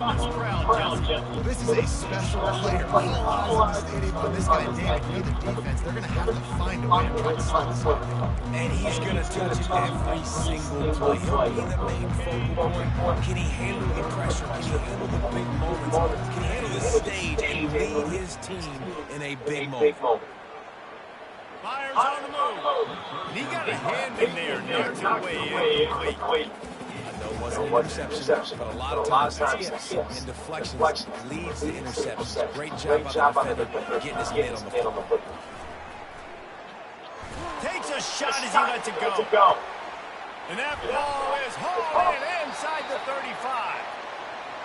Well, this is a special player. All eyes in the stadium on this guy, Dave. If you're the defense, they're going to have to find a way to try to slow this guy down. And he's going to touch it every single play. He'll be the main focal point. Can he handle the pressure? Can he handle the big moments? Can he handle the stage and lead his team in a big moment? Fires on the move. And he got a hand in there, knocked it away incomplete. I know it wasn't an interception, but a lot of times skips and deflections leads to interceptions. Great job by the defender getting his man on the foot. Takes a shot as he lets it go. And that ball is hauled in inside the 35.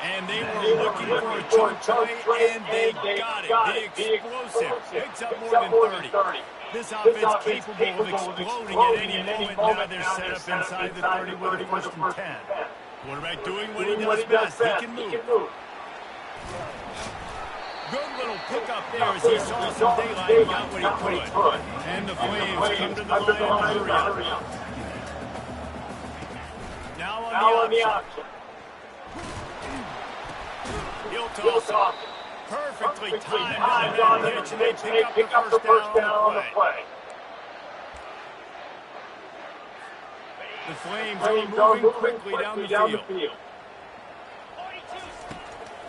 And they were looking for a choke play, and they got it. The explosive picks up more than 30. This offense capable of exploding at any moment. Now they're set up inside the 30 with a 1st and 10. Quarterback doing what he does best. He can move. Good little pickup there as he saw some daylight and got what he could. And the Flames come to the line and hurry up. Now on the option. He'll toss it. Perfectly timed on the pitch, and they pick up the first down on the play. The Flames are moving quickly down the field.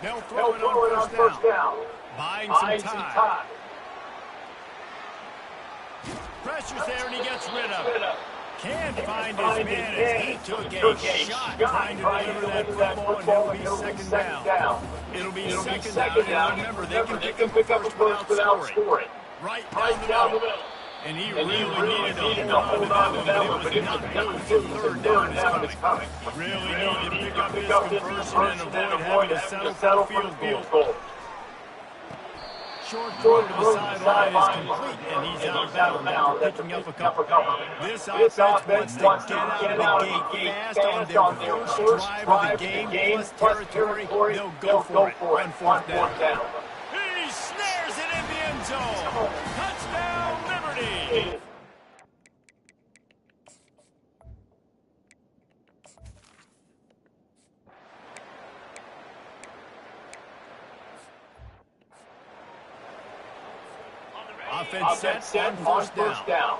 They'll throw it on first down. Buying some time. Pressure's there, and he gets rid of it. Can't find his man as he took a shot trying to deliver that football, and he'll be second down. It'll be second down, and remember, they can pick up a first without scoring. Right down the middle. And he really needed to hold on to that one, but it was not third down is coming. Really needed to pick up his conversion and avoid having to settle for a field goal. Short throw to the sideline is complete, and he's out of bounds after picking up a couple. This offense wants to get out of the gate fast on their first drive of the game, plus territory. They'll go for it on fourth down. He snares it in the end zone. Touchdown, Liberty! Offense set on first down.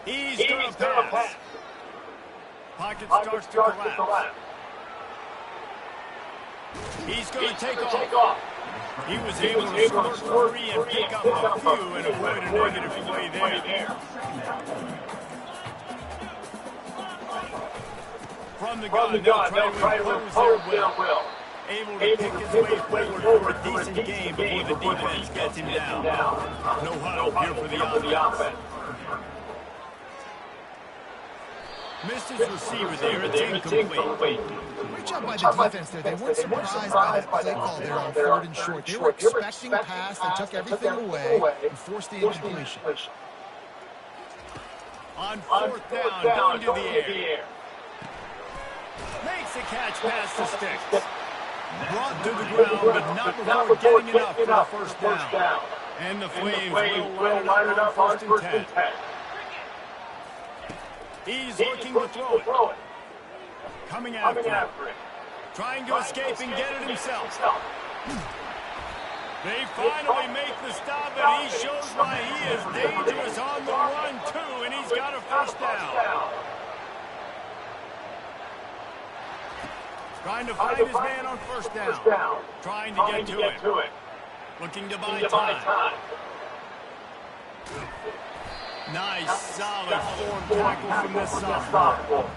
He's going to pass. Pocket starts to collapse. He's going to take off. He was able to score free and pick up a few and avoid a negative play there. From the gun, they'll try to impose their will. Able to pick his way forward for a decent game before the defense gets him down. No huddle here for the offense. Missed his receiver there. It's incomplete. Great job by the defense there. They weren't surprised by that play call there on 3rd and short. They were expecting a pass. They took everything away and forced the incompletion. On 4th down, going to the air. Makes the catch past the sticks. Brought to the ground, but not before getting enough for the first down. And the Flames will line it up on 1st and 10. He's looking to throw it. Coming after it. Trying to escape and get it himself. They finally make the stop, and he shows why he is dangerous on the run, too, and he's got a first down. Trying to find his man on first down. Trying to get to it. Looking to buy time. Nice, solid form tackle from this sophomore.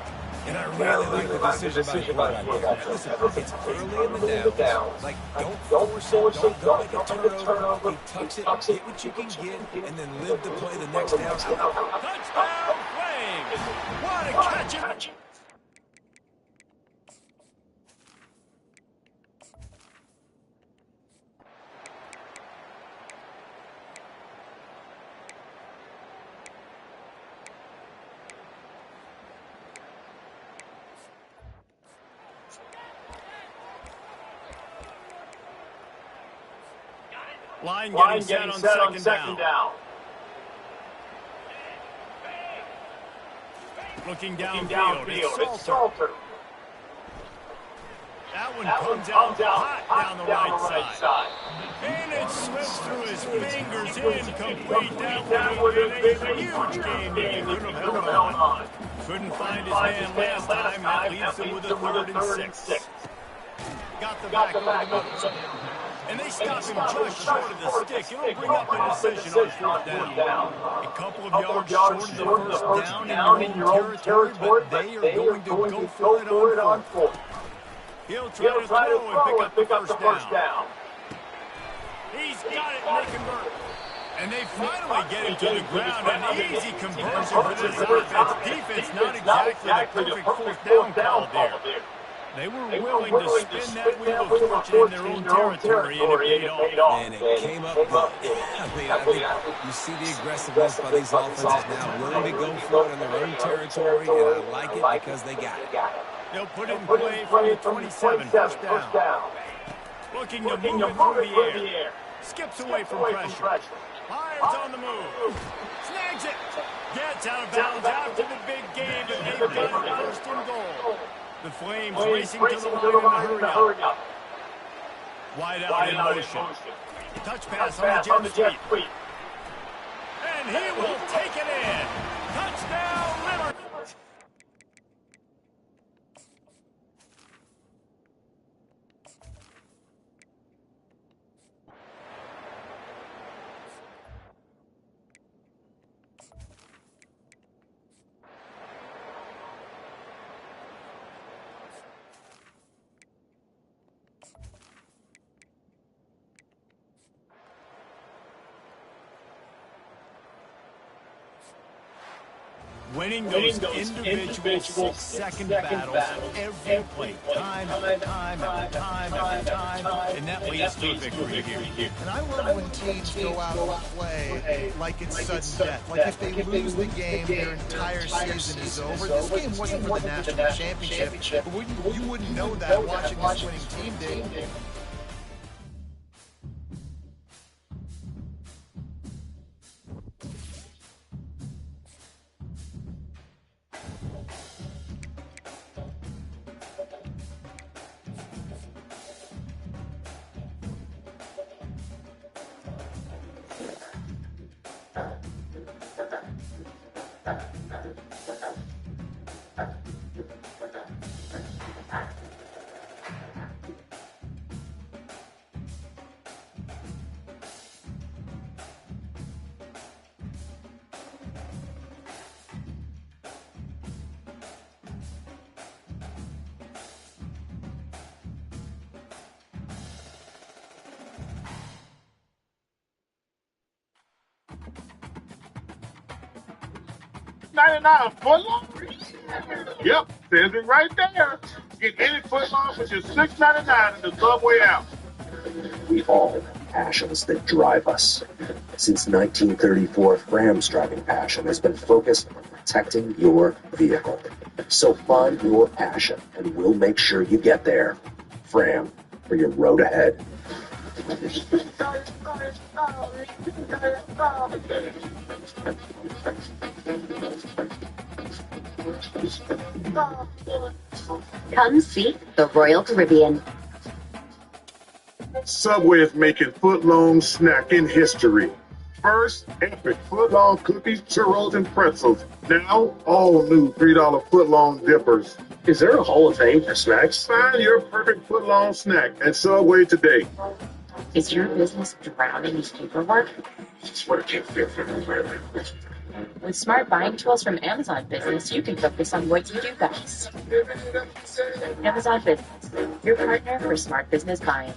And I really like the decision by the quarterback. Listen, it's early in the down. Like, don't force it. Don't make a turnover. He tucks it, get what you can get, and then live to play the next down. Touchdown, Flames! What a catch! Line getting set on second down. Looking downfield, it's Salter. That one comes out hot down the right side. And it slips through his fingers, incomplete. That would have been a huge game if he could have held on. Couldn't find his man last time. That leaves him with a 3rd and 6. Got the back of and they stop him just short of the stick. It'll bring up a decision on 4th down. A couple of yards short of the 1st down in your own territory, but they are going to go for it on 4th. He'll try to throw and pick up the 1st down. He's got it, and they convert. And they finally get him to the ground. An easy conversion for this offense. Defense not exactly the perfect 4th down call there. They were willing to spin that wheel of fortune in their own territory, and it paid off. And it came up good. I think you see the aggressiveness by these offenses now, willing to go for it in their own territory, and I like it because they got it. They'll put it in play from the 27, 1st down. Looking to move it through the air. Skips away from pressure. Hires on the move. Snags it. Gets out of bounds after the big game, but they've got it 1st and goal. The Flames racing to the line in the hurry up. Wide out in motion. Touch pass on the jet sweep. And he will take it in. Touchdown, Liberty. Winning those individual 6-second battles every play, time after time after time after time, and that leads to a victory here. And I love when teams go out and play like it's sudden death. Like if they lose the game, their entire season is over. This game wasn't for the national championship, but you wouldn't know that watching this winning team did. $6.99 footlong? Yep, says it right there. Get any footlong for just $6.99 in the Subway app. We all have passions that drive us. Since 1934, Fram's driving passion has been focused on protecting your vehicle. So find your passion, and we'll make sure you get there. Fram, for your road ahead. Come see the Royal Caribbean. Subway is making footlong snacking history. First, epic footlong cookies, churros, and pretzels. Now, all new $3 footlong dippers. Is there a Hall of Fame for snacks? Find your perfect footlong snack at Subway today. Is your business drowning in paperwork? That's what it can't fit for everywhere. With smart buying tools from Amazon Business, you can focus on what you do best. Amazon Business, your partner for smart business buying.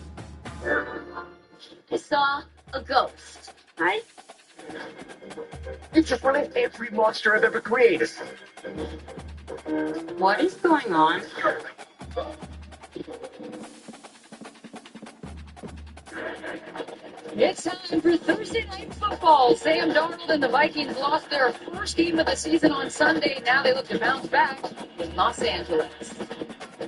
I saw a ghost. Right? It's the funniest every monster I've ever created. What is going on? It's time for Thursday Night Football. Sam Darnold and the Vikings lost their first game of the season on Sunday. Now they look to bounce back in Los Angeles.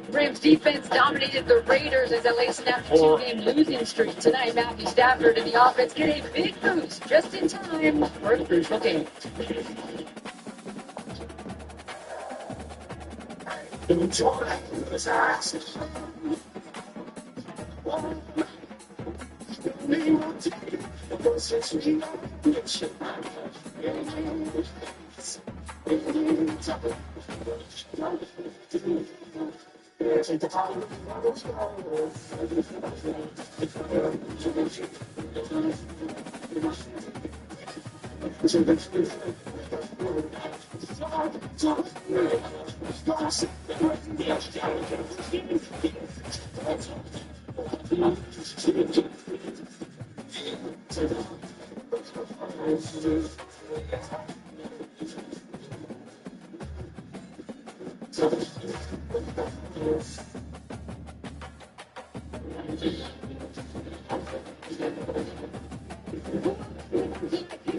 Rams defense dominated the Raiders as LA snapped a two-game losing streak. Tonight, Matthew Stafford and the offense get a big boost just in time for a crucial game.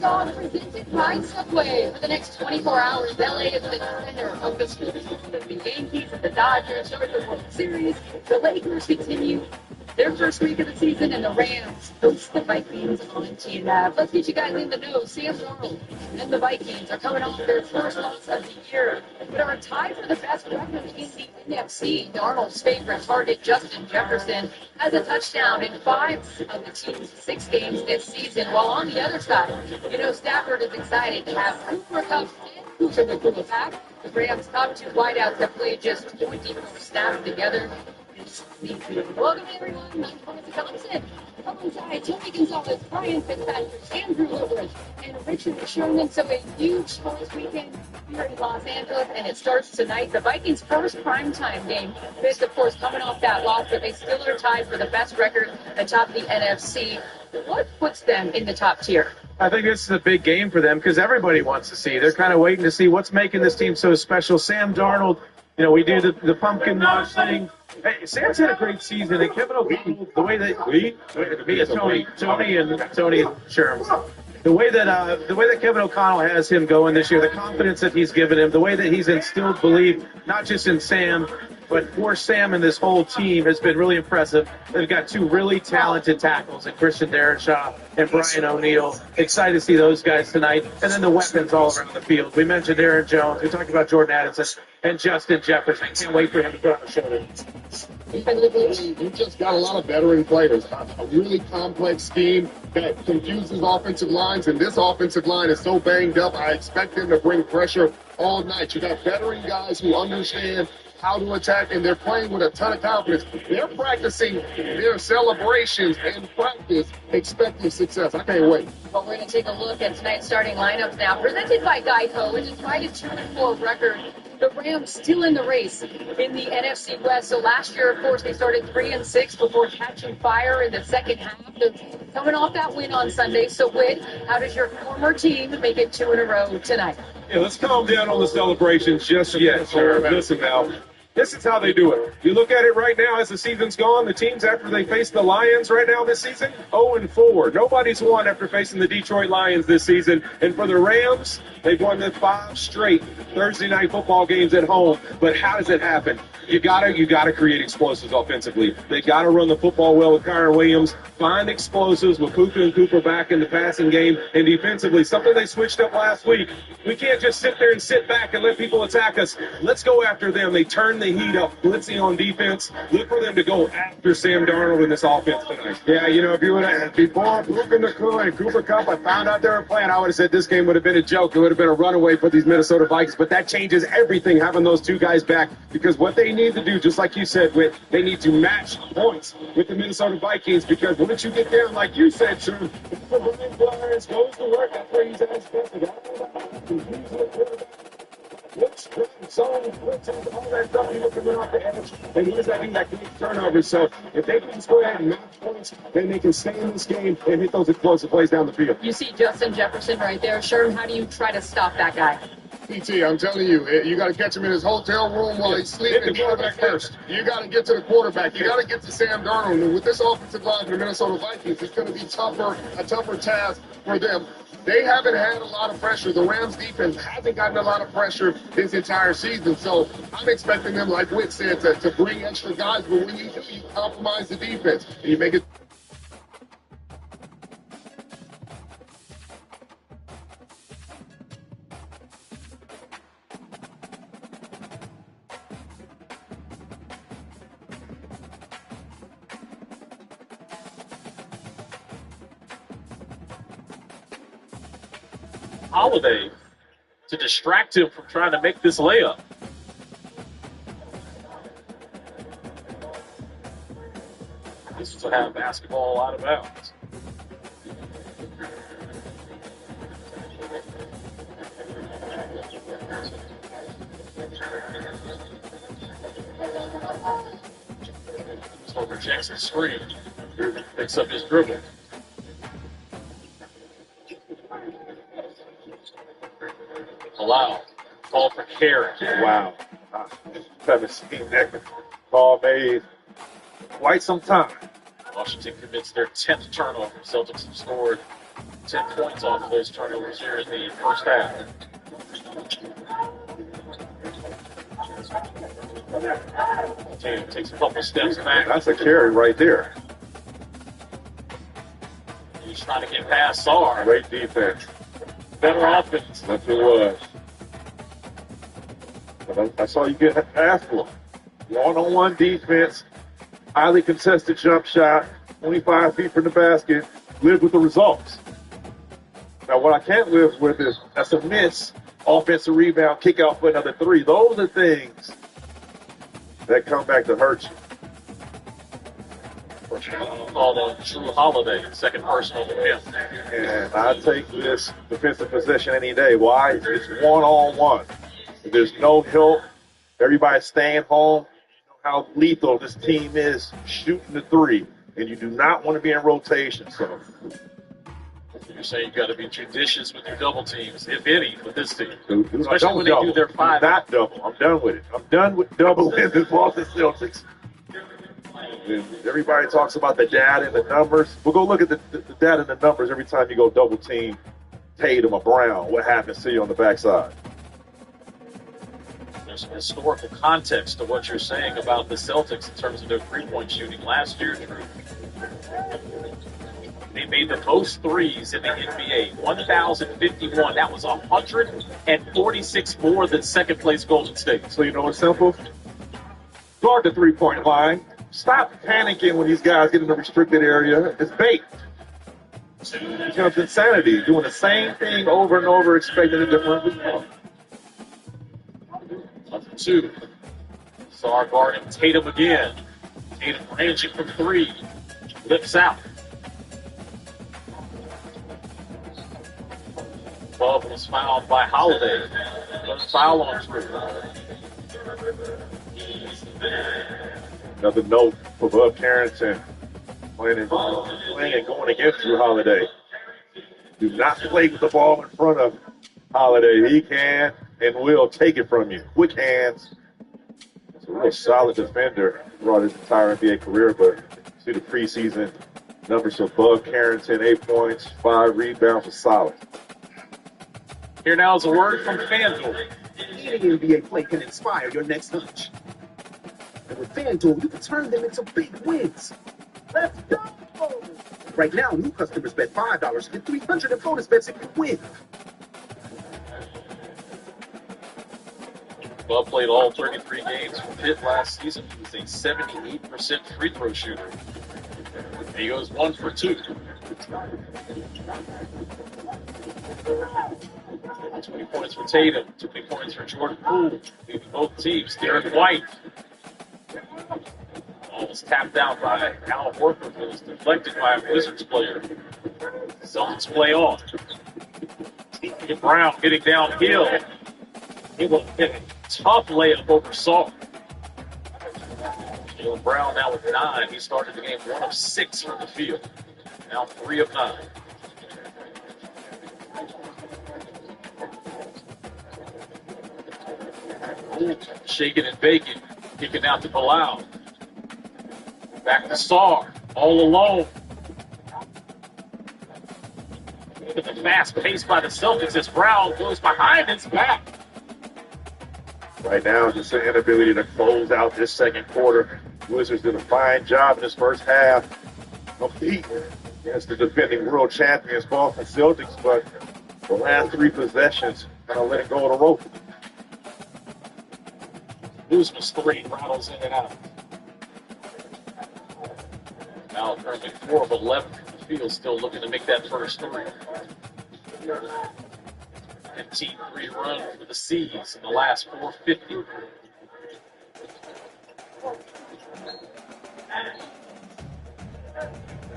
On presented by Subway. For the next 24 hours, LA is the center of the sports. The Yankees and the Dodgers start the World Series. The Lakers continue their first week of the season, and the Rams host the Vikings on TNF. Let's get you guys in the know. Sam Darnold and the Vikings are coming off their first loss of the year, but are tied for the best record in the NFC. Darnold's favorite target, Justin Jefferson, has a touchdown in 5 of the team's 6 games this season, while on the other side, Stafford is excited to have Cooper Kupp and Cooper the Cool back. The Rams' top 2 wideouts have played just 24 snaps together. Welcome everyone, I'm Thomas Thompson. Alongside Tony Gonzalez, Brian Fitzpatrick, Andrew Lillard, and Richard Sherman. So a huge sports weekend here in Los Angeles, and it starts tonight. The Vikings' first primetime game. This, of course, coming off that loss, but they still are tied for the best record atop the NFC. What puts them in the top tier? I think this is a big game for them because everybody wants to see. They're kind of waiting to see what's making this team so special. Sam Darnold, we do the pumpkin watch thing. Hey, Sam's had a great season, and Kevin O'Connell, the way that Tony and Sherm, the way that Kevin O'Connell has him going this year, the confidence that he's given him, the way that he's instilled belief, not just in Sam, but for Sam and this whole team has been really impressive. They've got 2 really talented tackles, and Christian Darrisaw and Brian O'Neill. Excited to see those guys tonight. And then the weapons all around the field. We mentioned Aaron Jones. We talked about Jordan Addison and Justin Jefferson. Can't wait for him to put on the show. We've just got a lot of veteran players. A really complex scheme that confuses offensive lines, and this offensive line is so banged up, I expect them to bring pressure all night. You got veteran guys who understand how to attack, and they're playing with a ton of confidence. They're practicing their celebrations and practice expecting success. I can't wait. Well, we're going to take a look at tonight's starting lineups now. Presented by Geico, and despite a 2-4 record, the Rams still in the race in the NFC West. So last year, of course, they started 3-6 before catching fire in the second half. They're coming off that win on Sunday. So, Whit, how does your former team make it 2 in a row tonight? Yeah, let's calm down on the celebrations just yet, sir. Listen now. This is how they do it. You look at it right now as the season's gone. The teams after they face the Lions right now this season, 0-4. Nobody's won after facing the Detroit Lions this season. And for the Rams, they've won the 5 straight Thursday night football games at home. But how does it happen? You gotta create explosives offensively. They gotta run the football well with Kyren Williams. Find explosives with Puka and Cooper back in the passing game, and defensively, something they switched up last week. We can't just sit there and sit back and let people attack us. Let's go after them. They turn the heat up, blitzing on defense. Look for them to go after Sam Darnold in this offense tonight. Yeah, if you would have, before Puka Nacua and Cooper Kupp, I found out they were playing, I would have said this game would have been a joke. It would have been a runaway for these Minnesota Vikings, but that changes everything, having those 2 guys back, because what they need to do, just like you said, they need to match points with the Minnesota Vikings, because once you get there, like you said, sir, the Brian Flores goes to work. That's where he's at his best. All that stuff, he was coming off the edge, and he was having that great turnover. So if they can just go ahead and match points, then they can stay in this game and hit those explosive plays down the field. You see Justin Jefferson right there. Sherm, how do you try to stop that guy? PT, I'm telling you, you got to catch him in his hotel room while he's sleeping. Hit the quarterback first. You got to get to the quarterback. You got to get to Sam Darnold. And with this offensive line for the Minnesota Vikings, it's going to be a tougher task for them. They haven't had a lot of pressure. The Rams defense hasn't gotten a lot of pressure this entire season. So I'm expecting them, like Whit said, to bring extra guys. But when you do, you compromise the defense and you make it. Holiday to distract him from trying to make this layup. This is to have basketball out of bounds. So rejects the screen. Picks up his dribble. Allow. Call for carry. Wow. I haven't seen that call made quite some time. Washington commits their 10th turnover. Celtics have scored 10 points off of those turnovers here in the first half. Tatum takes a couple steps back. That's a carry right there. He's trying to get past Sarr. Great defense. Better offense. That's what it was. But I saw you get past for one-on-one defense, highly contested jump shot, 25 feet from the basket. Live with the results. Now, what I can't live with is that's a miss, offensive rebound, kick out for another three. Those are things that come back to hurt you. Called on Drew Holiday, second personal defense. And I take this defensive possession any day. Why? It's one-on-one. There's no help. Everybody's staying home. You know how lethal this team is shooting the three, and you do not want to be in rotation. So you're saying you got to be judicious with your double teams, if any, with this team. Especially when they do their five. Do not double. I'm done with it. I'm done with double in the Boston Celtics. And everybody talks about the data and the numbers. We'll go look at the data and the numbers every time you go double team Tatum or Brown. What happens to you on the backside? There's some historical context to what you're saying about the Celtics in terms of their three-point shooting. Last year, Drew, they made the most threes in the NBA, 1,051. That was 146 more than second-place Golden State. So you know what's simple? Guard the three-point line. Stop panicking when these guys get in the restricted area. It's bait. It becomes insanity, doing the same thing over and over, expecting a different result. 2. Sarr guarding Tatum again. Tatum ranging from 3. Lifts out. Love was fouled by Holiday. Another foul on Drew. Another note for Bub Carrington playing and going against Drew Holiday. Do not play with the ball in front of Holiday. He can and will take it from you. Quick hands. He's a real solid defender throughout his entire NBA career, but see the preseason numbers for Bub Carrington, 8 points, 5 rebounds, was solid. Here now is a word from FanDuel. Any NBA play can inspire your next hunch. And with FanDuel, you can turn them into big wins. Let's go! Right now, new customers bet $5 get $300 in bonus bets if you win. Bub played all 33 games for Pitt last season. He was a 78% free throw shooter. He goes 1 for 2. 20 points for Tatum, 20 points for Jordan Poole, leading both teams. Derek White almost tapped out by Al Horford, but was deflected by a Wizards player. Celtics play on. Steve Brown getting downhill. He will hit a tough layup over Sarr. Jaylen Brown now with 9. He started the game 1 of 6 from the field. Now 3 of 9. Shaking and baking, kicking out to Bilal. Back to Sarr, all alone. Look at the fast pace by the Celtics as Brown goes behind his back. Right now, just an inability to close out this second quarter. Wizards did a fine job in this first half of beat against the defending world champions, Boston Celtics, but the last 3 possessions kind of letting go of the rope. Kuzma's 3 rattles in and out. Now currently 4 of 11 from the field, still looking to make that first 3. 15-3 run for the Seas in the last 450.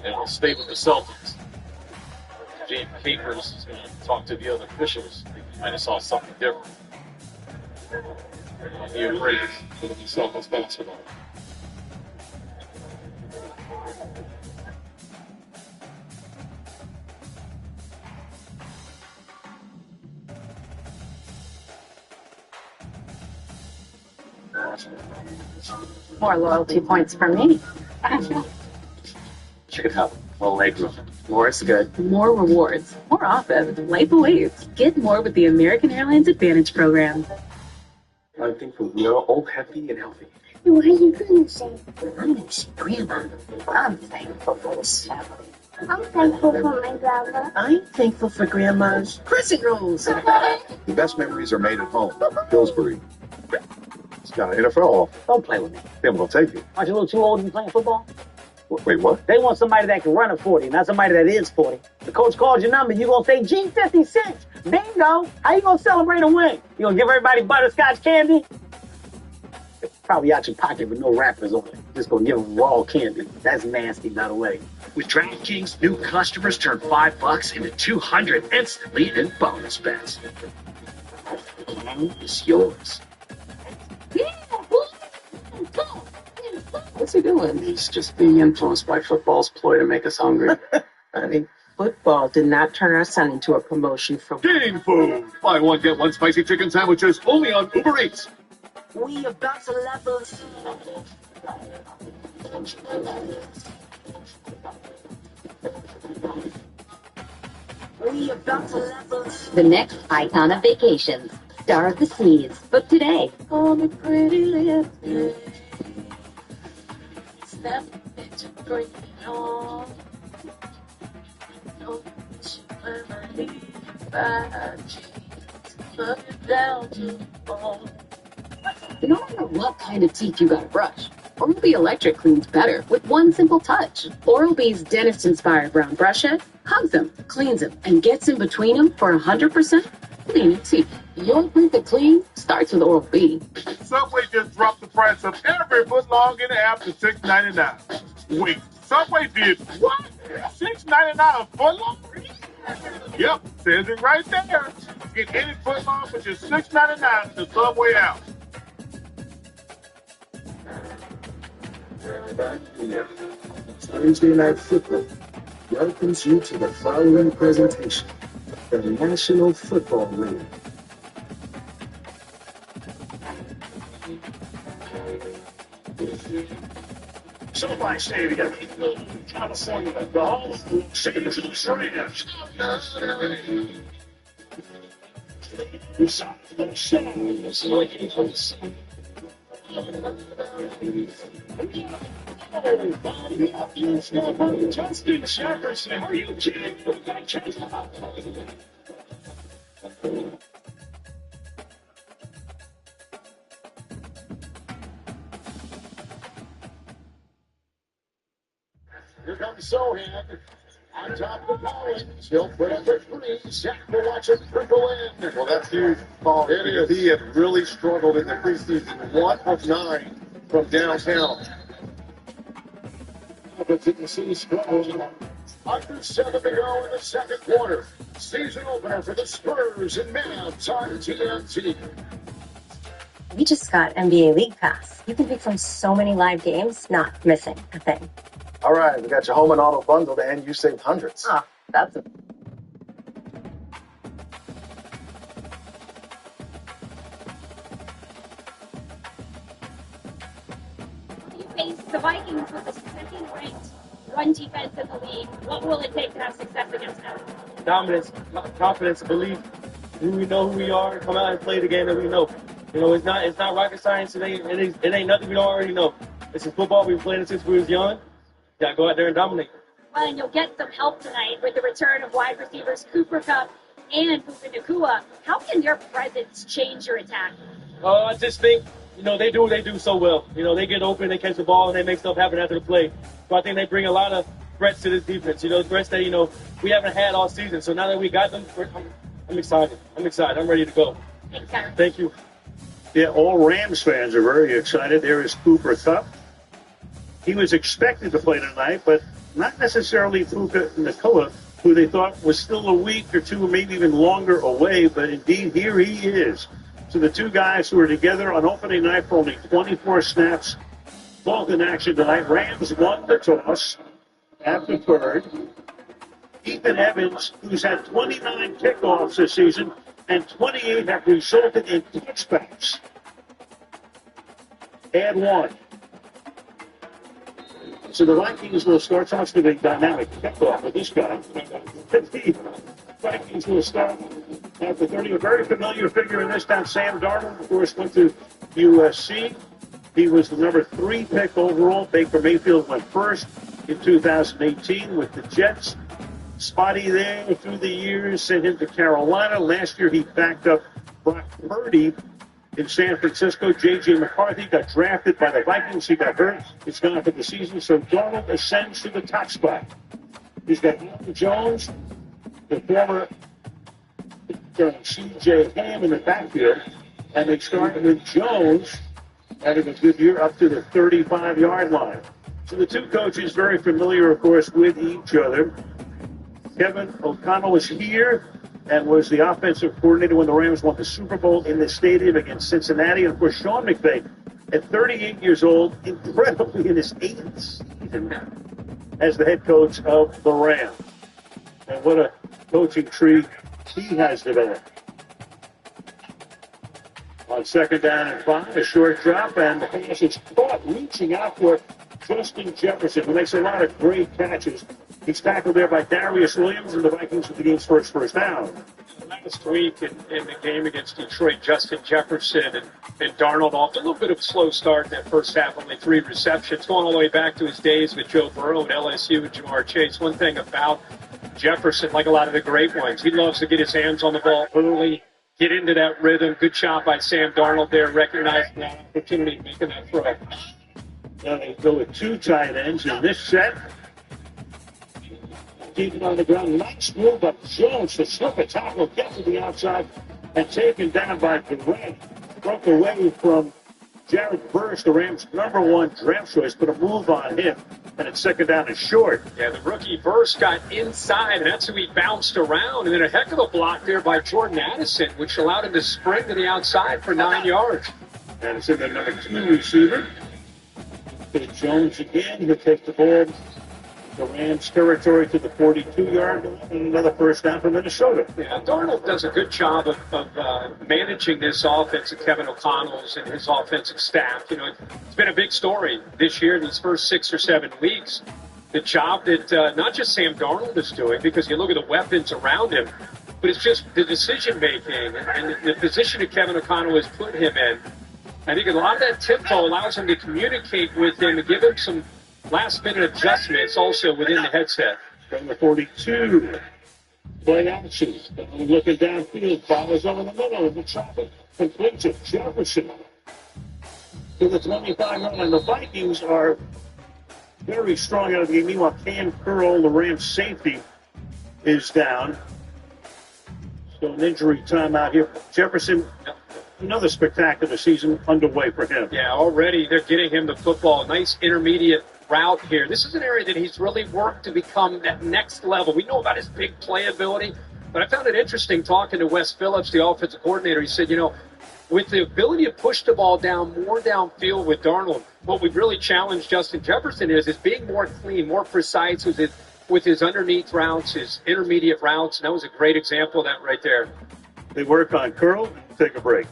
And we'll stay with the Celtics. James Capers is going to talk to the other officials. I think he might have saw something different. He agrees with the Celtics basketball. More loyalty points for me. Check it out. More leg room. More is good. More rewards. More offense. Life awaits. Get more with the American Airlines Advantage program. I'm thankful we are all happy and healthy. What are you going to say? I'm going to see Grandma. I'm thankful for this family. I'm thankful for my grandma. I'm thankful for Grandma's crescent rolls. The best memories are made at home. Pillsbury. It's got an NFL offer. Don't play with me. Them gonna take it. Aren't you a little too old to be playing football? Wait, what? They want somebody that can run a 40, not somebody that is 40. The coach calls your number, you gonna say, gee, 50 cents. Bingo. How you gonna celebrate a win? You gonna give everybody butterscotch candy? It's probably out your pocket with no wrappers on it. Just gonna give them raw candy. That's nasty, by the way. With DraftKings, new customers turn $5 into $200 instantly in bonus bets. And it's yours. What's he doing? He's just being influenced by football's ploy to make us hungry. Honey, football did not turn our son into a promotion for Game food. Buy one, get one spicy chicken sandwiches only on Uber Eats. We about to levels. We about to levels. The next icon of vacations, Star of the Seas. Book today. all the pretty lips. Step into bring it on. No, she ever leave by jeans. Love it down to the bone. No matter what kind of teeth you gotta brush, Oral-B Electric cleans better with one simple touch. Oral-B's dentist-inspired brown brush head hugs them, cleans them, and gets in between them for 100% clean teeth. Your proof of clean starts with Oral-B. Subway just dropped the price of every footlong in the app to $6.99. Wait, Subway did what? $6.99 a footlong? Yep, says it right there. Get any footlong for just $6.99 in the Subway app. Thursday Night Football welcomes you to the following presentation, the National Football League. SoFi Stadium, California, the home of the Rams. Justin Jefferson, are you kidding? Here comes Sohan. On top of Collins. He'll put up a three. Zach will watch it trickle in. Well, that's huge, Paul. It is. He had really struggled in the preseason. 1 of 9 from downtown. But didn't see struggles. Under 7 to go in the second quarter. Season opener for the Spurs and Mavs on TNT. We just got NBA League Pass. You can pick from so many live games, not missing a thing. All right, we got your home and auto bundled, and you saved hundreds. Oh, that's a... You face the Vikings with the second-ranked run defense in the league. What will it take to have success against them? Dominance, confidence, belief. We know who we are. Come out and play the game that we know. You know, it's not rocket science. It ain't nothing we don't already know. This is football. We've been playing it since we was young. Got to go out there and dominate. Well, and you'll get some help tonight with the return of wide receivers Cooper Kupp and Puka Nacua. How can your presence change your attack? I just think, you know, they do what they do so well. You know, they get open, they catch the ball, and they make stuff happen after the play. So I think they bring a lot of threats to this defense. You know, threats that, you know, we haven't had all season. So now that we got them, I'm excited. I'm ready to go. Thanks, Kyron. Thank you. Yeah, all Rams fans are very excited. There is Cooper Kupp. He was expected to play tonight, but not necessarily Puka Nacua, who they thought was still a week or two, maybe even longer away, but indeed here he is. So the two guys who were together on opening night for only 24 snaps, both in action tonight. Rams won the toss at the third. Ethan Evans, who's had 29 kickoffs this season, and 28 have resulted in touchbacks. Add one. So the Vikings will start. So much to the dynamic kickoff with this guy. The Vikings will start at the 30. A very familiar figure in this town, Sam Darnold, of course, went to USC. He was the number 3 pick overall. Baker Mayfield went first in 2018 with the Jets. Spotty there through the years, sent him to Carolina. Last year he backed up Brock Purdy in San Francisco. J.J. McCarthy got drafted by the Vikings. He got hurt. It's gone for the season. So Darnold ascends to the top spot. He's got Aaron Jones, the former C.J. Ham in the backfield. And they start with Jones having a good year up to the 35-yard line. So the two coaches very familiar, of course, with each other. Kevin O'Connell was here and was the offensive coordinator when the Rams won the Super Bowl in the stadium against Cincinnati. And, of course, Sean McVay, at 38 years old, incredibly in his 8th season as the head coach of the Rams. And what a coaching tree he has developed. On 2nd down and 5, a short drop, and the pass is caught reaching out for Justin Jefferson, who makes a lot of great catches. He's tackled there by Darius Williams, and the Vikings with the game's first down. Last week in the game against Detroit, Justin Jefferson and Darnold off to a little bit of a slow start in that first half, only 3 receptions, going all the way back to his days with Joe Burrow at LSU and Jamar Chase. One thing about Jefferson, like a lot of the great ones, he loves to get his hands on the ball early, get into that rhythm. Good job by Sam Darnold there, recognizing that opportunity, making that throw. Now they go with 2 tight ends in this set. Keep it on the ground. Nice move by Jones to slip a tackle, get to the outside, and taken down by Durant. Broke away from Jared Verse, the Rams' #1 draft choice, put a move on him, and it's 2nd down and short. Yeah, the rookie Verse got inside, and that's who he bounced around. And then a heck of a block there by Jordan Addison, which allowed him to sprint to the outside for 9 yards. Addison, the number 2 receiver. To Jones again. He'll take the ball. The Rams territory to the 42-yard line, and another first down for Minnesota. Yeah, Darnold does a good job of managing this offense at Kevin O'Connell's and his offensive staff. You know, it's been a big story this year, these first 6 or 7 weeks. The job that not just Sam Darnold is doing, because you look at the weapons around him, but it's just the decision-making and the position that Kevin O'Connell has put him in. I think a lot of that tempo allows him to communicate with him and give him some last-minute adjustments also within the headset. From the 42, play action. Looking downfield, follows over the middle of the traffic. Completes it. Jefferson to the 25-yard line. The Vikings are very strong out of the game. Meanwhile, Cam Curl, the Rams safety, is down. So an injury timeout here. Jefferson, another spectacular season underway for him. Yeah, already they're getting him the football. Nice intermediate route here. This is an area that he's really worked to become that next level. We know about his big playability, but I found it interesting talking to Wes Phillips, the offensive coordinator. He said, you know, with the ability to push the ball down more downfield with Darnold, what we've really challenged Justin Jefferson is being more clean, more precise with his underneath routes, his intermediate routes, and that was a great example of that right there. They work on Curl. Take a break.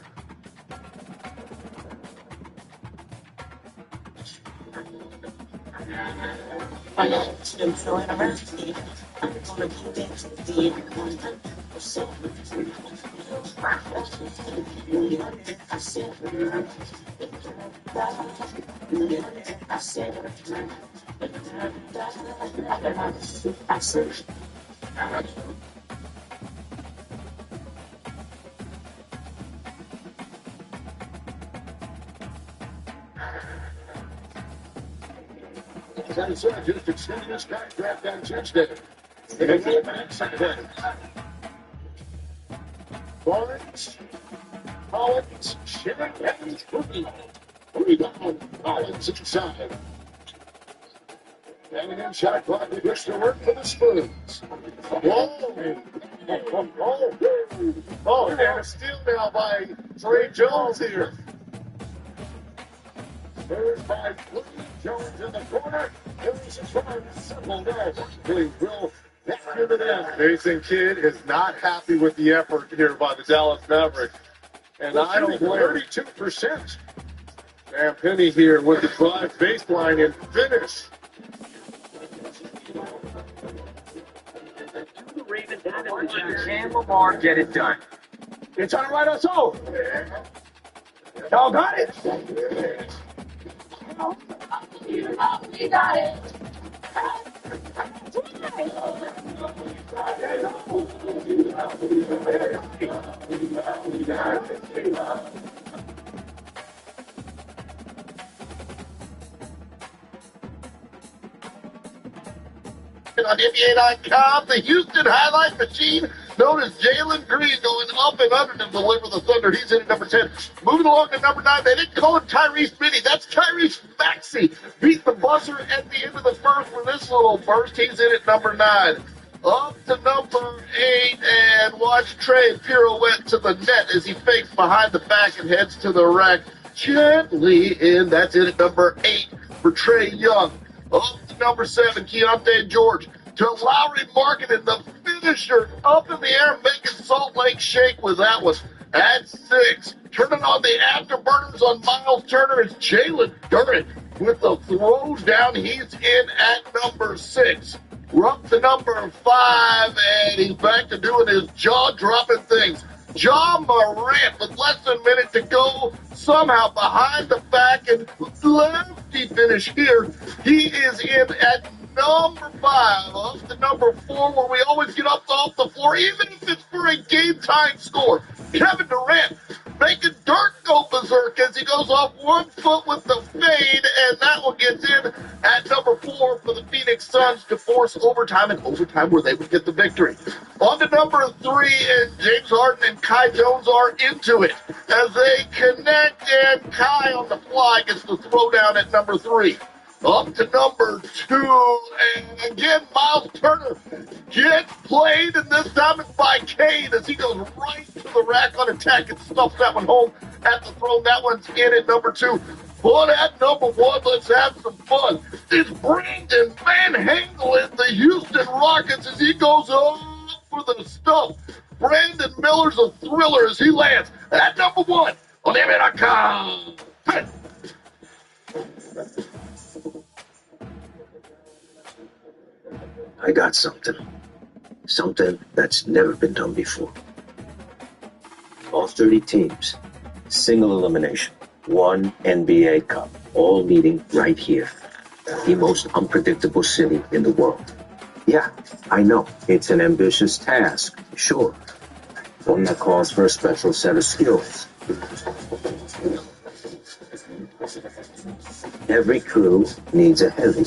Arizona just extended his contract on Tuesday. They got 4 minutes to play. Barnes. Collins. Shanahan's rookie. Rebound. Collins inside. And an shot clock to push to work for the Spurs. Oh, and a steal now by Trey Jones here. Spurs by Trey Jones in the corner. There's a try to settle now. Will back into them. Jason Kidd is not happy with the effort here by the Dallas Mavericks. And I don't blame 32%. Sam Penny here with the drive baseline and finish. Can Lamar get it done? They're trying to write us off. Y'all got it? We got it. On NBA.com, the Houston highlight machine known as Jalen Green going up and under to deliver the Thunder. He's in at number 10. Moving along to number 9. They didn't call him Tyrese Mini. That's Tyrese Maxey. Beat the buzzer at the end of the first for this little burst. He's in at number 9. Up to number 8, and watch Trey pirouette to the net as he fakes behind the back and heads to the rack gently in. That's it at number 8 for Trey Young. Up to number 7, Keontae George. To Lowry Markkanen, the finisher, up in the air, making Salt Lake shake with that one. At 6, turning on the afterburners on Miles Turner is Jalen Duren with the throw down. He's in at number 6. We're up to number 5, and he's back to doing his jaw-dropping things. John Morant, with less than a minute to go, somehow behind the back and lefty finish here. He is in at number 5, up to number 4, where we always get up off the floor, even if it's for a game-time score. Kevin Durant making Dirk go berserk as he goes off one foot with the fade, and that one gets in at number 4 for the Phoenix Suns to force overtime, and overtime where they would get the victory. On to number 3, and James Harden and Kai Jones are into it as they connect, and Kai on the fly gets the throwdown at number 3. Up to number 2, and again, Miles Turner gets played, and this time it's by Cade as he goes right to the rack on attack and stuffs that one home at the throne. That one's in at number 2. But at number 1, let's have some fun. It's Brandon Van Hengel in the Houston Rockets as he goes up for the stump. Brandon Miller's a thriller as he lands at number 1 on NBA.com. I got something. Something that's never been done before. All 30 teams, single elimination, one NBA Cup, all meeting right here. The most unpredictable city in the world. Yeah, I know, it's an ambitious task, sure. One that calls for a special set of skills. Every crew needs a heavy.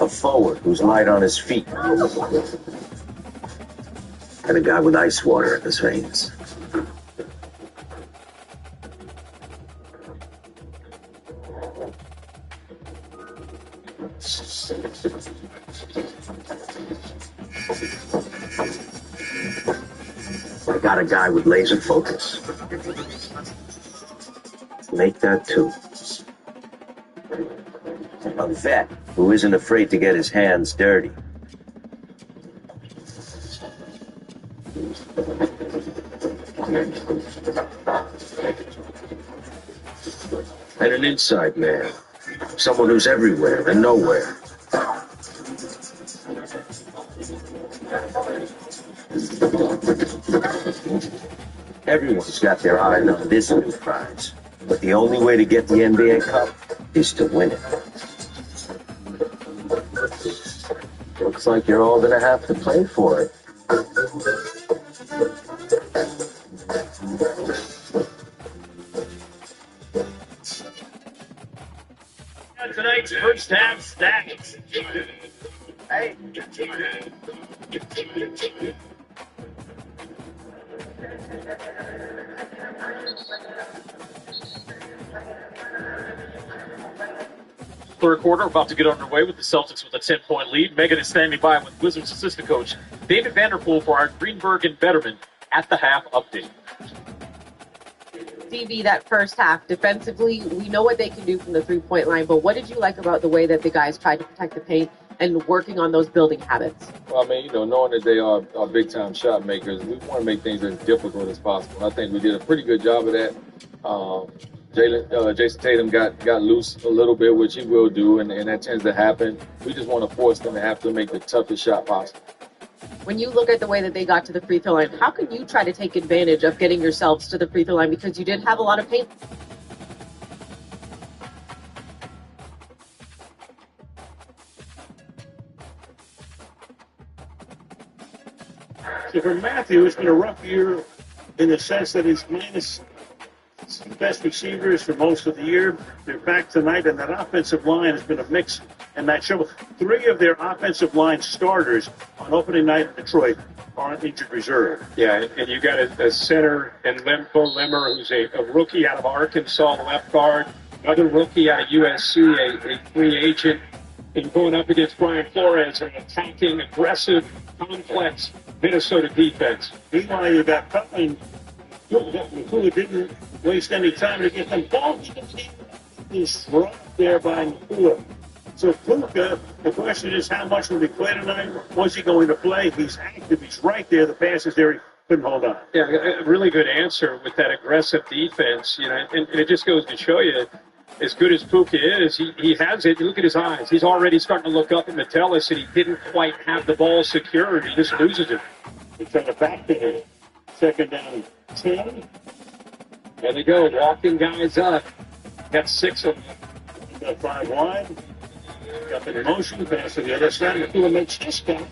A forward who's light on his feet. And a guy with ice water in his veins. I got a guy with laser focus. Make that 2. A vet who isn't afraid to get his hands dirty. And an inside man. Someone who's everywhere and nowhere. Everyone's got their eye on this new prize. But the only way to get the NBA Cup is to win it. Looks like you're all gonna have to play for it. Tonight's first half stats. Hey. Third quarter about to get underway with the Celtics with a 10-point lead. Megan is standing by with Wizards assistant coach David Vanderpool for our Greenberg and Betterman at the half update. DB, that first half, defensively, we know what they can do from the three-point line, but what did you like about the way that the guys tried to protect the paint and working on those building habits? Well, I mean, knowing that they are big-time shot makers, we want to make things as difficult as possible. I think we did a pretty good job of that. Jason Tatum got loose a little bit, which he will do, and that tends to happen. We just want to force them to have to make the toughest shot possible. When you look at the way that they got to the free throw line, how can you try to take advantage of getting yourselves to the free throw line, because you did have a lot of paint? So for Matthew, it's been a rough year in the sense that he's minus the best receivers for most of the year. They're back tonight, and that offensive line has been a mix and match. Three of their offensive line starters on opening night in Detroit are on injured reserve. Yeah, and you got a center in Bo Limmer, who's a rookie out of Arkansas, left guard, another rookie out of USC, a free agent, and going up against Brian Flores, an attacking, aggressive, complex Minnesota defense. Meanwhile, you got Cutman, who didn't waste any time to get them balls. He's right there by Nakua. So Puka, the question is, how much will he play tonight? Was he going to play? He's active. He's right there. The pass is there. He couldn't hold on. Yeah, a really good answer with that aggressive defense. And it just goes to show you, as good as Puka is, he has it. You look at his eyes. He's already starting to look up at Metellus, and he didn't quite have the ball secured. He just loses it. He's trying to back to him. Second down, 10. There they go, walking guys up. Got 6 of them. Got 5 wide. Got in motion, pass to the other side. Nakua makes this catch.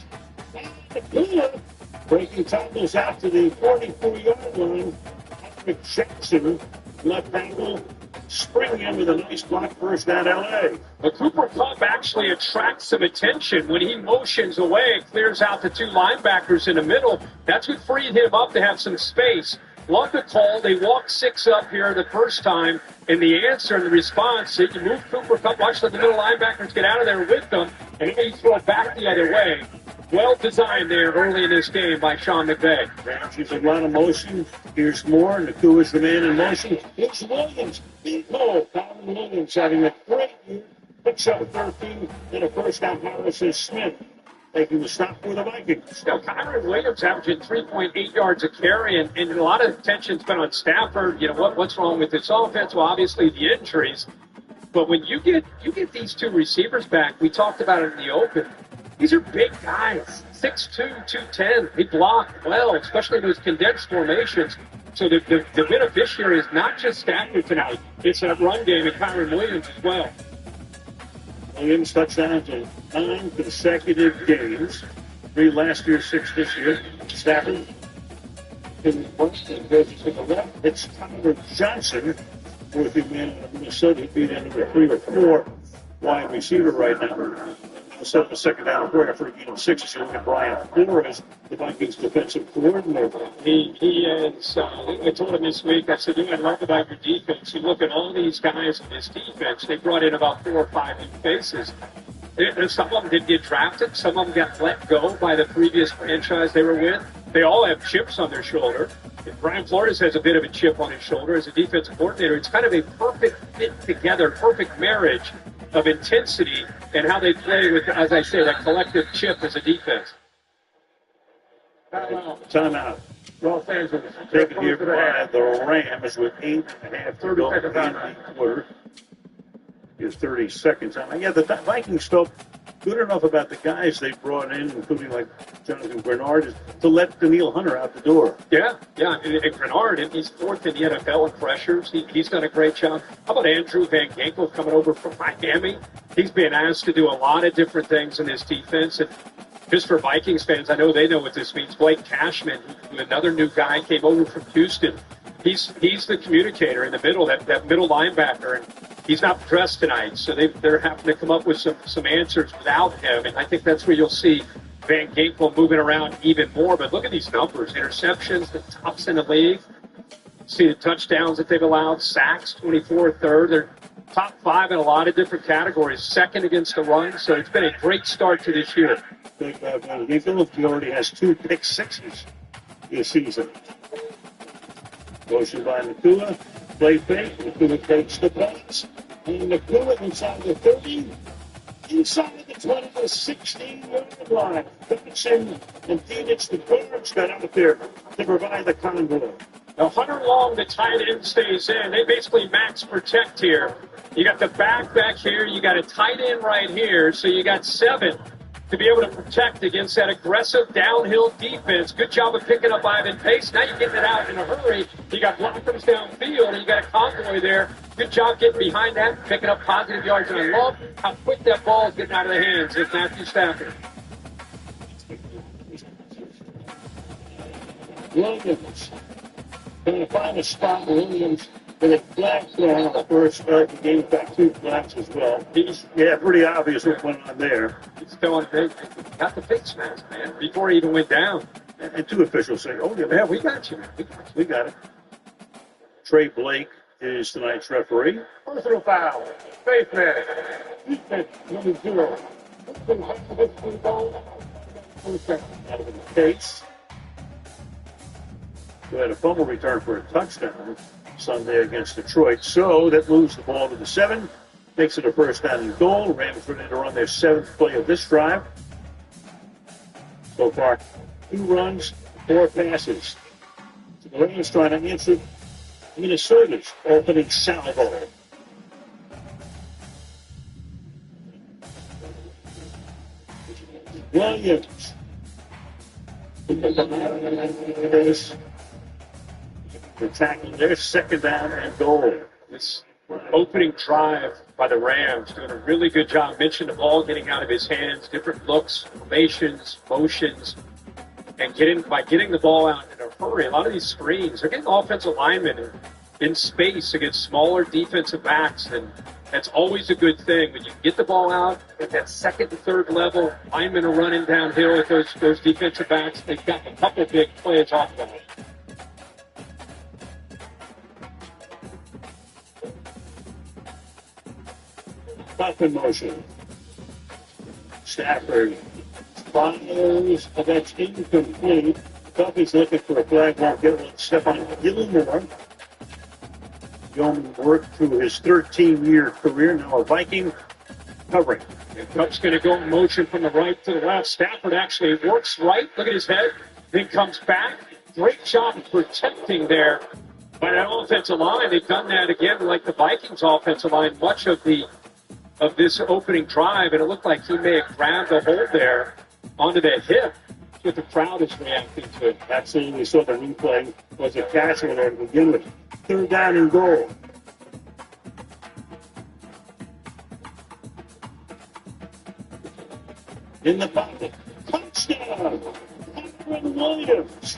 Nakua breaking tackles out to the 44-yard line. Patrick Jackson, left ankle, spring in with a nice block first down, L.A. The Cooper Kupp actually attracts some attention when he motions away, clears out the 2 linebackers in the middle. That's what freed him up to have some space. Love the call. They walked 6 up here the first time, and the answer and the response, you move Cooper Kupp, watch the middle linebackers get out of there with them, and then you throw it back the other way. Well designed there early in this game by Sean McVay. Ramsey's a lot of motion. Here's more. Nakua's the man in motion. Here's Williams. Big hole. Colin Williams having a great year. Picks up 13. Then a first down, Harrison Smith making the stop for the Vikings. Now, Kyron Williams averaging 3.8 yards a carry, and a lot of attention's been on Stafford. What's wrong with this offense? Well, obviously the injuries. But when you get these 2 receivers back, we talked about it in the open. These are big guys, 6'2", 210. They block well, especially in those condensed formations. So the beneficiary is not just Stafford tonight. It's that run game and Kyron Williams as well. Williams touchdown to 9 consecutive games. 3 last year, 6 this year. Stafford in first and goes to the left. It's Tyler Johnson, worthy man out of Minnesota. He'd be the number 3 or 4 wide receiver right now. Set up a second down prayer for a gain of 6. So look at Brian Flores, the Vikings defensive coordinator. He is, I told him this week, I said, I love about your defense. You look at all these guys in this defense, they brought in about 4 or 5 new faces. Some of them did get drafted. Some of them got let go by the previous franchise they were with. They all have chips on their shoulder. And Brian Flores has a bit of a chip on his shoulder as a defensive coordinator. It's kind of a perfect fit together, perfect marriage of intensity and how they play with, as I say, that collective chip as a defense. Timeout. Los Angeles. Taken here by the Rams with 8.5 to go in the quarter. Is 30 seconds. Yeah, the Vikings felt good enough about the guys they brought in, including like Jonathan Bernard, to let Daniil Hunter out the door. Yeah. And Bernard, he's 4th in the NFL in pressures. He's done a great job. How about Andrew Van Ginkel coming over from Miami? He's been asked to do a lot of different things in his defense. And just for Vikings fans, I know they know what this means. Blake Cashman, another new guy, came over from Houston. He's the communicator in the middle, that middle linebacker, and he's not dressed tonight, so they're having to come up with some answers without him, and I think that's where you'll see Van Ginkel moving around even more. But look at these numbers. Interceptions, the tops in the league. See the touchdowns that they've allowed. Sacks, 24, third. They're top 5 in a lot of different categories. Second against the run. So it's been a great start to this year. Van Ginkel, he already has 2 pick sixes this season. Motion by Nakua. Play fake. Nakua takes the pass. And Nakua inside the 30. Inside the 20 to 16-yard line. Davidson and Phoenix, the guards, got out there to provide the convoy. Now, Hunter Long, the tight end, stays in. They basically max protect here. You got the back here. You got a tight end right here. So you got 7 to be able to protect against that aggressive downhill defense. Good job of picking up Ivan Pace. Now you're getting it out in a hurry. You got blockers downfield, and you got a convoy there. Good job getting behind that, picking up positive yards. And I love how quick that ball is getting out of the hands of Matthew Stafford. Williams trying to find a spot. Williams with a flag thrown on the first start. The game got 2 flags as well. Pretty obvious what went on there. He's throwing big. Got the face mask, man, before he even went down. And 2 officials say, "Oh, yeah, we got you, man. We got it." Trey Blake is tonight's referee. Personal foul. Face mask. Defense, number 0. Out of the case. We had a fumble return for a touchdown Sunday against Detroit. So that moves the ball to the 7. Makes it a first down and goal. Rams ready to run their 7th play of this drive. So far, 2 runs, 4 passes. So the Rams trying to answer Minnesota's opening salvo. Williams. They're tackling their 2nd down and goal. This opening drive by the Rams doing a really good job. Mentioned the ball getting out of his hands, different looks, formations, motions, and by getting the ball out in a hurry. A lot of these screens, they're getting offensive linemen in space against smaller defensive backs, and that's always a good thing. When you get the ball out at that 2nd and 3rd level, linemen are running downhill with those defensive backs. They've got a couple big plays off that. Buff in motion. Stafford fires, but that's incomplete. Duffy's looking for a flag, won't get one. Stephon Gilmore. Yeoman worked through his 13-year career, now a Viking covering. Cup's going to go in motion from the right to the left. Stafford actually works right. Look at his head. Then comes back. Great job of protecting there by that offensive line. They've done that again like the Vikings offensive line much of this opening drive, and it looked like he may have grabbed a hold there onto the hip. That's what the crowd is reacting to. Absolutely. We saw the replay. Was a catch in there to begin with. 3rd down and goal. In the pocket. Touchdown! Aaron Williams.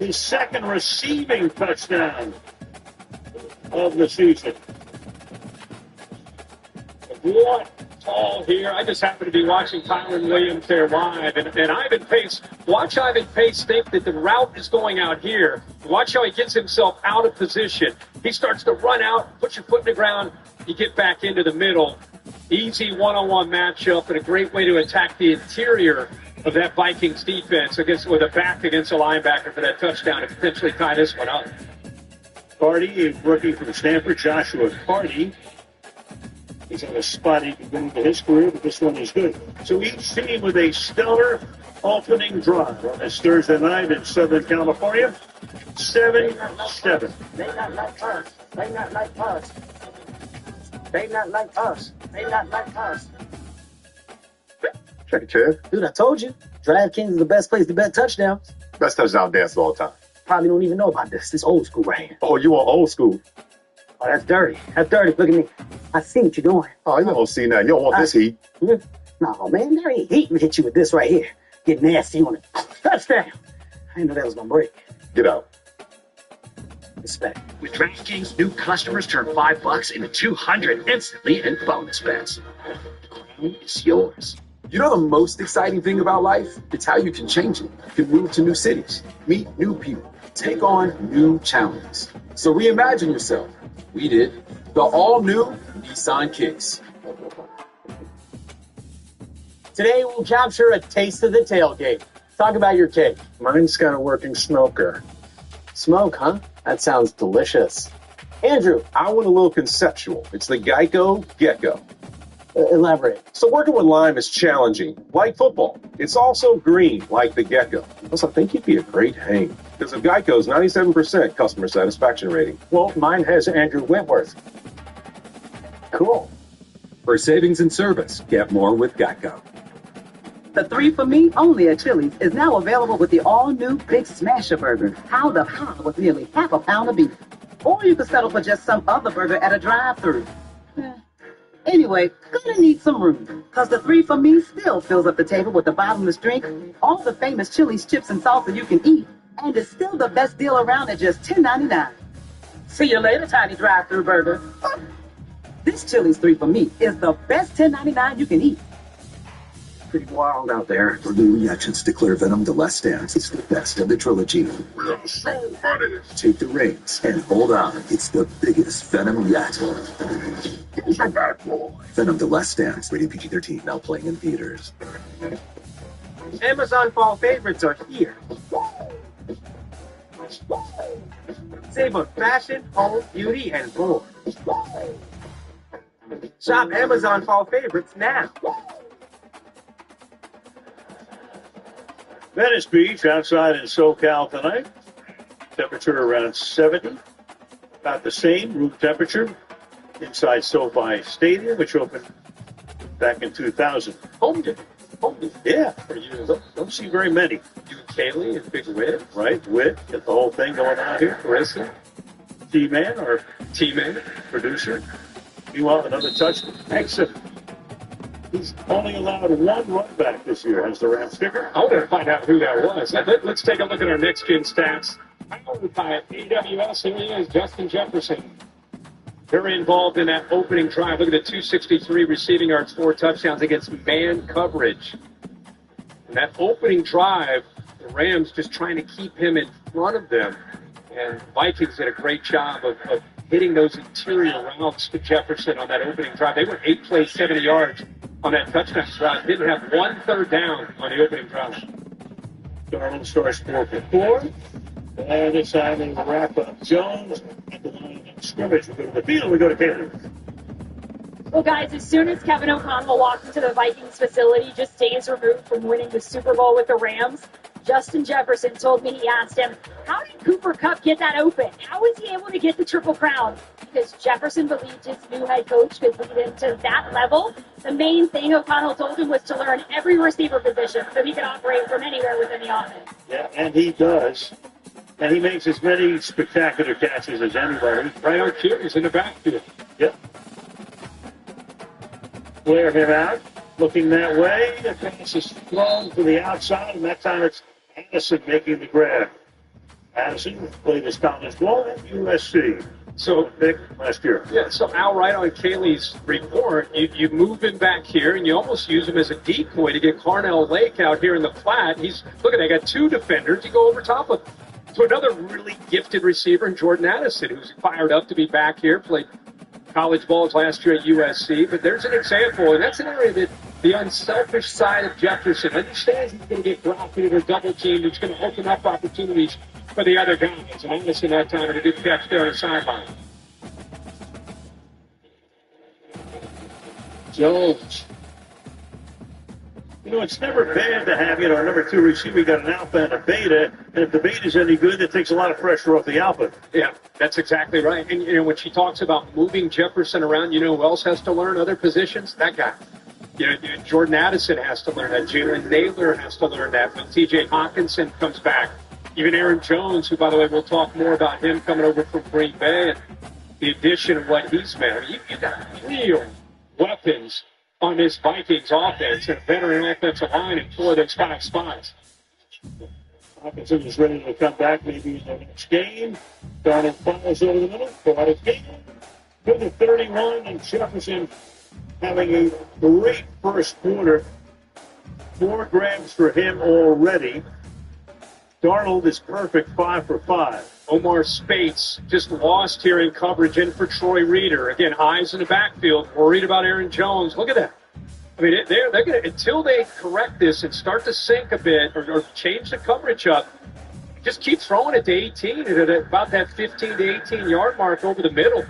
His 2nd receiving touchdown of the season. What call here? I just happen to be watching Kyron Williams there live, and Ivan Pace. Watch Ivan Pace think that the route is going out here. Watch how he gets himself out of position. He starts to run out, put your foot in the ground, you get back into the middle. Easy one-on-one matchup and a great way to attack the interior of that Vikings defense with a back against a linebacker for that touchdown and potentially tie this one up. Cardi, a rookie from Stanford, Joshua Cardi. He's had a spotty beginning to his career, but this one is good. So each team with a stellar opening drive on this Thursday night in Southern California. 7-7. They not like us. They not like us. They not like us. They not like us. Check it, Chad. Dude, I told you. DraftKings is the best place to bet touchdowns. Best touchdown dance of all time. Probably don't even know about this. This old school right here. Oh, you want old school? Oh, that's dirty. That's dirty. Look at me. I see what you're doing. Oh, you don't see nothing. You don't want this heat. No, man. There ain't heat. We hit you with this right here. Get nasty on it. Touchdown. I didn't know that was going to break. Get out. Respect. With DraftKings, new customers turn $5 into $200 instantly in bonus bets. is yours. You know the most exciting thing about life? It's how you can change it. You can move to new cities, meet new people, take on new challenges. So reimagine yourself. We did. The all-new Nissan Kicks. Today we'll capture a taste of the tailgate. Talk about your cake. Mine's got a working smoker. Smoke, huh? That sounds delicious. Andrew, I went a little conceptual. It's the Geico Gecko. Elaborate. So working with Lime is challenging, like football. It's also green, like the Gecko. Plus, I think you'd be a great hang because of Geico's 97% customer satisfaction rating. Well, mine has Andrew Wentworth. Cool. For savings and service, get more with Geico. The 3 for Me only at Chili's is now available with the all-new Big Smasher Burger, pound of pound with nearly half a pound of beef. Or you could settle for just some other burger at a drive-thru. Anyway, gonna need some room, because the 3 for Me still fills up the table with the bottomless drink, all the famous Chili's chips and salsa you can eat, and it's still the best deal around at just $10.99. See you later, tiny drive-thru burger. This Chili's 3 for Me is the best $10.99 you can eat. Pretty wild out there. For new reactions declare Venom The Last Dance. It's the best of the trilogy. Take the reins and hold on. It's the biggest Venom yet. He's a bad boy. Venom The Last Dance. Rated PG-13. Now playing in theaters. Amazon fall favorites are here. Save on fashion, home, beauty, and more. Shop Amazon fall favorites now. Venice Beach outside in SoCal tonight. Temperature around 70. About the same room temperature inside SoFi Stadium, which opened back in 2000. Home game. Yeah. For you. Don't see very many. You and Kaylee and Big Whit. Right, Whit. Get the whole thing going on here. Carissa. T-Man or T-Man. Producer. Meanwhile, another touch. Exit. He's only allowed one run back this year as the Rams kicker. I want to find out who that was. Let's take a look at our next-gen stats. Powered by AWS, here he is, Justin Jefferson. Very involved in that opening drive. Look at the 263 receiving yards, 4 touchdowns against man coverage. And that opening drive, the Rams just trying to keep him in front of them. And Vikings did a great job of hitting those interior routes to Jefferson on that opening drive. They were 8 plays, 70 yards on that touchdown drive. Didn't have 1 third down on the opening drive. Darnold starts 4 for 4. And this time they wrap up Jones at the line of scrimmage. We go to the field, we go to Canada. Well, guys, as soon as Kevin O'Connell walked into the Vikings facility, just days removed from winning the Super Bowl with the Rams, Justin Jefferson told me he asked him, how did Cooper Kupp get that open? How was he able to get the Triple Crown? Because Jefferson believed his new head coach could lead him to that level. The main thing O'Connell told him was to learn every receiver position so he could operate from anywhere within the offense. Yeah, and he does. And he makes as many spectacular catches as anybody. Right on cue, he's in the backfield. Yep. Flare him out, looking that way. The pass is thrown to the outside, and that time it's Addison making the grab. Addison played his college ball at USC. So pick last year. Yeah, so Al, right on Kaylee's report, you move him back here, and you almost use him as a decoy to get Carnell Lake out here in the flat. Look at, they got 2 defenders. You go over top of to another really gifted receiver in Jordan Addison, who's fired up to be back here, played college balls last year at USC. But there's an example, and that's an area that the unselfish side of Jefferson understands he's going to get drafted or double teamed. It's going to open up opportunities for the other guys. And Addison that time had a good catch there on the sideline. Jones. You know, it's never bad to have, number 2 receiver. You got an alpha and a beta. And if the beta's any good, that takes a lot of pressure off the alpha. Yeah, that's exactly right. And when she talks about moving Jefferson around, who else has to learn other positions? That guy. Jordan Addison has to learn that. Jalen Naylor has to learn that. When TJ Hawkinson comes back, even Aaron Jones, who, by the way, we'll talk more about him coming over from Green Bay and the addition of what he's meant. You got real weapons on this Vikings offense, and a veteran offensive line in 4 of those 5 spots. Hawkinson is ready to come back maybe in the next game. Darnold fires over the middle. Poetic game. To the 31, and Jefferson having a great first quarter. 4 grabs for him already. Darnold is perfect, 5 for 5. Omar Spates just lost here in coverage in for Troy Reeder. Again, eyes in the backfield, worried about Aaron Jones. Look at that. I mean, they're going to, until they correct this and start to sink a bit or change the coverage up, just keep throwing it to 18 at about that 15 to 18-yard mark over the middle.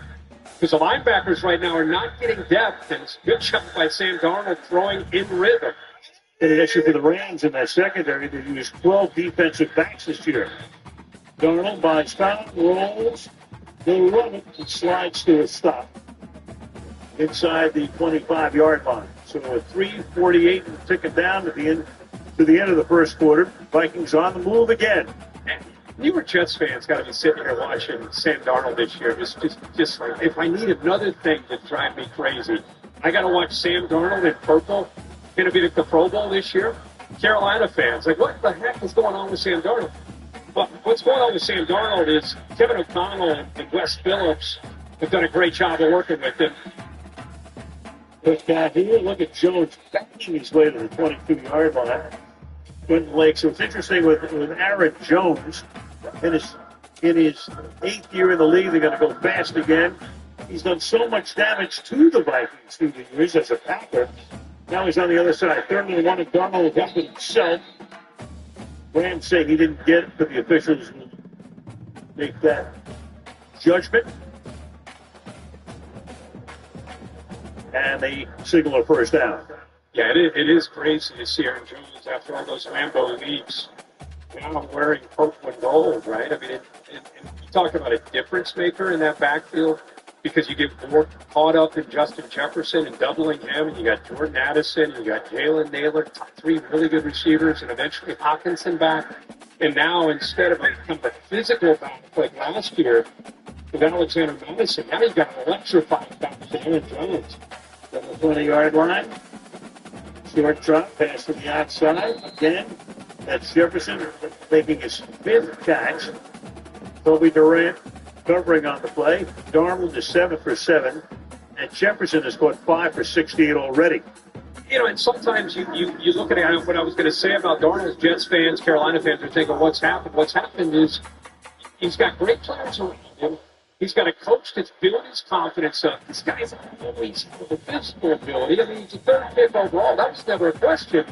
Because the linebackers right now are not getting depth, and it's a good job by Sam Darnold throwing in rhythm. In addition to the Rams in that secondary, they used 12 defensive backs this year. Darnold buys time, rolls, they run it, and slides to a stop inside the 25-yard line. So a 3:48 and ticking down at the end to the end of the first quarter. Vikings on the move again. You were Jets fans got to be sitting here watching Sam Darnold this year. Just like, if I need another thing to drive me crazy, I got to watch Sam Darnold in purple. Going to be the Pro Bowl this year. Carolina fans, like, what the heck is going on with Sam Darnold? Well, what's going on with Sam Darnold is Kevin O'Connell and Wes Phillips have done a great job of working with him. This guy here, look at Jones backing his way to the 22-yard line. Quentin Lake. So it's interesting with Aaron Jones in his 8th year in the league. They're going to go fast again. He's done so much damage to the Vikings through the years as a Packer. Now he's on the other side. 3rd and 1, and Darnold got it himself. Rams say he didn't get it, but the officials will make that judgment. And they signal a first down. Yeah, it is crazy to see Aaron Jones after all those Lambeau leaps. Now wearing purple and gold, right? I mean, you talk about a difference maker in that backfield because you get more caught up in Justin Jefferson and doubling him, and you got Jordan Addison, and you got Jalen Naylor, 3 really good receivers, and eventually Hockenson back. And now instead of kind of a physical back like last year with Alexander Madison, now you've got an electrified back to Aaron Jones. On the 20-yard line. Short drop, pass to the outside. Again, that's Jefferson making his 5th catch. Toby Durant covering on the play. Darnold is 7 for 7. And Jefferson has caught 5 for 68 already. You know, and sometimes you look at it, what I was going to say about Darnold, Jets fans, Carolina fans are thinking, what's happened? What's happened is he's got great players around him. He's got a coach that's built his confidence up. This guy's always had the physical ability. I mean, he's a 3rd pick overall. That was never a question.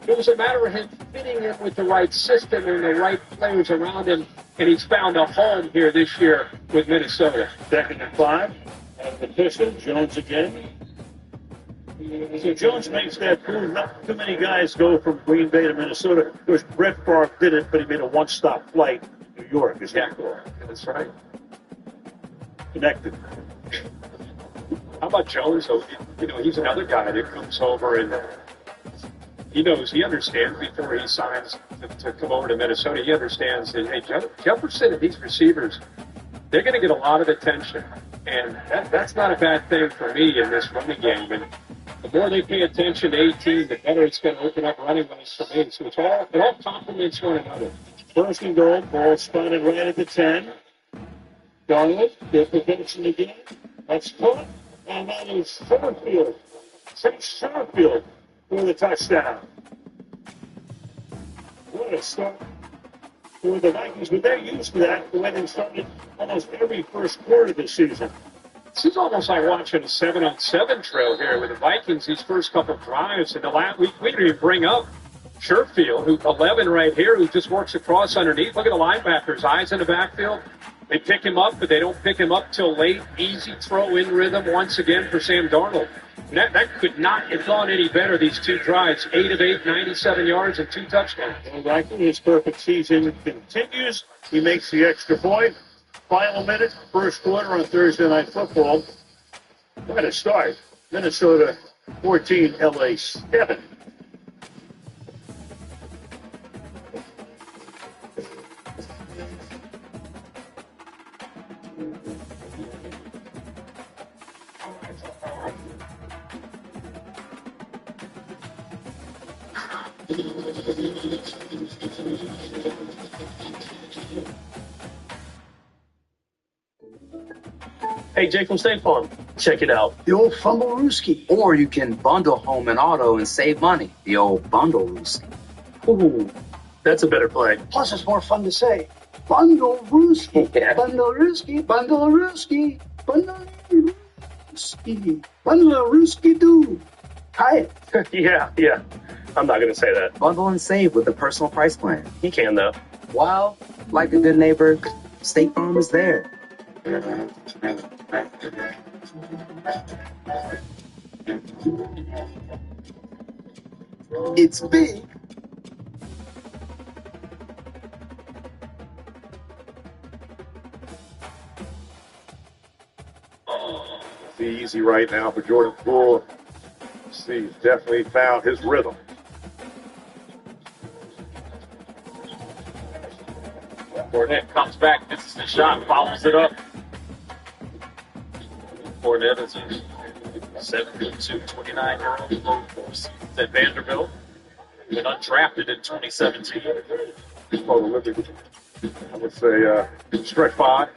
It was a matter of him fitting in with the right system and the right players around him, and he's found a home here this year with Minnesota. 2nd and 5. Out of the pistol, Jones again. So Jones makes that move. Not too many guys go from Green Bay to Minnesota. Of course, Brett Favre did it, but he made a one-stop flight to New York. Is that cool? That's right. Connected. How about Jones? You know, he's another guy that comes over and he understands before he signs to come over to Minnesota. He understands that, hey, Jefferson and these receivers, they're going to get a lot of attention. And that's not a bad thing for me in this running game. And the more they pay attention to 18, the better it's going to open up running lanes for me. So it all complements one another. 1st and goal, ball spotted right at the 10. Darnold, their protection again. That's caught, and that is Sherfield. Chase Sherfield for the touchdown. What a start for the Vikings, but they're used to that, the way they started almost every first quarter this season. This is almost like watching a 7-on-7 drill here with the Vikings, these first couple drives. And we didn't even bring up Sherfield, who 11 right here, who just works across underneath. Look at the linebackers, eyes in the backfield. They pick him up, but they don't pick him up till late. Easy throw in rhythm once again for Sam Darnold. And that could not have gone any better, these 2 drives. 8 of 8, 97 yards and 2 touchdowns. Well, Reichel, his perfect season continues. He makes the extra point. Final minute, first quarter on Thursday Night Football. What a start. Minnesota 14, LA 7. Hey, Jake from State Farm, check it out. The old Fumble-Rooski. Or you can bundle home and auto and save money. The old Bundle-Rooski. Ooh, that's a better play. Plus, it's more fun to say. Bundle-Rooski. Yeah. Bundle-Rooski. Bundle-Rooski. Bundle-Rooski. Bundle-Rooski-doo. Hi. Yeah. I'm not going to say that. Bundle and save with the personal price plan. He can, though. Well, like a good neighbor, State Farm is there. It's big. It's easy right now for Jordan Poole. He's definitely found his rhythm. Fournette comes back, misses the shot, follows it up. Fournette is a 7'2", 29-year-old force at Vanderbilt. Been undrafted in 2017. Olympic, I would say, stretch 5.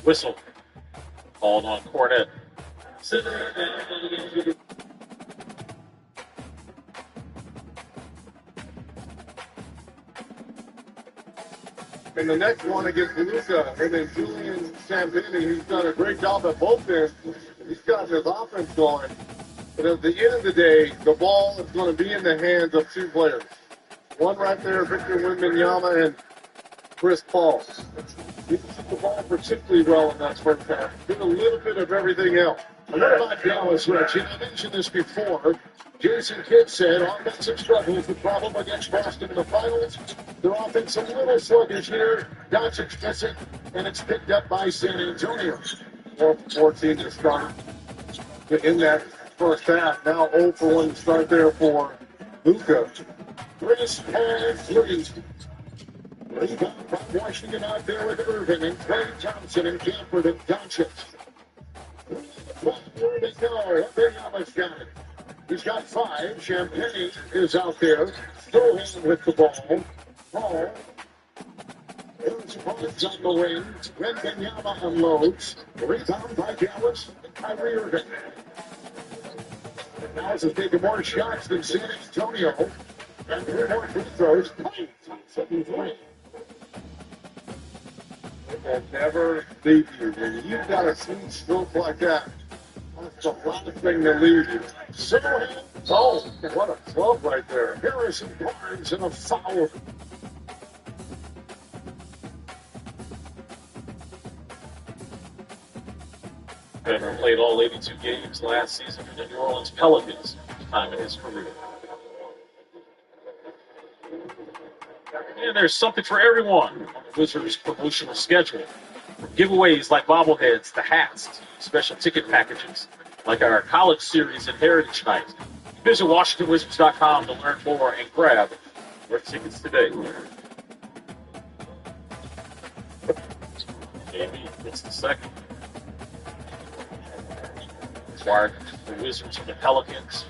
Whistle called on Fournette. And the next one against Luka, and then Julian Champagnie, who's done a great job at both ends. He's got his offense going. But at the end of the day, the ball is going to be in the hands of two players. One right there, Victor Wembanyama and Chris Paul. He took the ball particularly well in that first half. Did a little bit of everything else. And what about Dallas, Rich? I mentioned this before. Jason Kidd said offensive struggle is the problem against Boston in the finals. Their offense a little sluggish here. Doncic missing, and it's picked up by San Antonio. 14 to start in that first half. Now 0 for 1 to start there for Luka. Chris Paul, three. Rebound from Washington out there with Irving and Clay Thompson and Camford and Doncic. Where they go? Wembanyama's got it. He's got 5. Champagnie is out there. Strohan with the ball. Paul. There's Paul's on the wing. Wembanyama unloads. Rebound by Dallas and Kyrie Irving. And Dallas has taken more shots than San Antonio. And 3 more free throws. 7-3. And never leave you. When you've got a clean stroke like that, that's the last thing to leave you. Oh, what a club right there. Harrison Barnes and a foul. Veteran played all 82 games last season for the New Orleans Pelicans, time in his career. And there's something for everyone on the Wizards promotional schedule. From giveaways like bobbleheads to hats to special ticket packages like our college series and Heritage Night. Visit WashingtonWizards.com to learn more and grab your tickets today. JB gets the second. Acquired the Wizards from the Pelicans.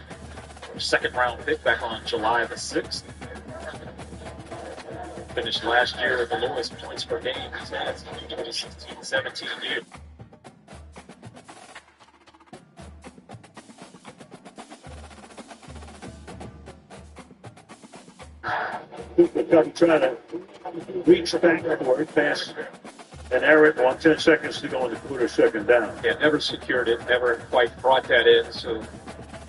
Their second-round pick back on July the 6th. Finished last year at the lowest points per game he's had since the 2016-17 year. Cooper Cup trying to reach back for it, pass and error it. 10 seconds to go in the quarter, second down. Yeah, never secured it, never quite brought that in, so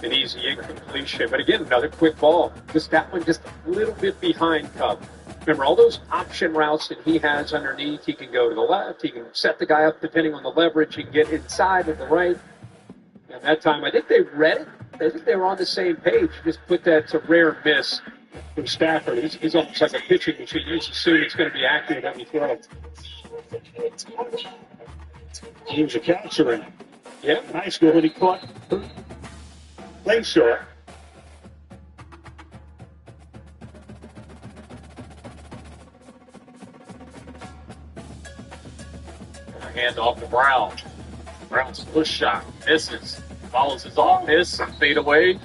an easy incompletion. But again, another quick ball. Just that one just a little bit behind Cup. Remember, all those option routes that he has underneath, he can go to the left, he can set the guy up depending on the leverage, he can get inside and the right. And that time, I think they read it. I think they were on the same page. Just put that to rare miss from Stafford. He's almost like a pitching machine. You just assume it's going to be accurate every throw. He was a catcher in Yeah. high school when he caught play short. Hand off to Brown. Brown's push shot misses. Follows his off miss, fade away.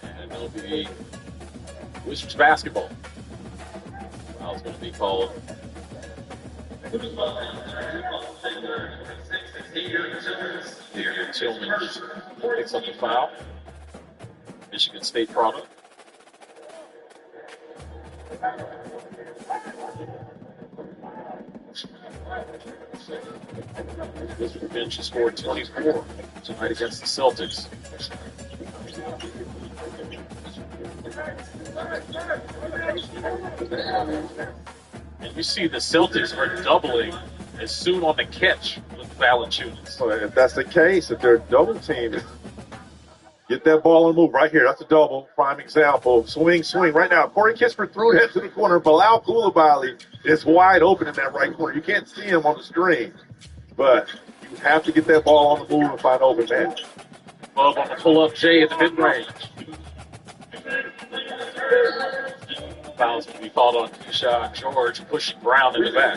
And it'll be Wizards basketball. Foul's going to be called Here, Tillman picks up the foul. Michigan State product. This bench has scored 24 tonight against the Celtics. And you see the Celtics are doubling as soon on the catch with Valanciunas. So if that's the case, if they're double teaming, get that ball and move right here. That's a double. Prime example. Swing, swing. Right now, Corey Kispert threw that to the corner. Bilal Coulibaly is wide open in that right corner. You can't see him on the screen, but you have to get that ball on the move and find open man. Love on the pull-up Jay at the mid-range. Fouls will be called on Keyshawn George, pushing Brown in the back.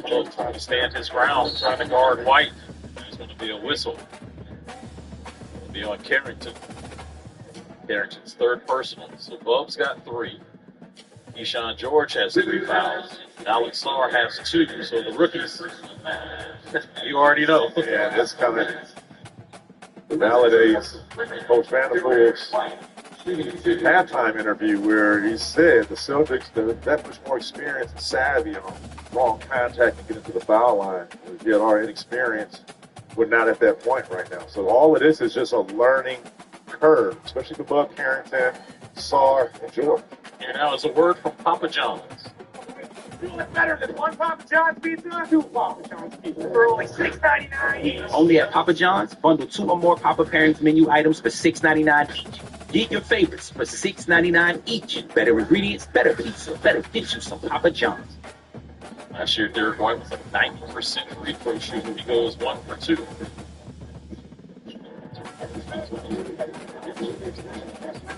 Joe trying to stand his ground, trying to guard White. There's going to be a whistle. It'll be on Carrington. Carrington's third personal. So Bub's got 3. Keyshawn George has 3 fouls. Alex Sarr has 2. So the rookies, you already know. Yeah, this kind of validates Coach Vanderpool's halftime interview where he said the Celtics are that much more experience and savvy on long contact and get into the foul line. Yet our inexperience, we're not at that point right now. So all of this is just a learning curve, especially for Bub Carrington, Sarr, and George. Here now is a word from Papa John's. What's better than one Papa John's pizza? 2 Papa John's pizza for only $6.99 each. Only at Papa John's. Bundle 2 or more Papa Parents menu items for $6.99 each. Get your favorites for $6.99 each. Better ingredients, better pizza, better get you some Papa John's. Last year, Derek White was a 90% free throw shooter. He goes 1 for 2.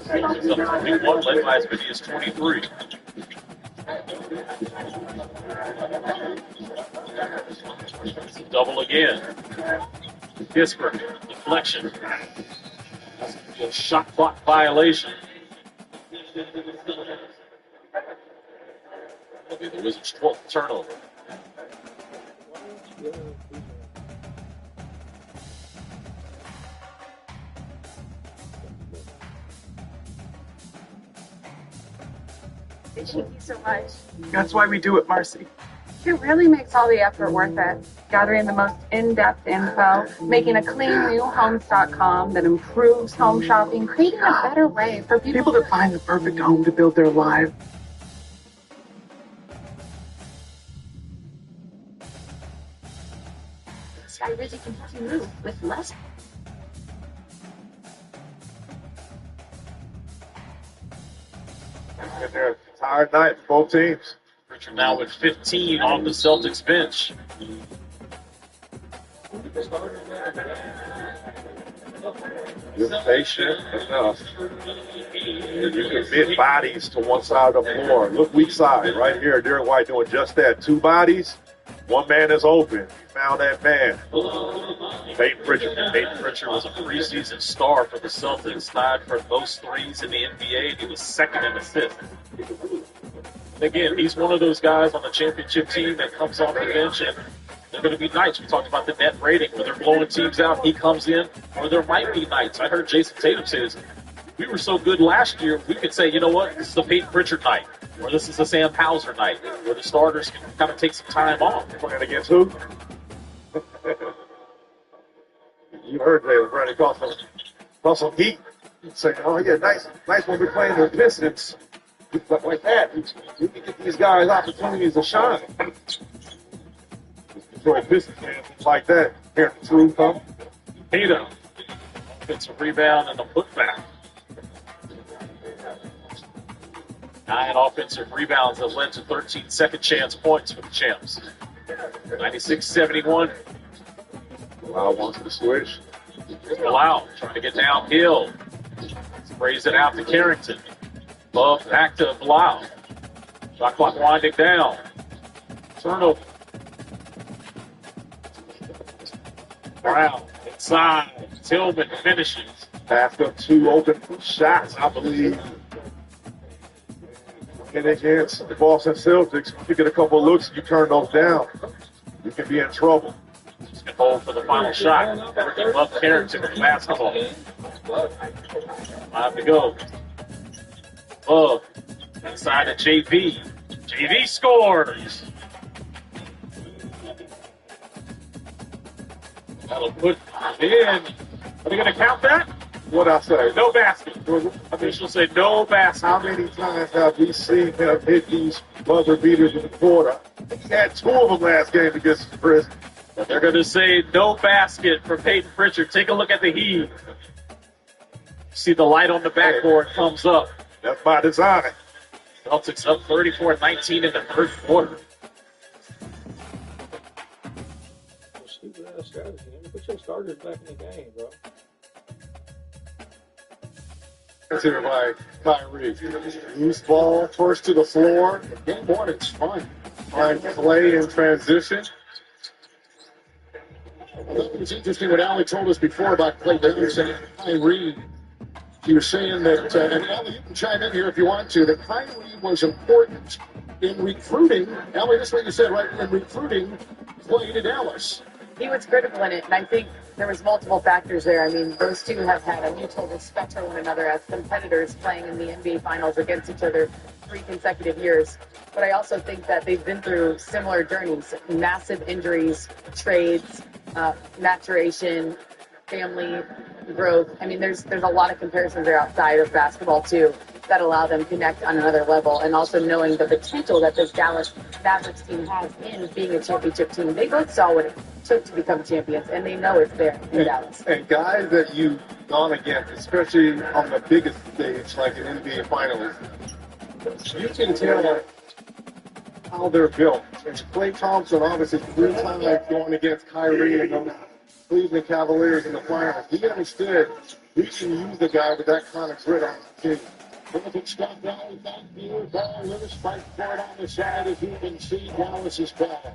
Celtics up 21, led by as many as 23. It's a double again. Kispert, deflection. A shot clock violation. That'll be the Wizards' 12th turnover. Thank you so much. That's why we do it, Marcy. It really makes all the effort worth it. Gathering the most in-depth info, making a clean new homes.com that improves home shopping, creating a better way for people to find the perfect home to build their lives. Sky Rizzy can help you move with less. Been there an entire night for both teams. Pritchard now with 15 on the Celtics bench. You're patient enough. And you commit bodies to one side of the floor. Look weak side right here. Derek White doing just that. 2 bodies. 1 man is open. He found that man. Peyton Pritchard. Peyton Pritchard was a preseason star for the Celtics, tied for most threes in the NBA, and he was second in assists. Again, he's one of those guys on the championship team that comes off the bench, and there are going to be nights. We talked about the net rating where they're blowing teams out. He comes in, or there might be nights. I heard Jason Tatum say this. We were so good last year, we could say, you know what, this is a Peyton Pritchard night, or this is a Sam Hauser night, where the starters can kind of take some time off. Playing against who? You heard Jalen Brady call some heat. Saying, oh, yeah, nice when we're playing the Pistons. Like that, we can get these guys opportunities to shine. Detroit Pistons fans like that. Hearing the truth come. Tatum. Offensive rebound and a putback. 9 offensive rebounds that led to 13 second chance points for the champs. 96-71. Bilal wants to switch. Bilal trying to get downhill. Sprays it out to Carrington. Love back to Bilal. Shot clock winding down. Turnover. Brown inside. Tillman finishes. Passed up 2 open shots, I believe. And against the Boston Celtics, you get a couple of looks, you turn those down, you can be in trouble. Just gonna hold for the final shot. Love Carrington with basketball. 5 to go. Love inside to JV. JV scores. That'll put in. Are they going to count that? What'd I say? No basket. Officials say no basket. How many times have we seen him hit these buzzer beaters in the quarter? He had 2 of them last game against Chris. But they're going to say no basket for Peyton Pritchard. Take a look at the heave. See the light on the backboard comes up. That's by design. Celtics up 34-19 in the third quarter. Stupid ass strategy. Put your starters back in the game, bro. Considered by Kyrie. Loose ball first to the floor. Game 1, it's fun. Find play in transition. It was interesting what Allie told us before about Clay Davidson and Kyrie. He was saying that, and Allie, you can chime in here if you want to, that Kyrie was important in recruiting. Allie, this is what you said, right? In recruiting Clay to Dallas. He was critical in it, and I think there was multiple factors there. I mean, those two have had a mutual respect for one another as competitors playing in the NBA Finals against each other 3 consecutive years. But I also think that they've been through similar journeys, massive injuries, trades, maturation, family growth. I mean, there's a lot of comparisons there outside of basketball, too, that allow them to connect on another level, and also knowing the potential that this Dallas Mavericks team has in being a championship team. They both saw what it took to become champions, and they know it's there in Dallas. And guys that you've gone against, especially on the biggest stage like an NBA Finals, you can tell how they're built. And Klay Thompson, obviously, 3 times going against Kyrie and the Cleveland Cavaliers in the finals. He understood we can use the guy with that kind of grit on the team. Perfect stop down back here. Ball Lewis fight for it on the side. As you can see, Dallas is ball.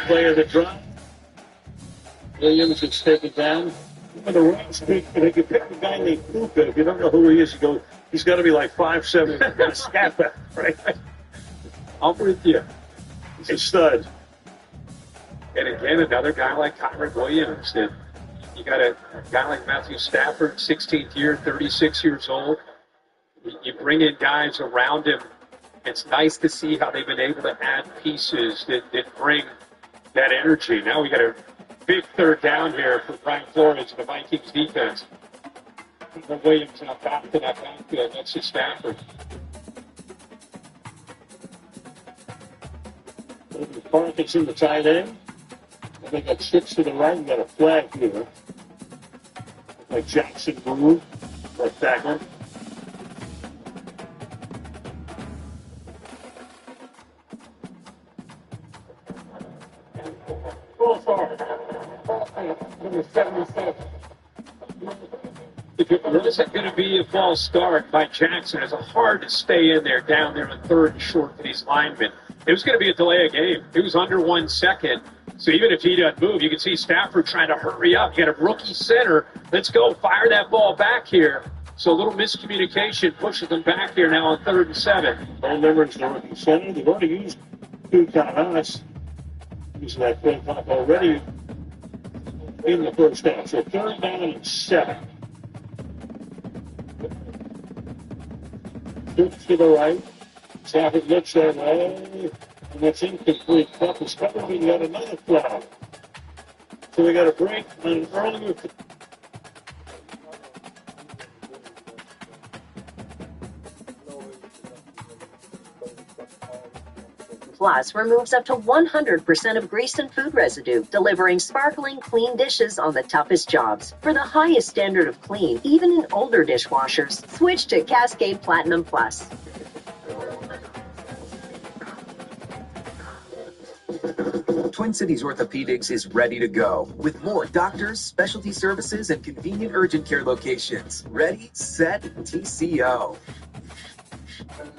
Play of the drive. Williams is taken down. When the Rams pick, they could pick a guy named Luka. If you don't know who he is, you go, he's got to be like 5'7", scat back, right? I'm with you. He's a stud. And again, another guy like Kyron Williams. And you got a guy like Matthew Stafford, 16th year, 36 years old. You bring in guys around him. It's nice to see how they've been able to add pieces that bring that energy. Now we got a big third down here for Brian Flores and the Vikings defense. Williams now back to that backfield next to Stafford. Parkinson in the tight end. I think got 6 to the right. We got a flag here. Like Jackson moved for a tackle. Number 77. If it wasn't going to be a false start by Jackson, it's hard to stay in there, down there on 3rd and short for these linemen. It was going to be a delay of game. It was under 1 second. So even if he doesn't move, you can see Stafford trying to hurry up. You got a rookie center. Let's go. Fire that ball back here. So a little miscommunication pushes them back here now on 3rd and 7. All members the rookie center. They've already used 2 timeouts. Using that play clock already in the first half. So 3rd down and 7. Switch to the right. Stafford looks that way. And that's incomplete. Cup is covered. We got another flag. So we got a break on an earlier. Plus removes up to 100% of grease and food residue, delivering sparkling, clean dishes on the toughest jobs. For the highest standard of clean, even in older dishwashers, switch to Cascade Platinum Plus. Twin Cities Orthopedics is ready to go with more doctors, specialty services, and convenient urgent care locations. Ready, set, TCO.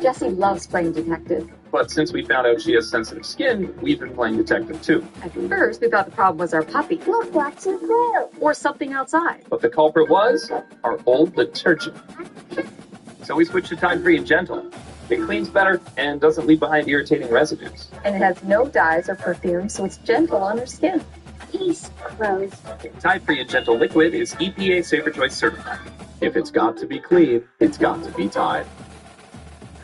Jessie loves playing detective. But since we found out she has sensitive skin, we've been playing detective too. At first, we thought the problem was our puppy. Look, what's in there? Or something outside. But the culprit was our old detergent. So we switched to Tide Free and Gentle. It cleans better and doesn't leave behind irritating residues. And it has no dyes or perfume, so it's gentle on her skin. Case closed. Tide Free and Gentle Liquid is EPA Safer Choice certified. If it's got to be clean, it's got to be Tide.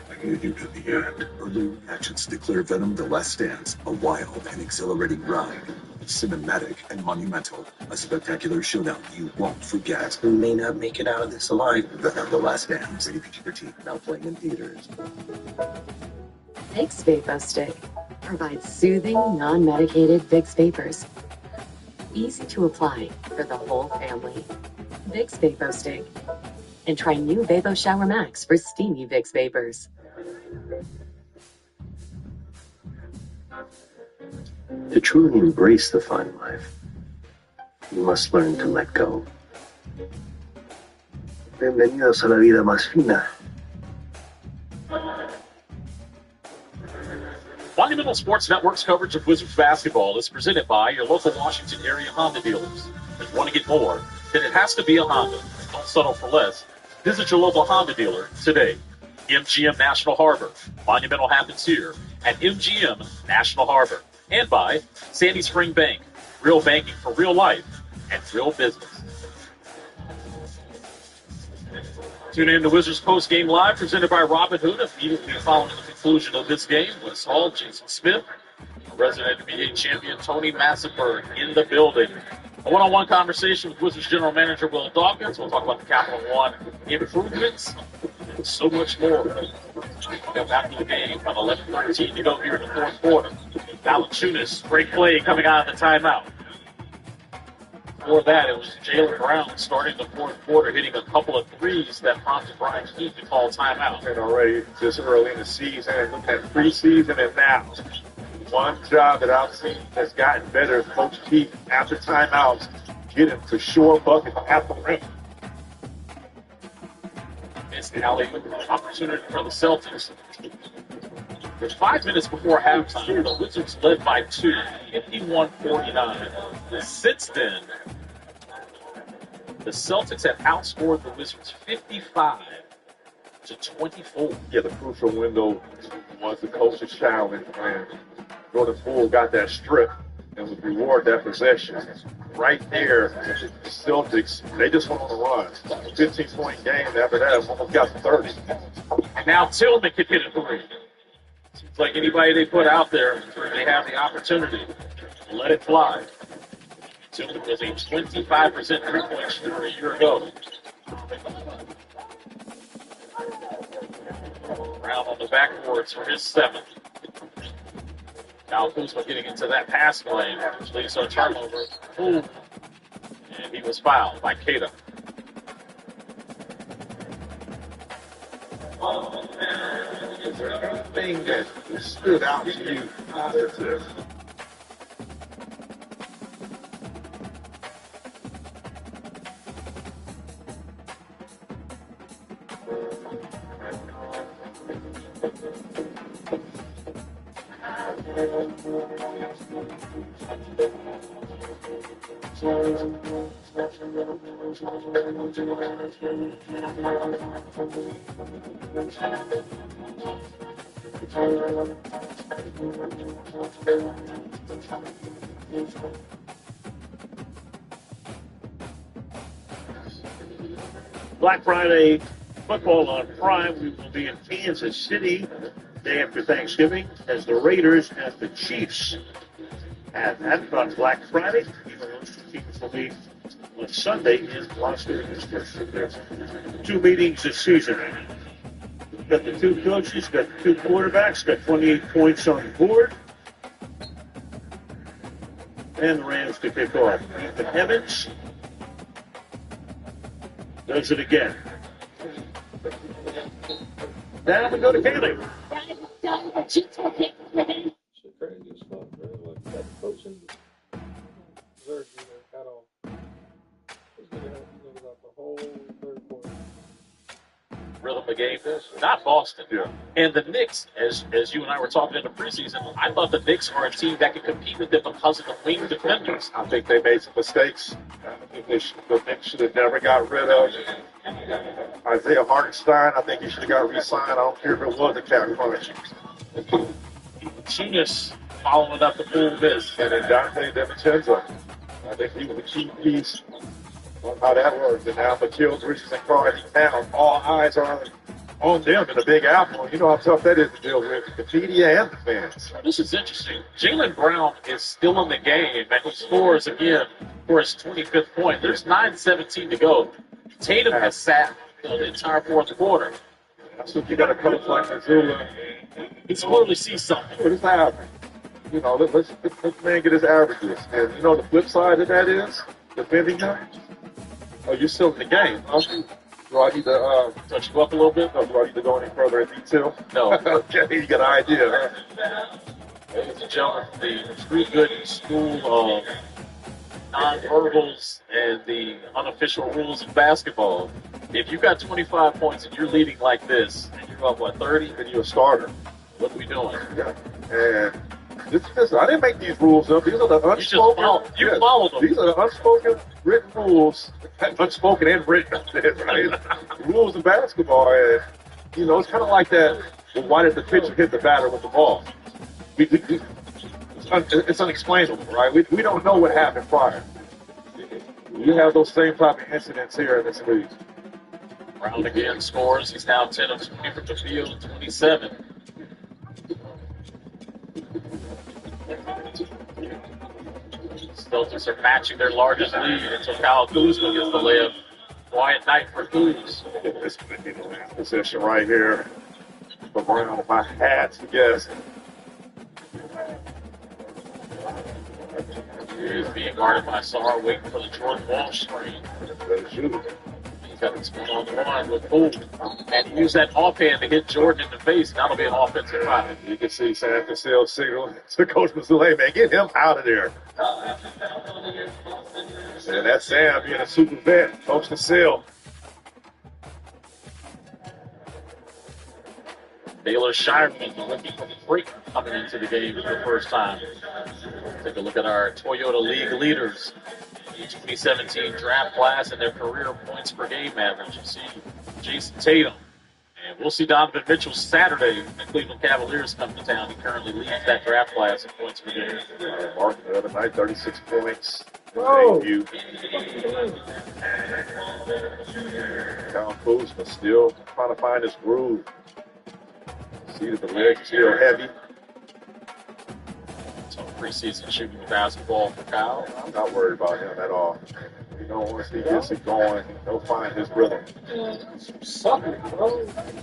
Bringing you to the end. Early reactions declare Venom: The Last Dance a wild and exhilarating ride. Cinematic and monumental. A spectacular showdown you won't forget. We may not make it out of this alive. Venom: The Last Dance. Rated PG-13. Now playing in theaters. Vicks VapoStick provides soothing, non-medicated Vicks vapors. Easy to apply for the whole family. Vicks VapoStick. And try new Vapo Shower Max for steamy Vicks vapors. To truly embrace the fine life, you must learn to let go. Bienvenidos a la vida más fina. Monumental Sports Network's coverage of Wizards basketball is presented by your local Washington area Honda dealers. If you want to get more, then it has to be a Honda. Don't settle for less. Visit your local Honda dealer today. MGM National Harbor. Monumental happens here at MGM National Harbor. And by Sandy Spring Bank. Real banking for real life and real business. Tune in to Wizards Post Game Live, presented by Robin Hood. Immediately following the conclusion of this game, Wes Hall, Jason Smith, resident NBA champion Tony Massenberg in the building. A one-on-one conversation with Wizards General Manager Will Dawkins. We'll talk about the Capital One improvements and so much more. After the game, about 11:13 to go here in the fourth quarter. Valanciunas, great play coming out of the timeout. Before that, it was Jaylen Brown starting the fourth quarter, hitting a couple of threes that prompted Brian Keefe to call timeout. And already this early in the season, look at preseason and now. One job that I've seen that's gotten better is Coach Keefe, after timeouts, get him to shore buckets at the rim. Missed alley opportunity for the Celtics. There's 5 minutes before halftime. The Wizards led by 2, 51-49. Since then, the Celtics have outscored the Wizards 55-24. Yeah, the crucial window was the coach's challenge when Jordan Poole got that strip and would reward that possession. Right there, the Celtics, they just went on a run. 15-point game. After that, almost got to 30. And now Tillman can hit a three. Seems like anybody they put out there, they have the opportunity to let it fly. Tillman was a 25% three-point shooter a year ago. Brown on the backboards for his 7th. Now Kuzma getting into that pass lane, which leads to a turnover. Ooh. And he was fouled by Keita. Is there anything that stood out to you positive? Black Friday football on Prime. We will be in Kansas City day after Thanksgiving as the Raiders and the Chiefs have that on Black Friday. Those two teams will be on Sunday in Las Vegas. There's 2 meetings this season. Got the 2 coaches, got the 2 quarterbacks, got 28 points on the board. And the Rams to kick off. Ethan Evans does it again. Down we go to Caleb. rhythm of the game. Not Boston. Yeah. And the Knicks, as you and I were talking in the preseason, I thought the Knicks are a team that could compete with them because of the wing defenders. I think they made some mistakes. I think the Knicks should have never got rid of Isaiah Hartenstein. I think he should have got re-signed. I don't care if it was the cap crunch. Genius following up the full miss. And then Dante DiVincenzo. I think he was the key piece on how that works. And now Mikal Bridges and Karl-Anthony Towns, all eyes are on them in the Big Apple. You know how tough that is to deal with the media and the fans. This is interesting. Jaylen Brown is still in the game, and he scores again for his 25th point. There's 9:17 to go. Tatum has sat the entire fourth quarter. That's what you got to coach like Mazzulla. He's clearly sees something. What is average? You know, let's man get his averages. And you know the flip side of that is defending him. Oh, you're still in the game. Do I need to touch you up a little bit? No, do I need to go any further in detail? No. Okay, you got an idea, huh? Ladies and gentlemen, the True Good School of Non-Verbals and the unofficial rules of basketball. If you got 25 points and you're leading like this, and you're up, 30? Then you're a starter. What are we doing? Yeah. And this, I didn't make these rules up. These are the unspoken. You followed them. These are the unspoken, written rules. Unspoken and written, right? Rules of basketball. And, you know, it's kind of like that. Well, why did the pitcher hit the batter with the ball? It's unexplainable, right? We don't know what happened prior. You have those same type of incidents here in this league. Brown again scores. He's now 10 of 20 from the field, 27. Celtics are matching their largest lead until Kyle Kuzma gets the layup. Quiet night for Kuz. This could be the last possession right here for Brown. If I had to guess. He's being guarded by Sarr, waiting for the Jordan Walsh screen. He's got this one on the line with Poole. And he used that offhand to hit Jordan in the face. That'll be an offensive foul. You can see San Francisco signal to Coach Mazzulla, man, get him out of there. And that's Sam being a super vet. Coach Cassell. Baylor Shireman looking for break coming into the game for the first time. Take a look at our Toyota League leaders. The 2017 draft class and their career points per game average. You see Jason Tatum. And we'll see Donovan Mitchell Saturday when the Cleveland Cavaliers come to town. He currently leads that draft class in points per game. Martin the other night, 36 points. Whoa. Kyle Kuzma still trying to find his groove. See that the legs are still heavy. So preseason shooting basketball for Kyle. I'm not worried about him at all. You know, once he gets it going, he'll find his rhythm.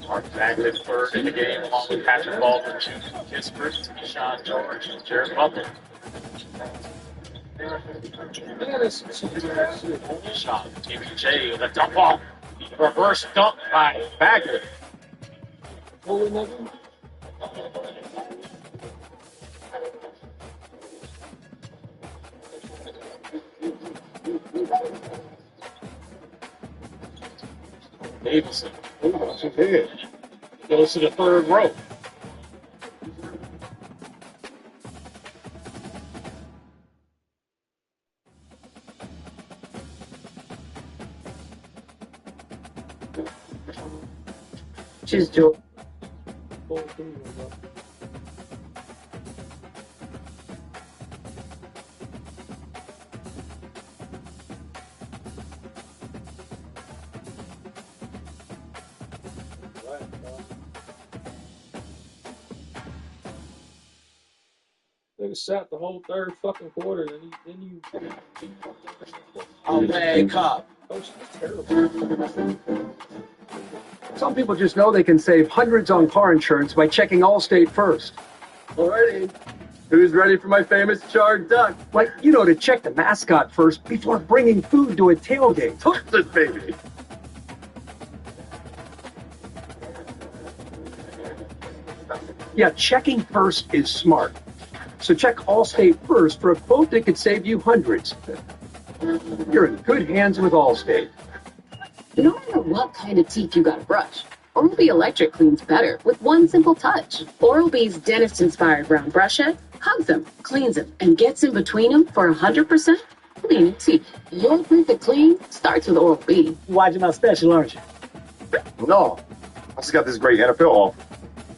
Mark Jackson third in the game, along with Patrick Baldwin, Jude Kispert, Keyshawn George, and Jared Butler. Shot, TBJ with a dump off. Reverse dunk by Bagley. Davidson. Goes to the third row. Cheers, Joe. They sat the whole third fucking quarter, then you. Oh, man, Cup. Coach is terrible. Some people just know they can save hundreds on car insurance by checking Allstate first. Alrighty. Who's ready for my famous charred duck? Like, you know, to check the mascot first before bringing food to a tailgate. Toasted, baby. Yeah, checking first is smart. So check Allstate first for a quote that could save you hundreds. You're in good hands with Allstate. No matter what kind of teeth you gotta brush, Oral-B Electric cleans better with one simple touch. Oral-B's dentist-inspired round brush head hugs them, cleans them, and gets in between them for 100% clean teeth. Your perfect clean starts with Oral-B. Watching my special, aren't you? No, I just got this great NFL offer.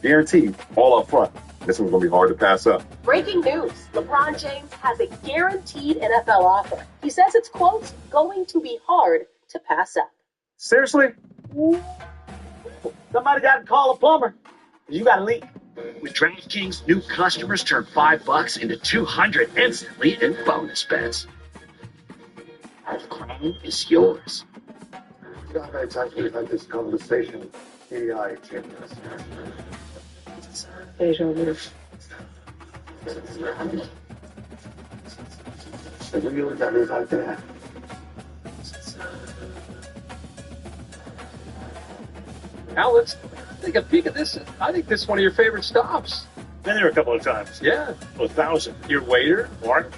Guaranteed, all up front. This one's going to be hard to pass up. Breaking news. LeBron James has a guaranteed NFL offer. He says it's, quote, going to be hard to pass up. Seriously? Somebody got to call a plumber. You got a leak. With DraftKings, new customers turn $5 into $200 instantly in bonus bets. The crown is yours. You know how many times we've had this conversation? AI changes. Deja vu. The real that is out there. Now let's take a peek at this. I think this is one of your favorite stops. Been there a couple of times. Yeah. 1,000. Your waiter, Mark.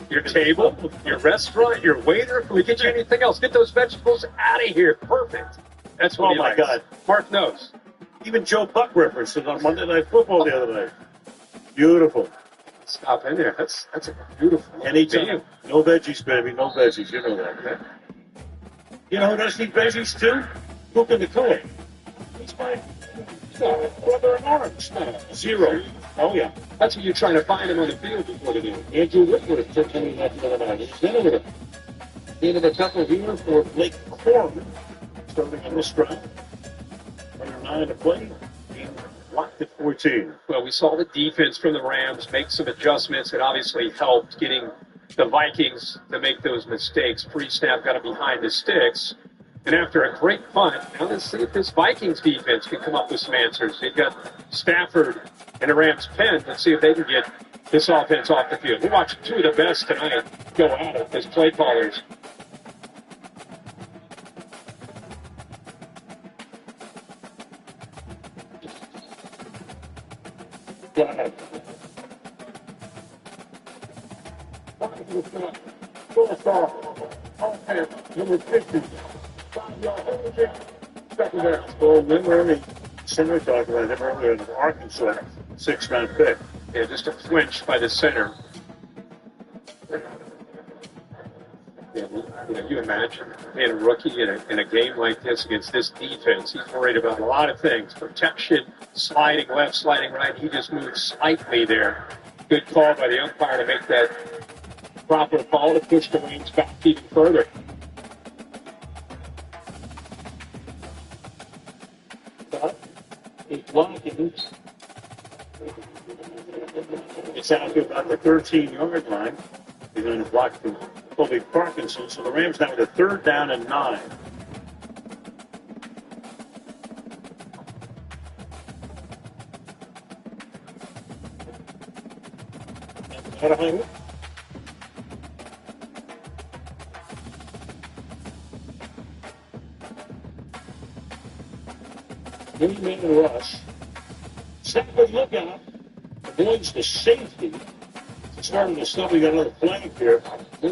your table, your restaurant, your waiter. Can we get you anything else? Get those vegetables out of here. Perfect. That's what Oh he my likes. God. Mark knows. Even Joe Buck referenced it on Monday Night Football the other night. Beautiful. Stop in there. That's a beautiful. Anytime. menu. No veggies, baby. No veggies. You know that. Okay? You know who doesn't eat veggies too? Puka Nacua. He's my brother in arms. Zero. Oh, yeah. That's what you're trying to find him on the field before the game. Andrew Whitworth took him in that the other night. He's been with him. End of the couple here for Blake Corum, starting on this drive. Under 9 to play. Being locked at 14. Well, we saw the defense from the Rams make some adjustments. It obviously helped getting the Vikings to make those mistakes. Pre-snap got him behind the sticks. And after a great punt, now let's see if this Vikings defense can come up with some answers. They've got Stafford and the Rams pen. Let's see if they can get this offense off the field. We're watching two of the best tonight go at it as play callers. Number 50. 5-yard hold. Second down. Well, remember me, Center talked about him earlier in Arkansas, 6-round pick. Yeah, just a flinch by the center. You imagine being a rookie in a game like this against this defense. He's worried about a lot of things. Protection, sliding left, sliding right. He just moved slightly there. Good call by the umpire to make that proper call to push the reins back even further. But he's blocking. It's out to about the 13-yard line. He's going to block from Colby Parkinson. So the Rams now with a 3rd down and 9. Three-man rush. Second look out. Avoids the safety. Starting to stop. We got another flag here. There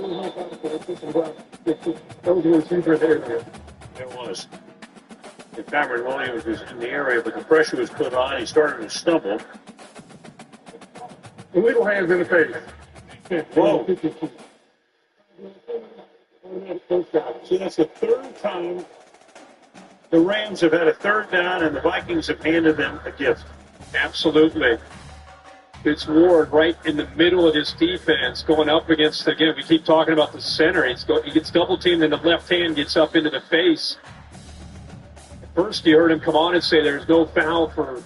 was. And Cameron Williams was in the area, but the pressure was put on. He started to stumble. Illegal hands in the face. Whoa. So that's the 3rd time the Rams have had a 3rd down and the Vikings have handed them a gift. Absolutely. It's Ward right in the middle of this defense going up against, again, we keep talking about the center. He gets double teamed and the left hand gets up into the face. First, you heard him come on and say there's no foul for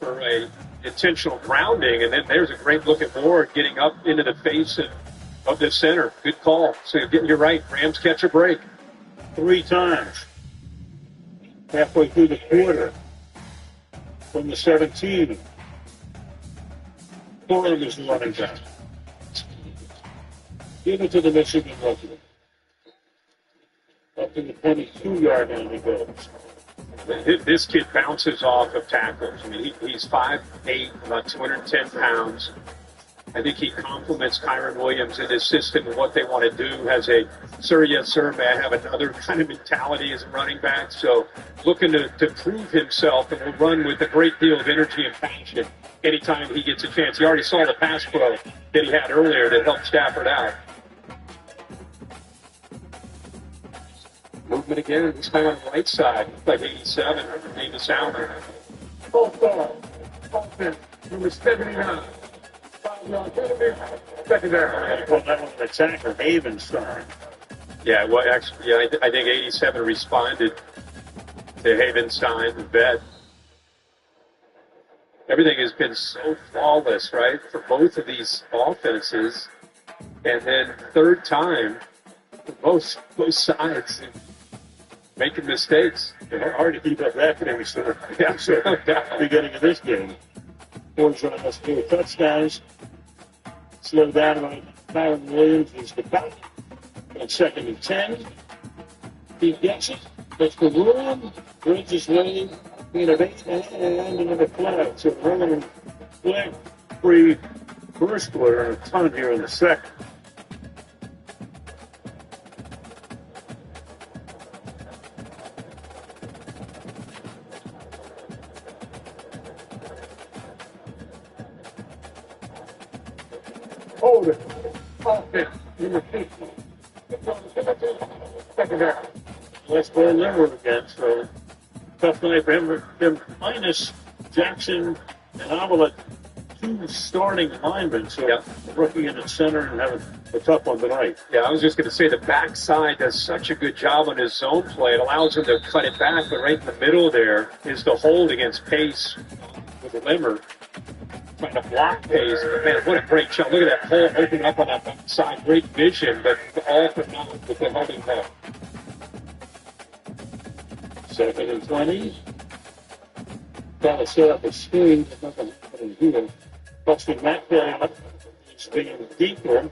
a intentional grounding, and then there's a great look at Ward getting up into the face of the center. Good call. So you're right. Rams catch a break. 3 times. Halfway through the quarter. From the 17. Corum is the running back. Give it to the Michigan rookie. Up to the 22-yard line he goes. This kid bounces off of tackles. I mean, he's 5'8", about 210 pounds. I think he complements Kyron Williams in his system and what they want to do. Has a sir, yes, sir, may I have another kind of mentality as a running back. So looking to prove himself, and will run with a great deal of energy and passion anytime he gets a chance. He already saw the pass pro that he had earlier that helped Stafford out. Movement again, this time on the right side, like 87, Davis Allen. Both ball. Offense, number 79. 5-yard penalty. Secondary. Well, that was an attacker, Havenstein. Yeah, well, actually, yeah, I think 87 responded to Havenstein, the vet. Everything has been so flawless, right, for both of these offenses. And then third time for both sides making mistakes. It's hard to keep up that pace. Yeah, so beginning of this game. Boys run us 4 touchdowns. Slow down by Myron Williams is the back. And 2nd and 10. He gets it. That's the run. Brings his way. Innovate and another flag. So running flag free first quarter and a ton here in the second. Hold it. Offense. Number 50. Secondary. Let's go Limmer again. So tough night for him. They're minus Jackson and Avila, 2 starting linemen. So rookie in the center and having a tough one tonight. Yeah, I was just going to say the backside does such a good job on his zone play. It allows him to cut it back, but right in the middle there is the hold against Pace with Limmer. Trying to block Pace. Man, what a great shot. Look at that hole open up on that backside. Great vision, but all for naught with the holding ball. 2nd and 20. Trying to set up a screen. There's nothing happening here. Buxton Matt is being deeper.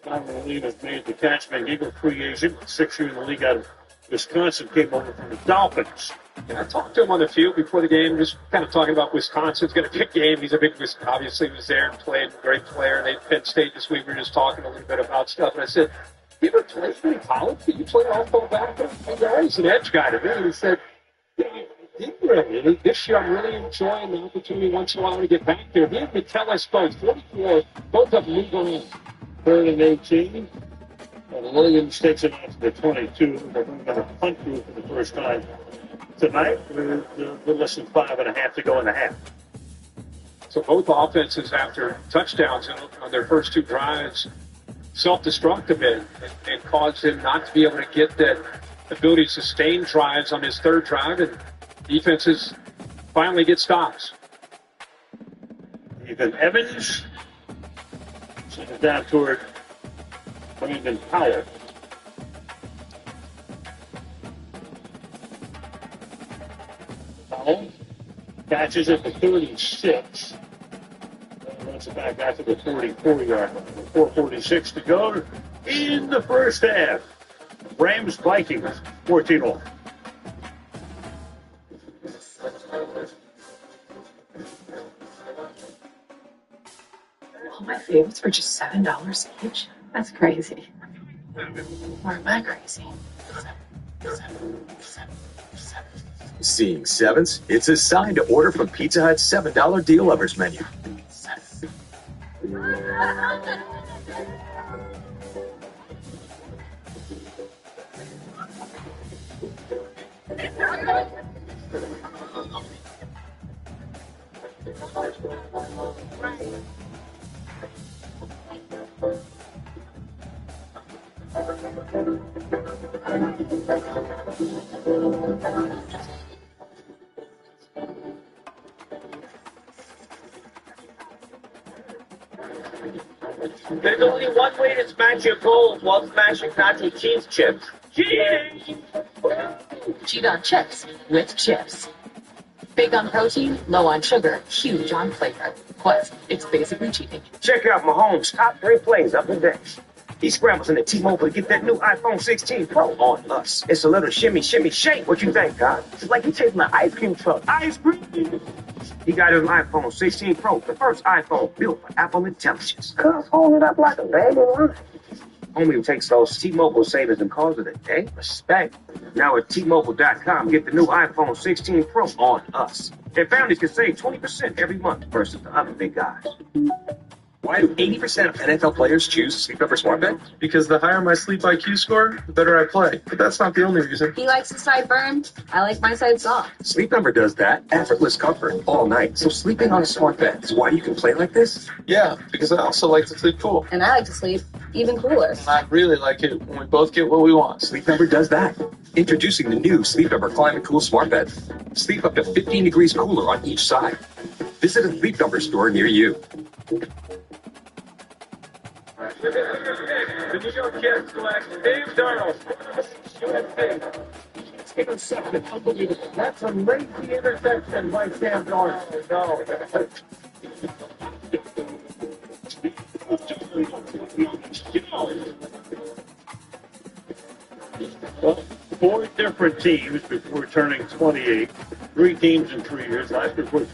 Myron Williams made the catch. McEagle, free agent, 6 years in the league out of Wisconsin, came over from the Dolphins. And I talked to him on the field before the game, just kind of talking about Wisconsin's going to pick game. He's a big, obviously was there and played, great player. They Penn State this week. We were just talking a little bit about stuff. And I said, you ever played in college? Did you play off-ball back? He's always an edge guy to me. And he said, yeah, I did really. And this year I'm really enjoying the opportunity once in a while to get back there. He and Metellus both, 44, both of them move on. 3rd and 18. And Williams takes it out to the 22. They're going to punt through for the first time tonight with less than 5.5 to go in the half. So both offenses, after touchdowns on their first 2 drives, self-destruct a bit and caused him not to be able to get that ability to sustain drives on his 3rd drive, and defenses finally get stops. Ethan Evans sent it down toward Brandon Powell. Powell catches at the 36. Runs it back out to the 44-yard line. 4:46 to go in the first half. Rams Vikings 14-all. All my favorites for just $7 each? That's crazy. Or am I crazy? Seeing sevens? It's a sign to order from Pizza Hut's $7 deal lovers menu. There's only one way to smash your goals while smashing nacho cheese chips. Cheating! Cheat on chips with chips. Big on protein, low on sugar, huge on flavor. But it's basically cheating. Check out Mahomes' top 3 plays up and down. He scrambles into T-Mobile to get that new iPhone 16 Pro on us. It's a little shimmy, shimmy, shake. What you think, God? It's like he's chasing an ice cream truck. Ice cream! He got his iPhone 16 Pro, the first iPhone built for Apple Intelligence. Cuz hold it up like a baby line. Homie who takes those T-Mobile savings and calls it a day. Respect. Now at T-Mobile.com, get the new iPhone 16 Pro on us. And families can save 20% every month versus the other big guys. Why do 80% of NFL players choose Sleep Number Smart Bed? Because the higher my sleep IQ score, the better I play. But that's not the only reason. He likes his side firm. I like my side soft. Sleep Number does that. Effortless comfort all night. So sleeping on a smart bed is why you can play like this? Yeah, because I also like to sleep cool. And I like to sleep even cooler. And I really like it when we both get what we want. Sleep Number does that. Introducing the new Sleep Number Climate Cool Smart Bed. Sleep up to 15 degrees cooler on each side. Visit a Sleep Number store near you. The New York Jets select Dave Darnold. Interception, unbelievable. That's a lazy interception by Sam Darnold. Well, 4 different teams before turning 28. 3 teams in 3 years. Last year was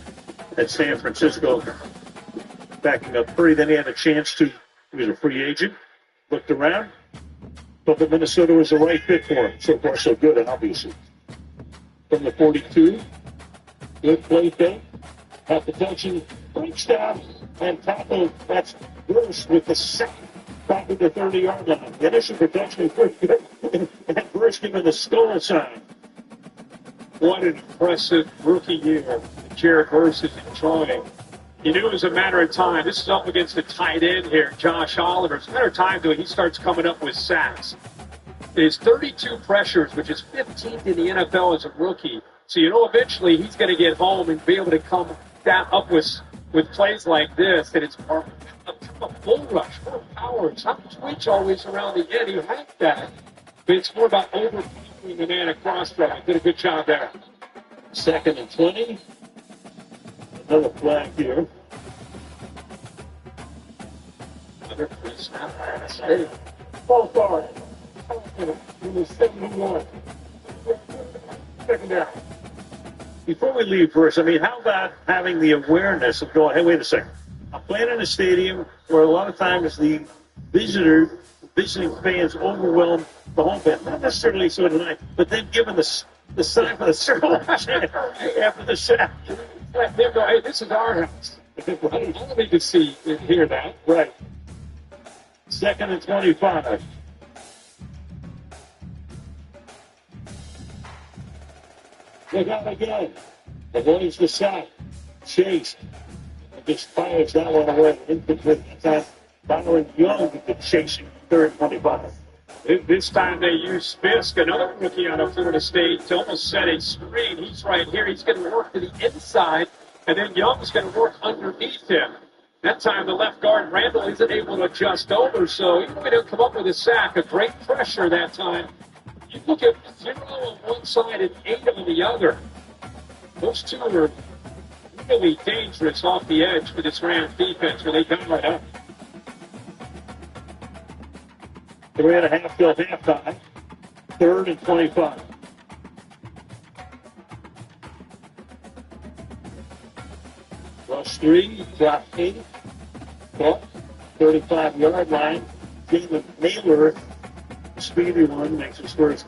at San Francisco, backing up Purdy. Then he had a chance to. He was a free agent. Looked around. Thought that Minnesota was the right fit for him. So far, so good, obviously. From the 42, good play fake. Half protection, breaks down, and tackle. That's Bruce with the sack back at the 30-yard line. The initial protection is pretty good. And Bruce giving the skull sign. What an impressive rookie year Jared Verse is enjoying. You knew it was a matter of time. This is up against the tight end here, Josh Oliver. It's a matter of time till he starts coming up with sacks. It is 32 pressures, which is 15th in the NFL as a rookie. So you know eventually he's going to get home and be able to come down up with plays like this. And it's more a bull rush, more power. It's not twitch always around the end. He had that. But it's more about overpowering the man across from him. Did a good job there. 2nd and 20. Another flag here. Another snap. Ball forward. Number 71. Second down. Before we leave first, I mean, how about having the awareness of going, hey, wait a second. I'm playing in a stadium where a lot of times the visiting fans overwhelm the home fan. Not necessarily so tonight, but then given the sign for the circle after the sack. Let them go, hey, this is our house. Right. I don't need to see and hear that. Right. 2nd and 25. Look out again. Avoids the sack. Chase. And just fires that one away. Incomplete. That time, Byron Young did the chasing. 3rd and 25. This time they use Fisk, another rookie out of Florida State, to almost set a screen. He's right here. He's going to work to the inside, and then Young's going to work underneath him. That time the left guard, Randall, isn't able to adjust over, so even if he didn't come up with a sack, a great pressure that time. You look at 0 on one side and 8 on the other. Those two are really dangerous off the edge for this Rams defense where they come right up. 3.5 till halftime. 3rd and 25. Rush 3, drop 8. Caught. 35-yard line. Jalen Naylor, speedy one, makes his first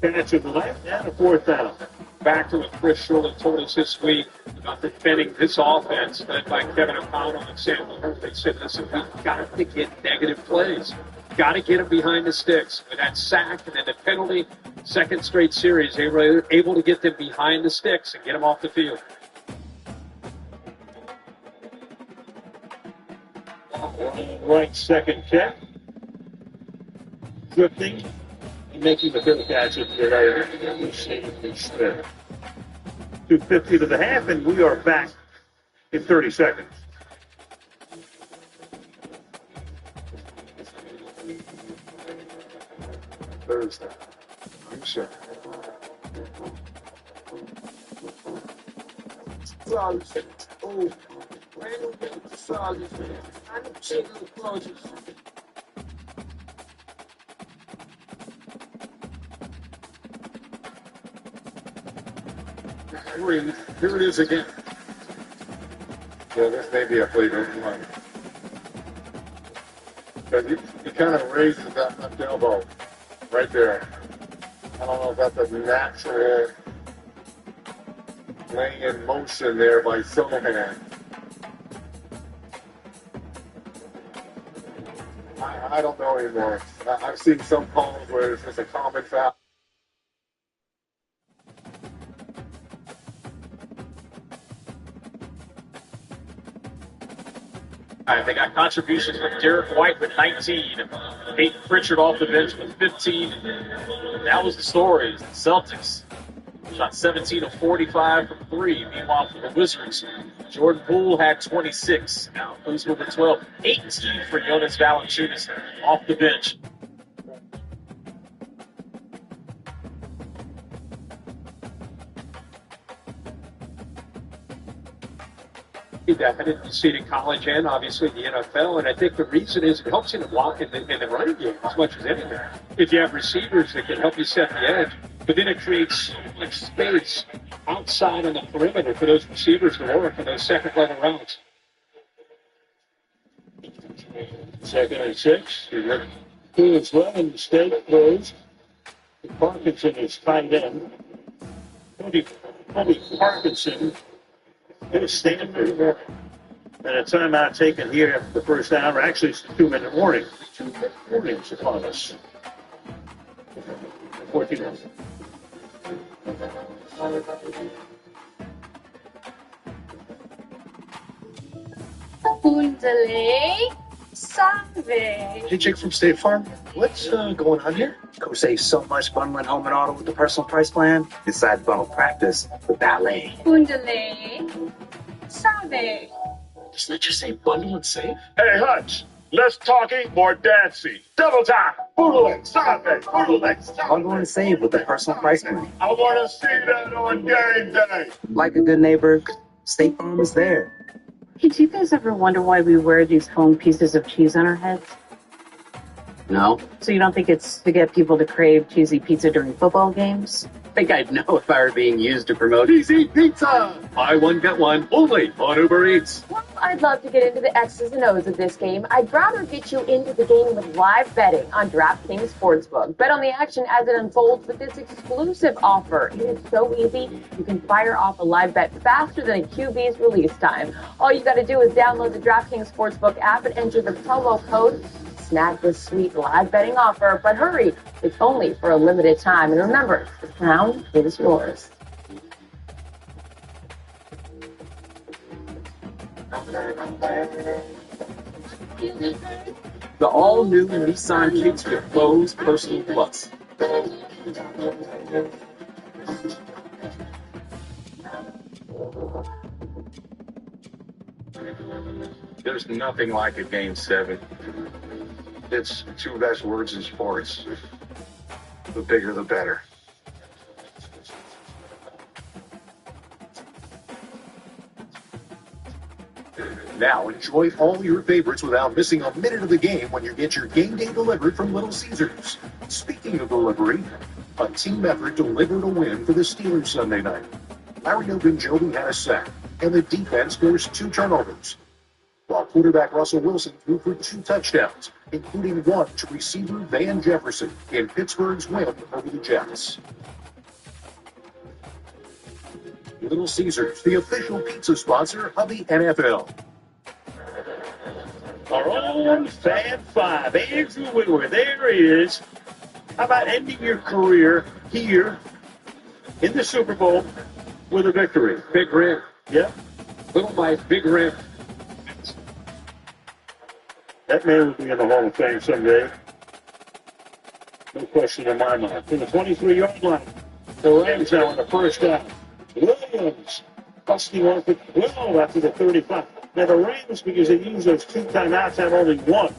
catch of the night, and a 4th down. Back to what Chris Shirley told us this week about defending this offense led by Kevin O'Connell and Sam Lillard. They said, listen, we've got to get negative plays. Got to get them behind the sticks. With that sack and then the penalty, 2nd straight series, they were able to get them behind the sticks and get them off the field. Right, 2nd check. Drifting and making the 5th catch of the day. 2:50 to the half, and we are back in 30 seconds. Thursday. I'm sure. Oh, random solid. I don't check the closures. Here it is again. Yeah, this may be a flavor of one. Because he kind of raises that left elbow right there. I don't know if that's a natural laying in motion there by Solohan. I don't know anymore. I've seen some calls where it's just a common foul. They got contributions from Derek White with 19, Peyton Pritchard off the bench with 15. That was the story. The Celtics shot 17 of 45 from 3. Meanwhile, for the Wizards, Jordan Poole had 26. Now Kuzma with 12. 18 for Jonas Valanciunas off the bench. That. I didn't see it in college and obviously the NFL, and I think the reason is it helps in the running game as much as anything. If you have receivers that can help you set the edge, but then it creates so much space outside on the perimeter for those receivers to work in those second level routes. 2nd and 6. Two as well, and the state throws. Parkinson is tight end. Cody Parkinson is Stanford. And a timeout taken here after the first hour. Actually, it's a 2-minute warning. 2-minute warnings upon us. 14 minutes. Kundalay Salve. Hey, Jake from State Farm. What's going on here? Go save so much bundling home and auto with the personal price plan. Besides bundle practice with ballet. Kundalay Salve. Doesn't that just say bundle and save? Hey, Hutch, less talking, more dancing. Double time. Boodle-leg, Salve, boodle-leg, Salve. Bundle and save with the personal price plan. I want to see that on game day. Like a good neighbor, State Farm is there. Hey, do you guys ever wonder why we wear these foam pieces of cheese on our heads? No? So you don't think it's to get people to crave cheesy pizza during football games? I think I'd know if I were being used to promote Easy Pizza! Buy one, get one, only on Uber Eats. Well, I'd love to get into the X's and O's of this game. I'd rather get you into the game with live betting on DraftKings Sportsbook. Bet on the action as it unfolds with this exclusive offer. It is so easy. You can fire off a live bet faster than a QB's release time. All you got to do is download the DraftKings Sportsbook app and enter the promo code. Snag this sweet live betting offer, but hurry, it's only for a limited time. And remember, the crown is yours. The all-new Nissan Kicks with Bose Personal Plus. There's nothing like a Game 7. It's the two best words in sports. The bigger, the better. Now enjoy all your favorites without missing a minute of the game when you get your game day delivered from Little Caesars. Speaking of delivery, a team effort delivered a win for the Steelers Sunday night. Larry Ogunjobi had a sack, and the defense forced 2 turnovers, while quarterback Russell Wilson threw for 2 touchdowns, including one to receiver Van Jefferson in Pittsburgh's win over the Jets. Little Caesars, the official pizza sponsor of the NFL. Our own Fab Five, Andrew Whitworth. There he is. How about ending your career here in the Super Bowl with a victory? Big rim. Yep. Little Mike, big rim. That man will be in the Hall of Fame someday. No question in my mind. From the 23-yard line, the Rams now on the first down. Williams busting off at 12 after the 35. Now the Rams, because they use those 2 timeouts, have only 1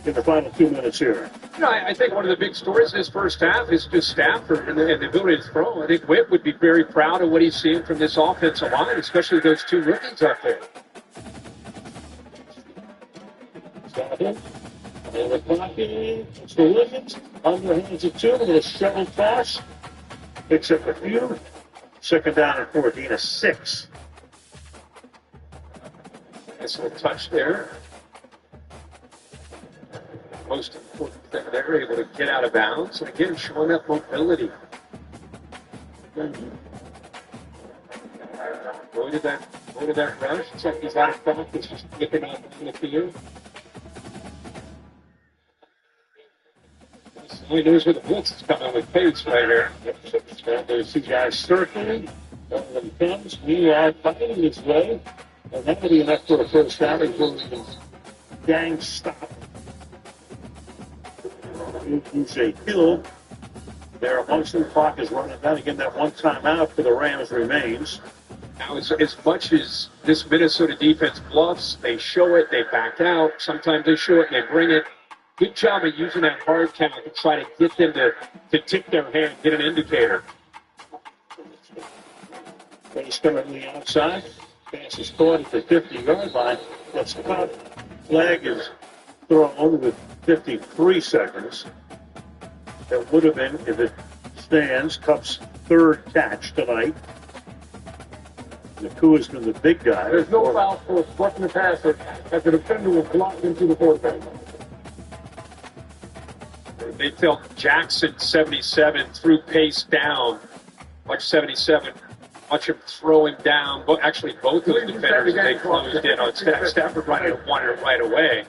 in the final 2 minutes here. You know, I think one of the big stories in this first half is just Stafford and the ability to throw. I think Whit would be very proud of what he's seeing from this offensive line, especially those 2 rookies out there. Stafford, and the pocket, it's the Williams, underhands it 2, with a shovel toss, picks up a few. Second down and 14, a 6. Nice little touch there. most important thing. They're able to get out of bounds, and again, showing that mobility. Avoided that rush. It's like he's out of practice, just flipping out in the field. He knows where the blitz is coming with pace right here. There's two guys circling. When he comes, meanwhile, fighting his way. And that will be enough for a first down before we can gang stop. It's a hill. There, amongst the clock is running down. Again, that one timeout for the Rams remains. Now, as much as this Minnesota defense bluffs, they show it, they back out. Sometimes they show it and they bring it. Good job of using that hard count to try to get them to tip their hand, get an indicator. Base coming on the outside. Pass is caught at the 50-yard line. That's caught. Flag is thrown with 53 seconds. That would have been, if it stands, Cup's third catch tonight. Nakua has been the big guy. There's no foul for obstructing the passer as the defender was blocked into the quarterback. They felt Jackson 77 threw pace down. Watch 77. Watch him throw him down. Well, actually, both of the defenders, they closed in on Stafford running one right away.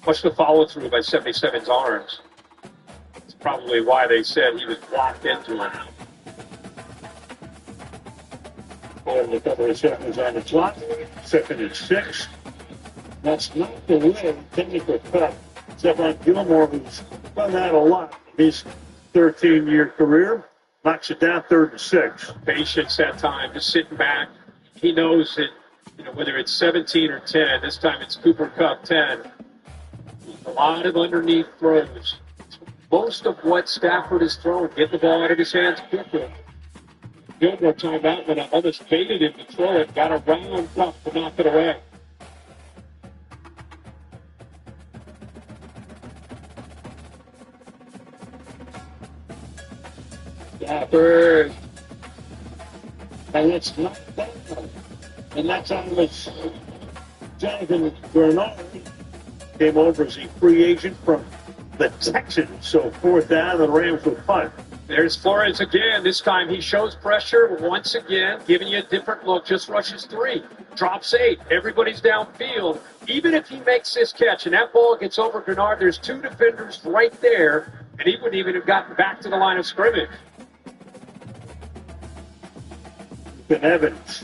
Watch the follow-through by 77's arms. That's probably why they said he was blocked into him. And a couple of seconds on the clock. 2nd and 6. That's not the way technical cut. Stephon Gilmore, who's done that a lot in his 13-year career, knocks it down 3rd and 6. Patience that time, just sitting back. He knows that, whether it's 17 or 10, this time it's Cooper Kupp 10. A lot of underneath throws. Most of what Stafford is throwing, get the ball out of his hands quickly. Gilmore timeout, but I almost baited him to throw it. Got around Kupp to knock it away. Stafford. And it's knocked down. And that's how much Jonathan Bernard came over as a free agent from the Texans. So 4th down, the Rams will punt. There's Flores again. This time he shows pressure once again, giving you a different look. Just rushes 3, drops 8. Everybody's downfield. Even if he makes this catch and that ball gets over Bernard, there's 2 defenders right there, and he wouldn't even have gotten back to the line of scrimmage. Ben Evans.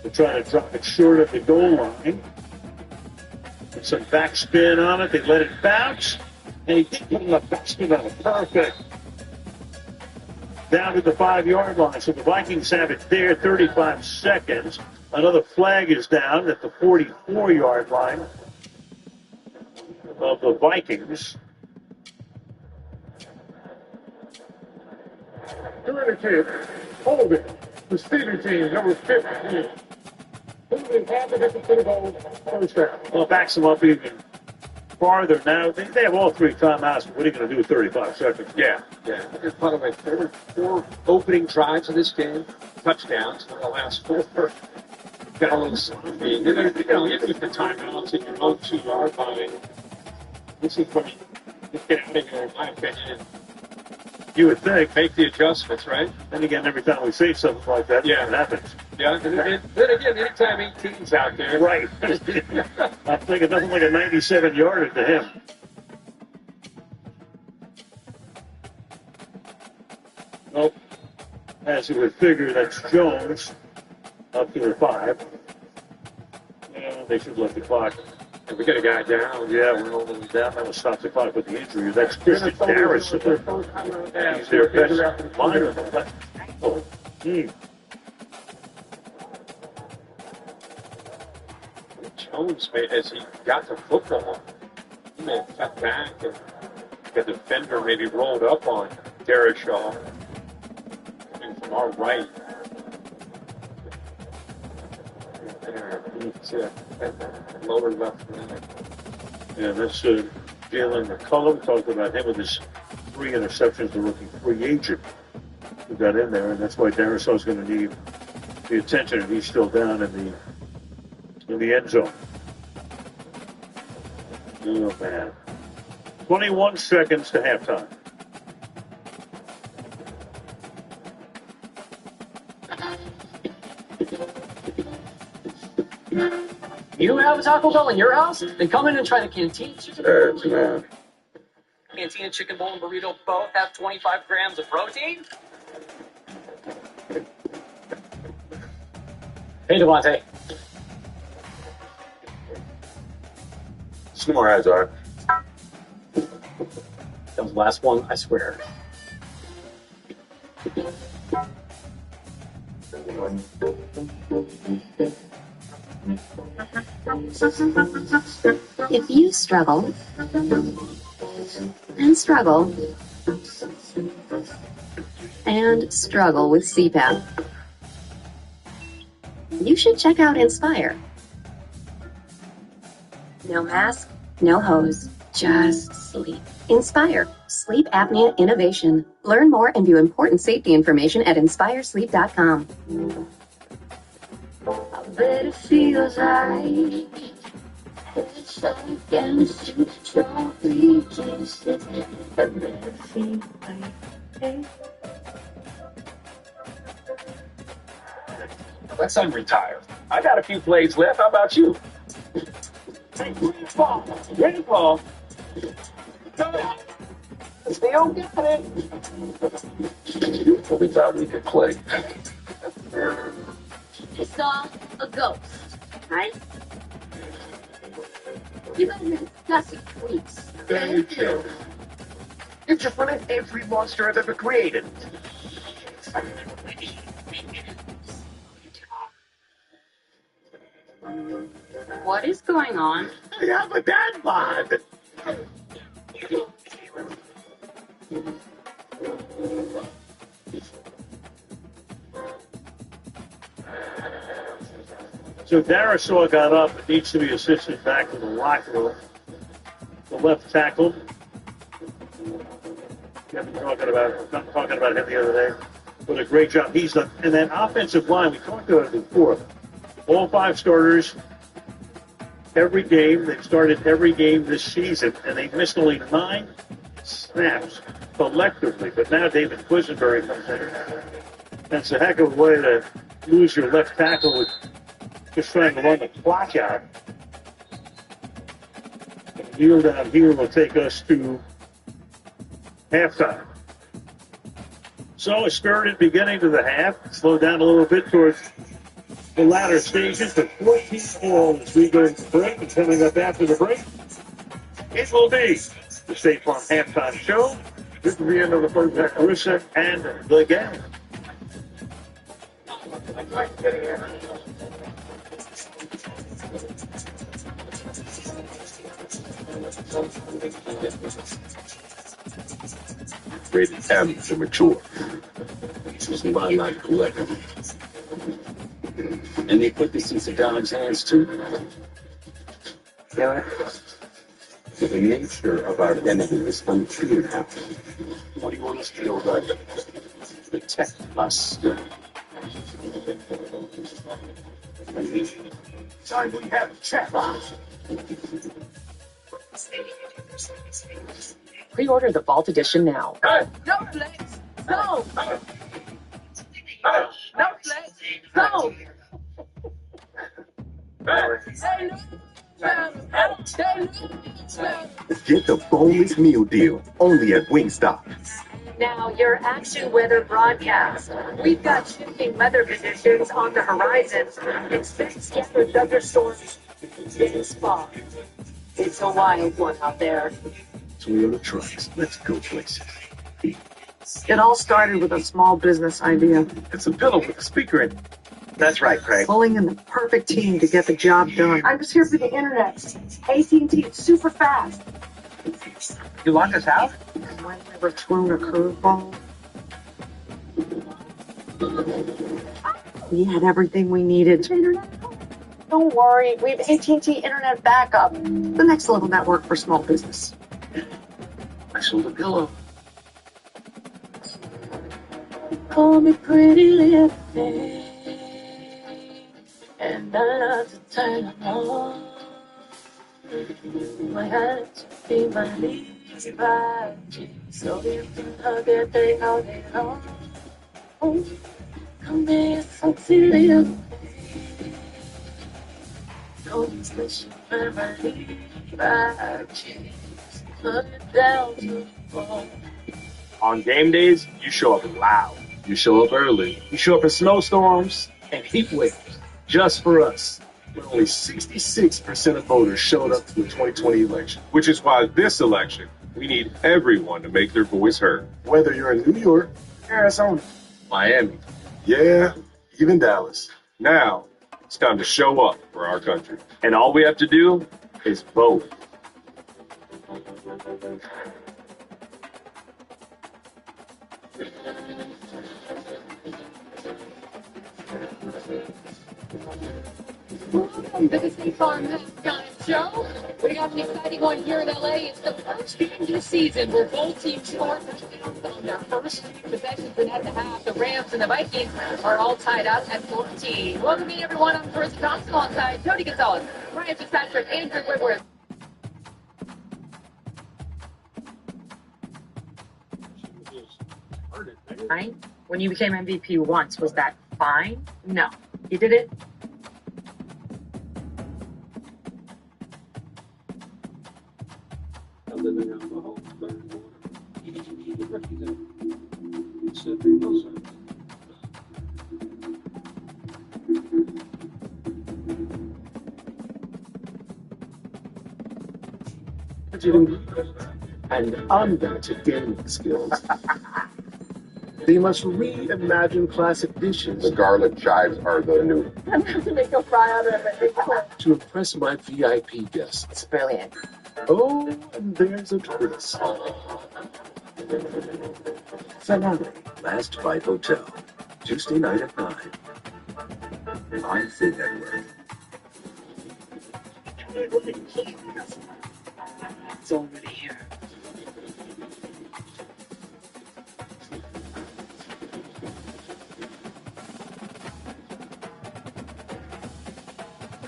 They're trying to drop it short of the goal line. Put some backspin on it. They let it bounce. And he did put enough backspin on it. Perfect. Down to the 5-yard line. So the Vikings have it there, 35 seconds. Another flag is down at the 44-yard line of the Vikings. Communicate. Hold it. The Steelers team, number 15. Moving half of it to the goal, first down. Well, it backs them up even farther now. They have all 3 timeouts. What are you going to do with 35 seconds? Yeah. By the way, 4 opening drives of this game, touchdowns for the last 4. Got a little sloppy. Even with the timeouts in your own 2-yard line, this is when you just get out of here, in my opinion. You would think. Make the adjustments, right? And again, every time we say something like that, it happens. Yeah, and then again, anytime 18's out there. Right. I'm thinking nothing like a 97-yarder to him. Nope. As you would figure, that's Jones up to the 5. Yeah, they should let the clock. And we got a guy down. Yeah, we're holding him down. That will stop the clock with the injury. That's Christian Darris. He's their best liner. Jones, as he got the football, he may have cut back and the defender maybe rolled up on Darrisaw coming from our right. There, you can see that lower left leg. Yeah, that's Jalen McCullum. Talked about him with his 3 interceptions, the rookie free agent who got in there, and that's why Darrisaw is going to need the attention, and he's still down in the end zone. Oh man, 21 seconds to halftime. You have a Taco Bell in your house? Then come in and try the Cantina Chicken. Man. Cantina Chicken Bowl and Burrito both have 25 grams of protein. Hey, Devontae. Snore eyes are. That was the last one, I swear. If you struggle and struggle and struggle with CPAP, you should check out Inspire. No mask, no hose, just sleep. Inspire, sleep apnea innovation. Learn more and view important safety information at inspiresleep.com. I bet it feels right. It's against you, strongly against it. I bet it feels right. Let's unretire. I got a few plays left. How about you? Hey, Grandpa! Grandpa! Still got it. We thought we could play. You saw a ghost, right? You guys are discussing tweets. Thank you. You're just running every monster I've ever created. What is going on? I have a dad bod. So Darasaw got up and needs to be assisted back to the locker room. The left tackle. Kevin talking about him the other day. What a great job he's done. And that offensive line, we talked about it before. All 5 starters, every game. They've started every game this season, and they missed only 9 snaps collectively. But now David Quisenberry comes in. That's a heck of a way to lose your left tackle with just trying to run the clock out. Neil down here will take us to halftime. So a spirited beginning to the half. Slowed down a little bit towards the latter stages, but 14 all as we go to break. And coming up after the break, it will be the State Farm halftime show. This is the end of the first half. Carissa and the gang. Rated M for mature. This is my life collective. And they put this in Saddam's hands too. Yeah. The nature of our enemy is unclear now. What do you want us to do about it? Protect us. Time we have a chat box. Pre-order the Vault Edition now. Hey! No flex. Go. No flex. Go. Get the boneless meal deal only at Wingstop. Now, your action weather broadcast. We've got shifting weather conditions on the horizon. Expect scattered thunderstorms this fall. It's a wild one out there. Toyota trucks. Let's go places. It all started with a small business idea. It's a pillow with a speaker in it. That's right, Craig. Pulling in the perfect team to get the job done. I'm just here for the internet. AT&T, it's super fast. You locked us out? I've never thrown a curveball. We had everything we needed. Don't worry, we have AT&T internet backup. The next level network for small business. I sold a pillow. Call me pretty little thing, and I love to turn them on. My heart to be my lead. 5G, so you can hug everything all day long. Come here, so serious. Don't special family 5G, put it down to the bone. On game days, you show up loud. You show up early. You show up in snowstorms and heat waves just for us. But only 66% of voters showed up to the 2020 election. Which is why this election, we need everyone to make their voice heard. Whether you're in New York, Arizona, Miami, yeah, even Dallas. Now, it's time to show up for our country. And all we have to do is vote. Welcome to the State Farm Halftime Show. We got an exciting one here in LA. It's the first game of the season where both teams score touchdowns on their first two possessions, and at the half, the Rams and the Vikings are all tied up at 14. Welcome in, everyone. I'm Carissa Thompson alongside Tony Gonzalez, Ryan Fitzpatrick, Andrew Whitworth. Fine? When you became MVP once, was that fine? No. You did it? And unlimited gaming skills. They must reimagine classic dishes. The garlic chives are the new. I'm going to make a fry out of it. To impress my VIP guests. It's brilliant. Oh, and there's a twist. Finale. Last Bite Hotel. Tuesday night at 9. On Food Network. It's already here.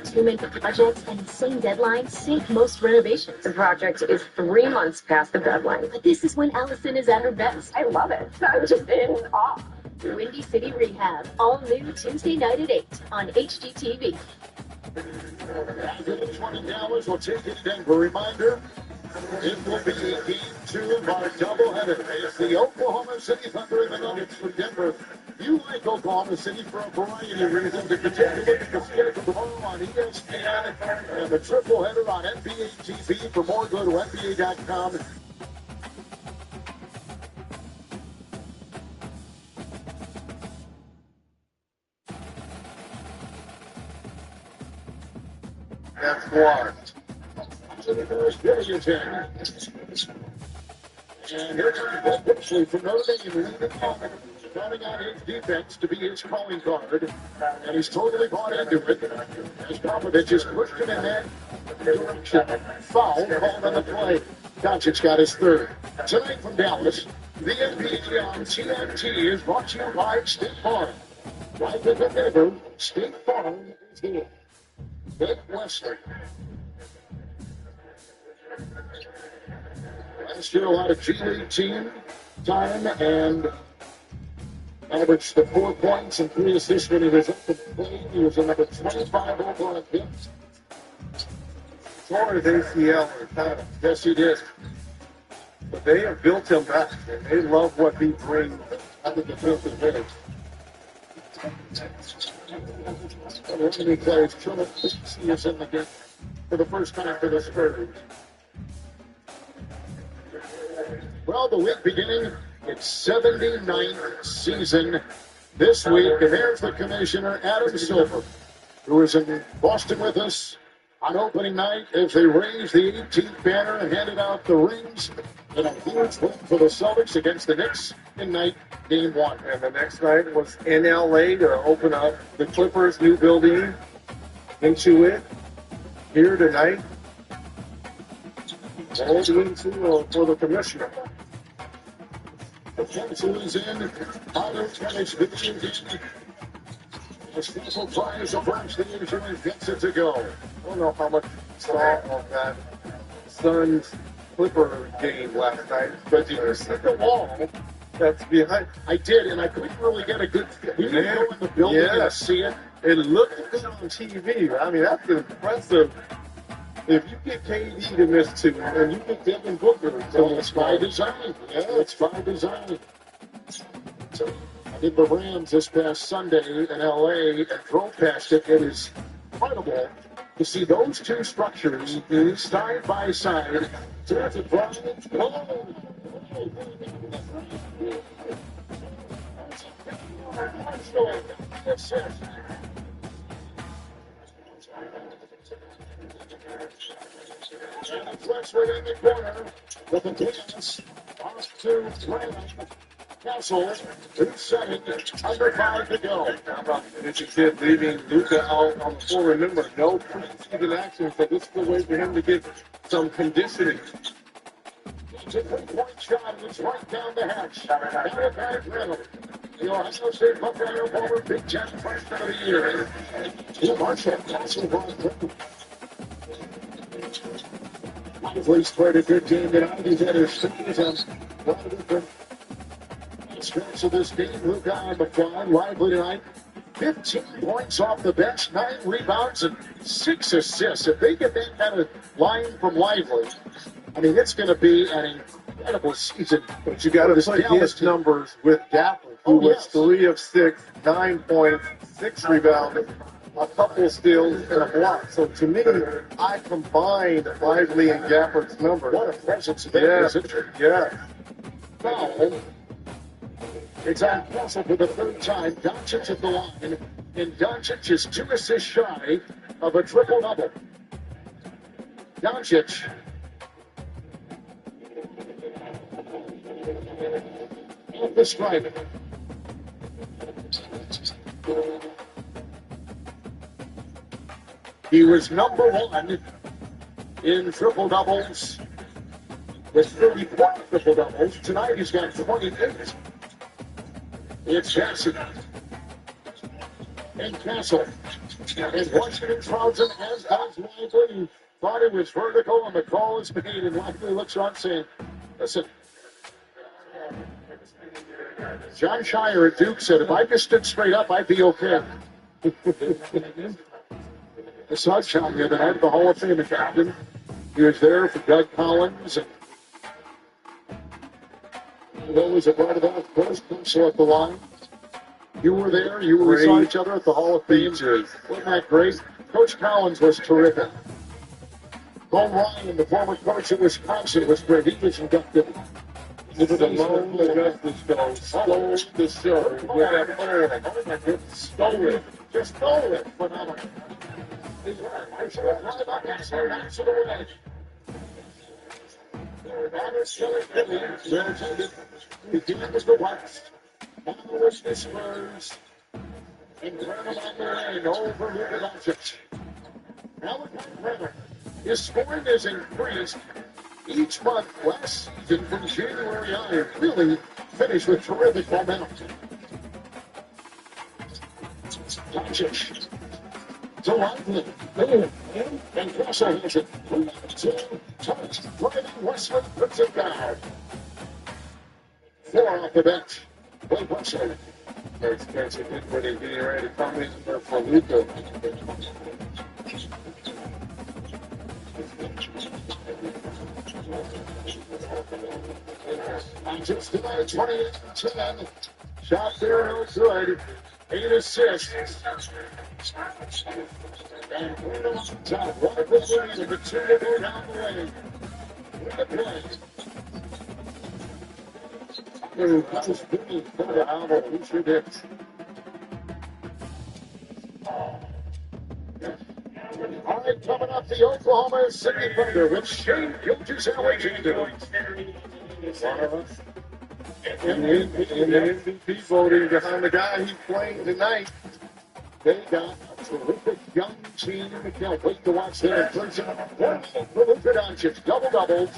To make projects and same deadlines sink most renovations. The project is 3 months past the deadline. But this is when Allison is at her best. I love it. I'm just in awe. Windy City Rehab, all new Tuesday night at 8 on HGTV. This one in Dallas will take it to Denver. Reminder, it will be game 2 of our doubleheader. It's the Oklahoma City Thunder and the Nuggets from Denver. You like Oklahoma City for a variety of reasons. If you take a look at the schedule tomorrow on ESPN and the triple header on NBA TV. For more, go to NBA.com. That's blocked. To the first Billington. And here comes Blake Whitsley from Notre Dame leading on. Counting on his defense to be his calling card, and he's totally bought into it. As Popovich is pushed him in that direction. Foul called on the play. Doncic got his third. Tonight from Dallas, the NBA on TNT is brought to you by State Farm. Right with the neighbor, State Farm is here. Vic Wesley. Last year, a lot of G League team time and averaged the 4 points and 3 assists when he was up to play. He was a number 25 overall pick. Tore his ACL or kind of. Yes, he did. But they have built him back, and they love what he brings. I think the fifth is better. He plays Trillian He is in the game for the first time for the Spurs. Well, the week beginning, its 79th season this week, and there's the commissioner, Adam Silver, who was in Boston with us on opening night as they raised the 18th banner and handed out the rings in a huge win for the Celtics against the Knicks in night game 1. And the next night was in LA to open up the Clippers' new building into it here tonight. All the into for the commissioner. The pencil is in. Auto tennis video game. The Staples tries to punch the injury, gets it to go. I don't know how much you saw of that Suns Clipper game last night, but did you see the wall that's behind? I did, and I couldn't really get a good. We didn't go in the building and see it. It looked good on TV. I mean, that's impressive. If you get KD to miss 2, and you get Devin Booker, So it's by design. Yeah, it's by design. So I did the Rams this past Sunday in LA and drove past it. It is incredible to see those two structures side by side. There's a drive. Flex right in the corner with the pass off to Graham. Castle, 2 seconds, under 5 to go. How about the kid leaving Luka out on the floor? Remember, no preseason action, so this is the way for him to get some conditioning. It's a 3-point shot, and it's right down the hatch. Malachi Reynolds, the Ohio State Buckeye former Big Ten freshman of the year. He Marshall, Castle ball through. Lively's played a good game tonight. He's had his streams on a lot of different aspects of this game. Luka on the fly. Lively tonight. 15 points off the bench, 9 rebounds, and 6 assists. If they get that kind of line from Lively, I mean, it's going to be an incredible season. But you got to play his numbers with Gafford, who was 3 of 6, 9 points, 6 rebounds, a couple steals, and a block. So to me, I combined Lively and Gafford's numbers. What a presence there, isn't it? Yeah. Foul. It's on Castle for the 3rd time. Doncic at the line. And Doncic is 2 assists shy of a triple-double. Doncic. Off the strike. He was number 1 in triple-doubles with 34 triple-doubles. Tonight he's got 28. It's Jackson and Castle. And Washington crowds him, as does Lively. Thought it was vertical, and the call is made. And Lively looks around saying, listen, John Shire at Duke said, if I just stood straight up, I'd be okay. I saw John the other night at the Hall of Fame in Captain. He was there for Doug Collins. And always a part of that, of course, Castle at the line. You were there. We saw each other at the Hall of Fame. Wasn't that great? Coach Collins was terrific. Bo Ryan, the former coach of Wisconsin, was great. He was inducted into the Lone Augustus Show. Stole the show with that player. Oh my goodness. Stole it. Just stole it. Phenomenal. I should have thought about that, sir. That's the way. Robert's killing Billy. Began with the West. Now it's the Spurs. And Graham on the lane over Luka Doncic. Malachi Reynolds. His scoring has increased each month last season from January on. It really finished with terrific momentum. Doncic. To Lively. And Castle has it. 3-2. Touch. Driving Wesley puts it down. 4 off the bench. Play Wesley. Very expensive when he's getting ready to come in there for Luka. Just tonight, 28-10. Shot there, no good. 8 assists. And Bruno on top. One of the three, and the 2 to go down the lane. With the play. That was Billy Porter out of Lucia Dix. All right, coming up, the Oklahoma City Thunder with Shane Gilgeous-Alexander. In the MVP voting behind the guy he's playing tonight. They got a terrific young team. Can't wait to watch them in person. For Luka Doncic, double-doubles.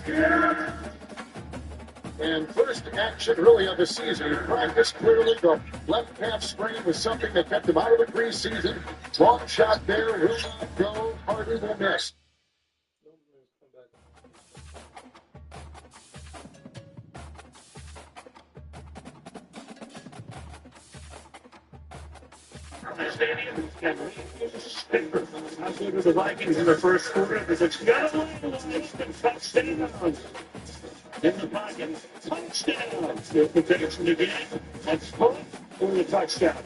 And first action really of the season. He practiced clearly. The left calf sprain was something that kept him out of the preseason. Long shot there. Will not go. Harden will miss. Stadium. And how good are the Vikings in the first quarter? Because it's got a touchdown. In the pocket, touchdown. The protection again. That's punt for the touchdown.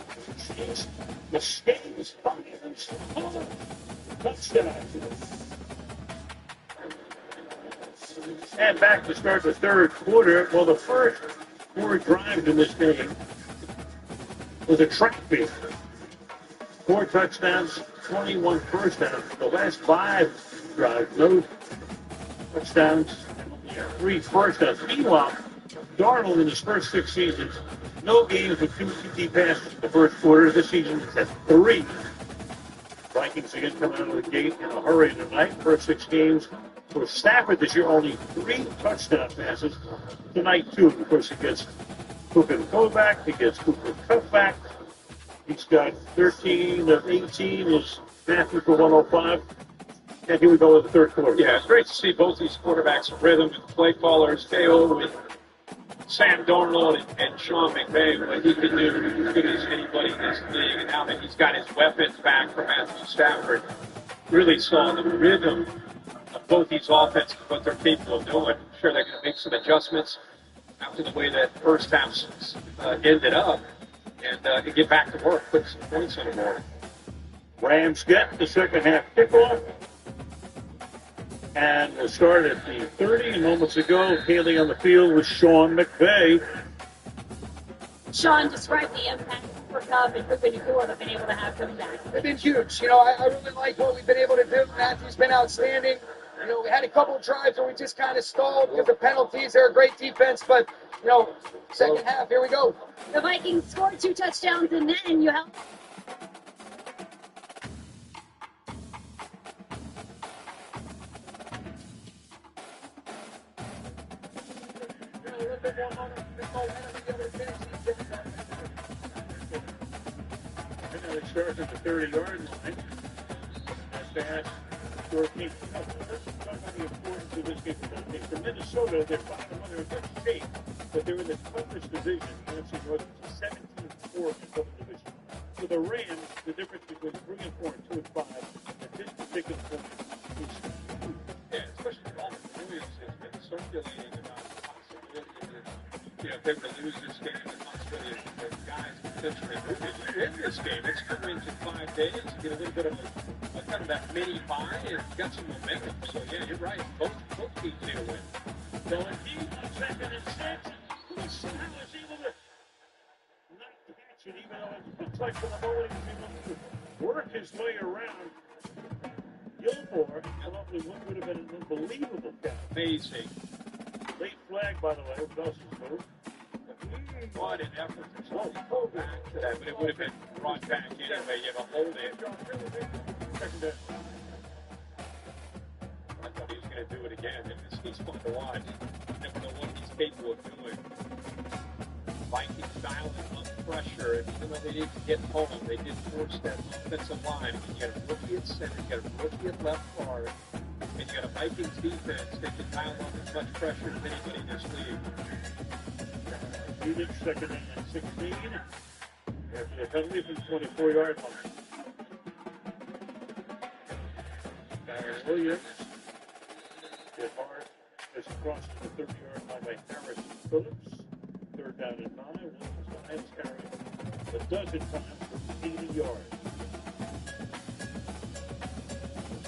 The Skins, Vikings, touchdown. And back to start the third quarter. Well, the first 4 drives in this game was a track meet. 4 touchdowns, 21 first downs. The last 5 drives, no touchdowns, 3 first downs. Meanwhile, Darnold in his first 6 seasons, no games with 2 TD passes in the first quarter. This season it's at 3. Vikings again coming out of the gate in a hurry tonight. First 6 games for Stafford this year, only 3 touchdown passes. Tonight, 2. Of course, he gets Cooper back. He gets Cooper Kupp back. He's got 13 of 18 is Matthew for 105. And here we go with the third quarter. Yeah, it's great to see both these quarterbacks in rhythm with play callers, KO with Sam Darnold and Sean McVay, what he can do as good as anybody in this league. And now that he's got his weapons back from Matthew Stafford, really saw the rhythm of both these offenses, what they're capable of doing. I'm sure they're going to make some adjustments after the way that first half ended up and get back to work, put some points on the board. Rams get the second half kickoff. And we'll start at the 30. And moments ago, hailing on the field was Sean McVay. Sean, describe the impact for Kupp and Puka Nacua have been able to have coming back. They've been huge. You know, I really like what we've been able to do. Matthew's been outstanding. You know, we had a couple of drives where we just kind of stalled because of penalties. They're a great defense, but, you know, second half, here we go. The Vikings scored 2 touchdowns, and then you helped. They start at the 30-yard line. That's short kick. Talk about the importance of this game. For Minnesota, they're 5-1. They're in good shape, but they're in the toughest division. NFC North is 17-4 in the division. For the Rams, the difference between 3-4 and 2-5 at this particular point is huge. Yeah, especially for all the Williams has been circulating about the possibility that, you know, if they were to lose this game, the possibility of guys potentially moving. In this game, it's coming into 5 days, get a little bit of a kind of that mini bye and got some momentum. So yeah, you're right. Both teams need a win. So indeed, on 2nd and 6, he somehow was able to not catch it, even though it looks like for the moment he was able to work his way around Gilmore. Probably one would have been an unbelievable catch. Amazing. Late flag, by the way. What else is moved? What an effort to pull back to that, but it would have been brought back anyway. You have a hold in. I thought he was going to do it again. He's fun to watch. You never know what he's capable of doing. Vikings dialing up pressure. Even though they didn't get home, they did force that offensive line. You got a rookie at center, you got a rookie at left guard, and you got a Vikings defense that can dial up as much pressure as anybody in this league. Unit 2nd and 16. After the penalty from 24-yard line. Darren Williams. Hit hard. Is crossed to the 30-yard line by Harris Phillips. 3rd down and 9. Williams has carried a dozen times for 80 yards.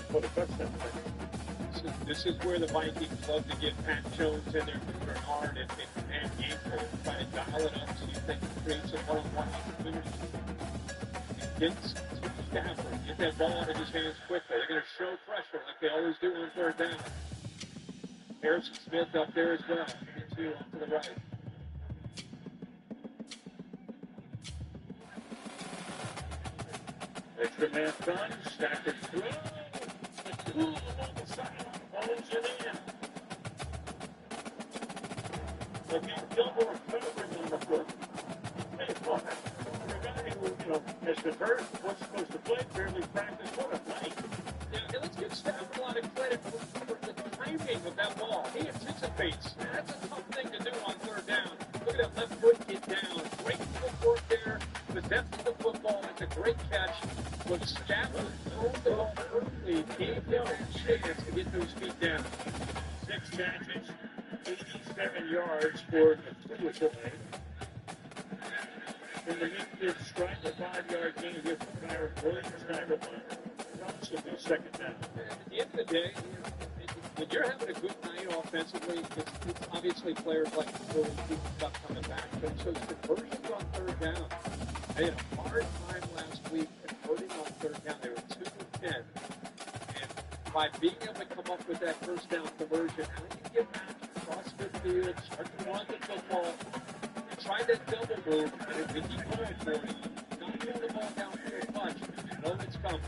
What a touchdown. This is where the Vikings love to get Pat Jones in there with Bernard and Gainful and try to dial it up so you think it creates a one-on-one opportunity. Get Stafford, get that ball out of his hands quickly. They're going to show pressure like they always do on 3rd down. Harrison Smith up there as well. Two off to the right. Extra man done. Stafford through. Ooh, along the sideline. Follows it in. Again, Gilmore covering on the foot. Hey, look. For a guy who, you know, has been hurt, wasn't supposed to play, barely practiced, what a night. Yeah, and let's give Stafford a lot of credit for the timing of that ball. He anticipates. That's a tough thing to do on 3rd down. Look at that left foot get down. Great footwork there. The depth of the football. It's a great catch. When Stafford threw the ball early, gave him a chance to get those feet down. 6 catches, 87 yards for the delay. In the midfield strike, a 5-yard gain here from Byron Williams. Relatively second down. At the end of the day, when you're having a good night offensively, it's obviously players like Willie keep stuff coming back. But so it's conversions on third down. They had a hard time last week converting on third down. They were 2 of 10. And by being able to come up with that first down conversion, how do you get back across midfield, start to run the football, and try that double move, and if you keep going for it, not throw the ball downfield much, you know it's coming.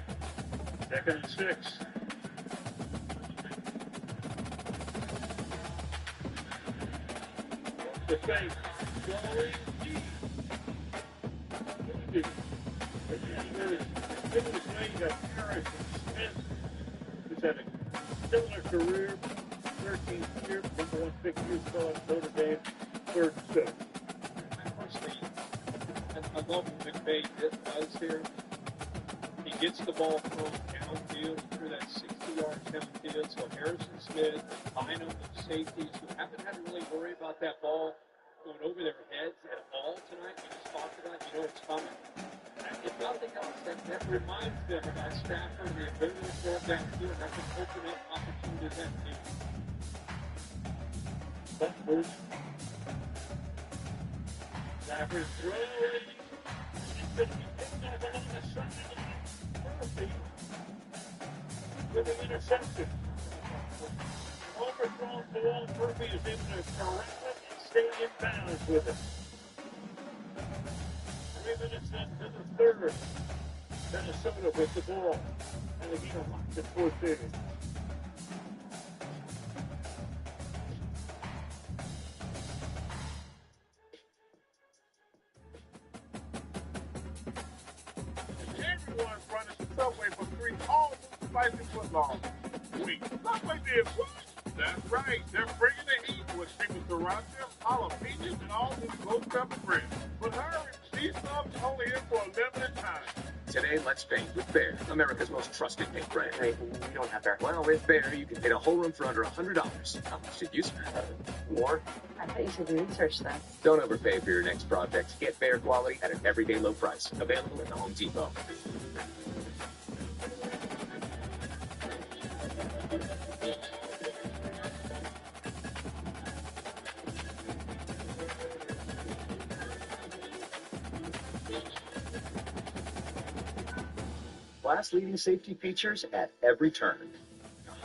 2nd and 6. The fake. Going deep. Given his name, you got Harris and Smith, who's had a similar career, 13th year, number 1 pick years ago at Notre Dame, 3rd and 7th. I love what McVay does here. He gets the ball thrown downfield through that 60-yard downfield. So Harrison Smith, Bynum, the safeties who haven't had to really worry about that ball going over their heads at all tonight. We just talked about, you know it's coming. And if nothing else, that reminds them about Stafford, the ability to throw it downfield. That's an ultimate opportunity that team. Stafford throwing. It's going to be picked up along the side. Murphy with an interception. Overthrown ball. Murphy is able to correct it and stay in bounds with it. 3 minutes into the third. Minnesota with the ball. And again, locked at 4-3. Everyone's running the Subway for free all spicy footlong. Wait, Subway did what? That's right. They're bringing the heat with chicken sriracha, jalapenos, and all this ghost pepper bread. But hurry, these subs only here for a limited time. Today, let's paint with Behr, America's most trusted paint brand. Hey, we don't have Behr. Well, with Behr, you can paint a whole room for under $100. How much did you spend? More? I thought you should research this. Don't overpay for your next project. Get Behr quality at an everyday low price. Available at the Home Depot. Class-leading safety features at every turn.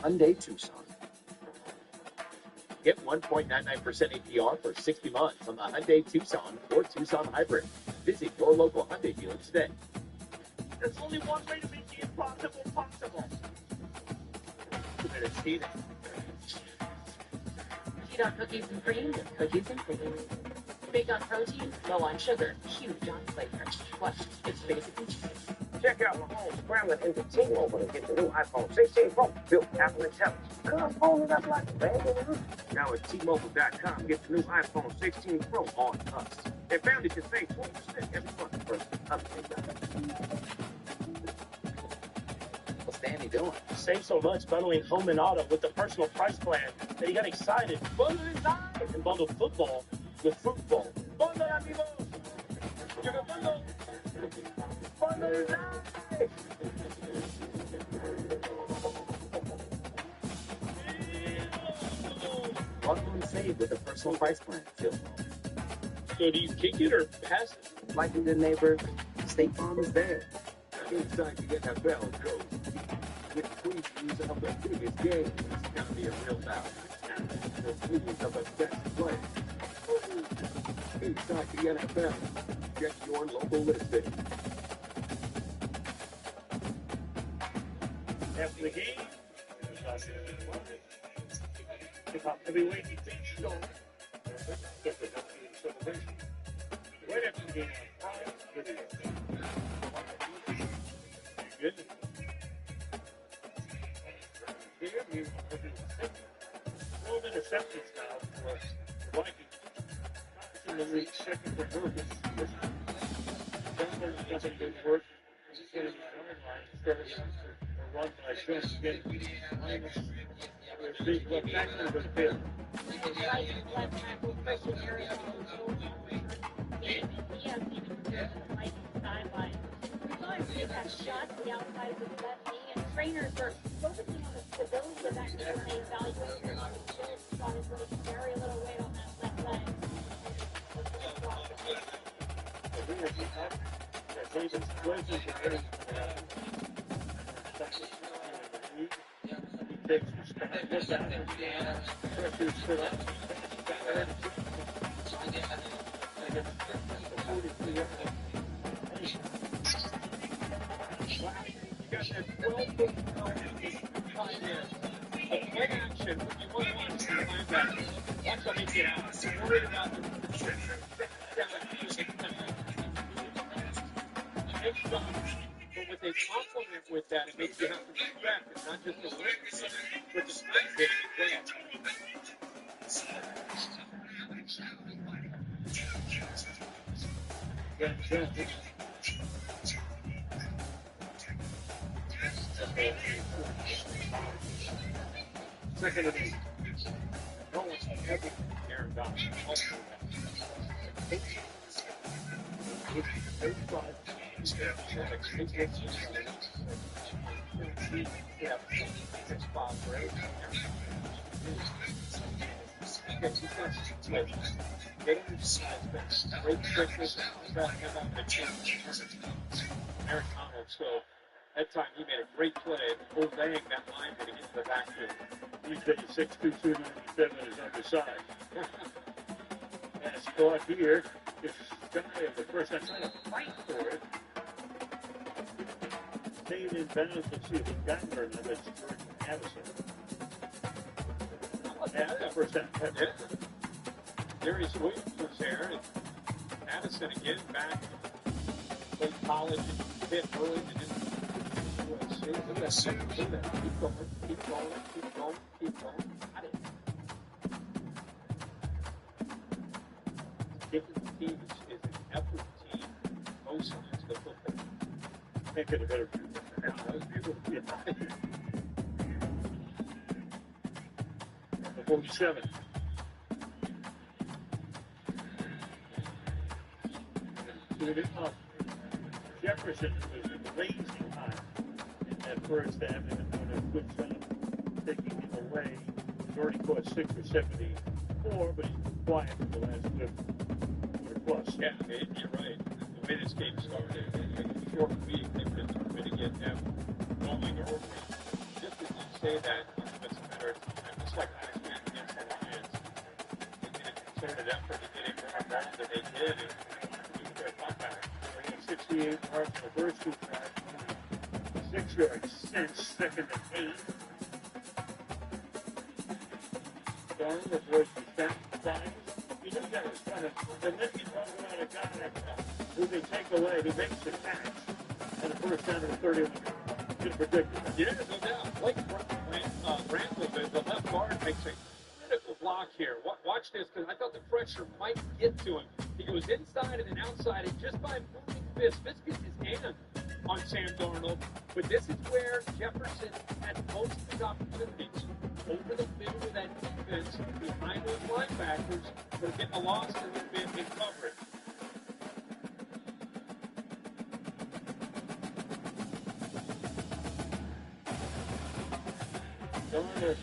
Hyundai Tucson. Get 1.99% APR for 60 months on the Hyundai Tucson or Tucson Hybrid. Visit your local Hyundai dealer today. There's only one way to make the impossible possible. It's heating. Eat on cookies and cream with cookies and cream. Big on protein, low on sugar, huge on flavor. What? It's basically cheese. Check out Mahomes scrambling into T-Mobile to get the new iPhone 16 Pro built with Apple Intelligence. Come phone it up like a bag. Now at T-Mobile.com, get the new iPhone 16 Pro on us. And family can save 20% every month for What's Danny doing? Save so much bundling home and auto with the personal price plan that he got excited. Bundle is nice! And bundled football with football. Bundle, amigos! You can bundle! Bundle is nice! Bundle and save with a personal price plan. So do you kick it or pass it? Like a good neighbor, State Farm is there. Inside the NFL goes with previews of the biggest games. It's going to be a real battle. The previews of the best players. Inside the NFL. Check your local listing. After the game, hip-hop heavyweight show. Right after the game on Prime Video. Good. Here we 12 interceptions now for the Vikings. In the league, second for Burgess. Denver doesn't good work. first. Run by Sean Skinner. Big left tackle was Bill. Left tackle Christian area sideline. We saw him take that shot to the outside of his left knee, and trainers are focusing on the stability of that knee when they evaluate him on his shot. Is going to carry a little weight on that left leg. Davis Wilson he takes the spot, gets out and pressures for that. You got that 12-foot tight end. Play action when you want to watch the linebacker. Watch how they get out. You're worried about the but what they complement with that, it makes you have to respect. It's not just the win, but the strength game as Second and 8. no one's ever Aaron Donald. Also, 35. Aaron Donald, so that time he made a great play, obeying that line to get to the backfield. He's 6'2", 297 is undersized. And it's caught here. It's shy of the first. I'm trying to fight for it. Stayed in bounds. Let's see if he got her. And that's Jordan Addison. That's the first time. Darius Williams was there, and Addison again back. Played college and hit early and then USC. Look at that second. Look at that. Keep going, keep going, keep going, keep going. Got it. Different team is an effort team. Both sides of the football. Can't get a better view. That was beautiful. Yeah. The 47. Tune it up. Jefferson was lazy time in that first half, and doing a good job taking him away. He's already caught 6 for 74, but he's been quiet for the last quarter plus. Yeah, you're right. The way this game started, in a short week, they've been trying to get them going early. Just as you say that, it's a matter of time. Just like last week against the Lions, they did a concerted effort to get him more involved than they did, and do their comeback. 68 yards in the first 2 drives. 6 yards since second and 8. Darn, the boys were back five. You knew that was kind of the Nicky ball out of guy who they take away. He makes the catch. And the first down to the 31. Just ridiculous. Yeah, no doubt. Blake Brantley, the left guard, makes a critical block here. Watch this, because I thought the pressure might get to him. He goes inside and then outside, and just by moving Fisk gets his hand on Sam Darnold. But this is where Jefferson had most of his opportunities over the middle of that defense behind those linebackers. They're getting a loss a little bit in coverage. Darnold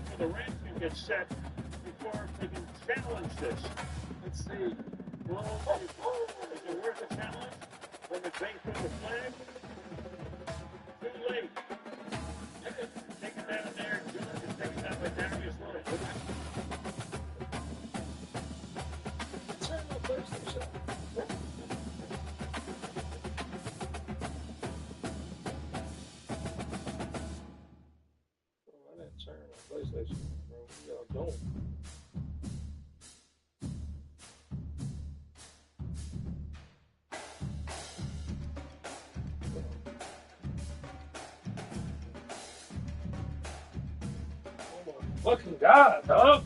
before the Rams can get set, before they can challenge this. Let's see. Well, is it worth a challenge? When the bait through the flag? Too late. Take it down there. Jones is taken down by Darius Leonard. PlayStation, bro. We are going. Fucking God, dog.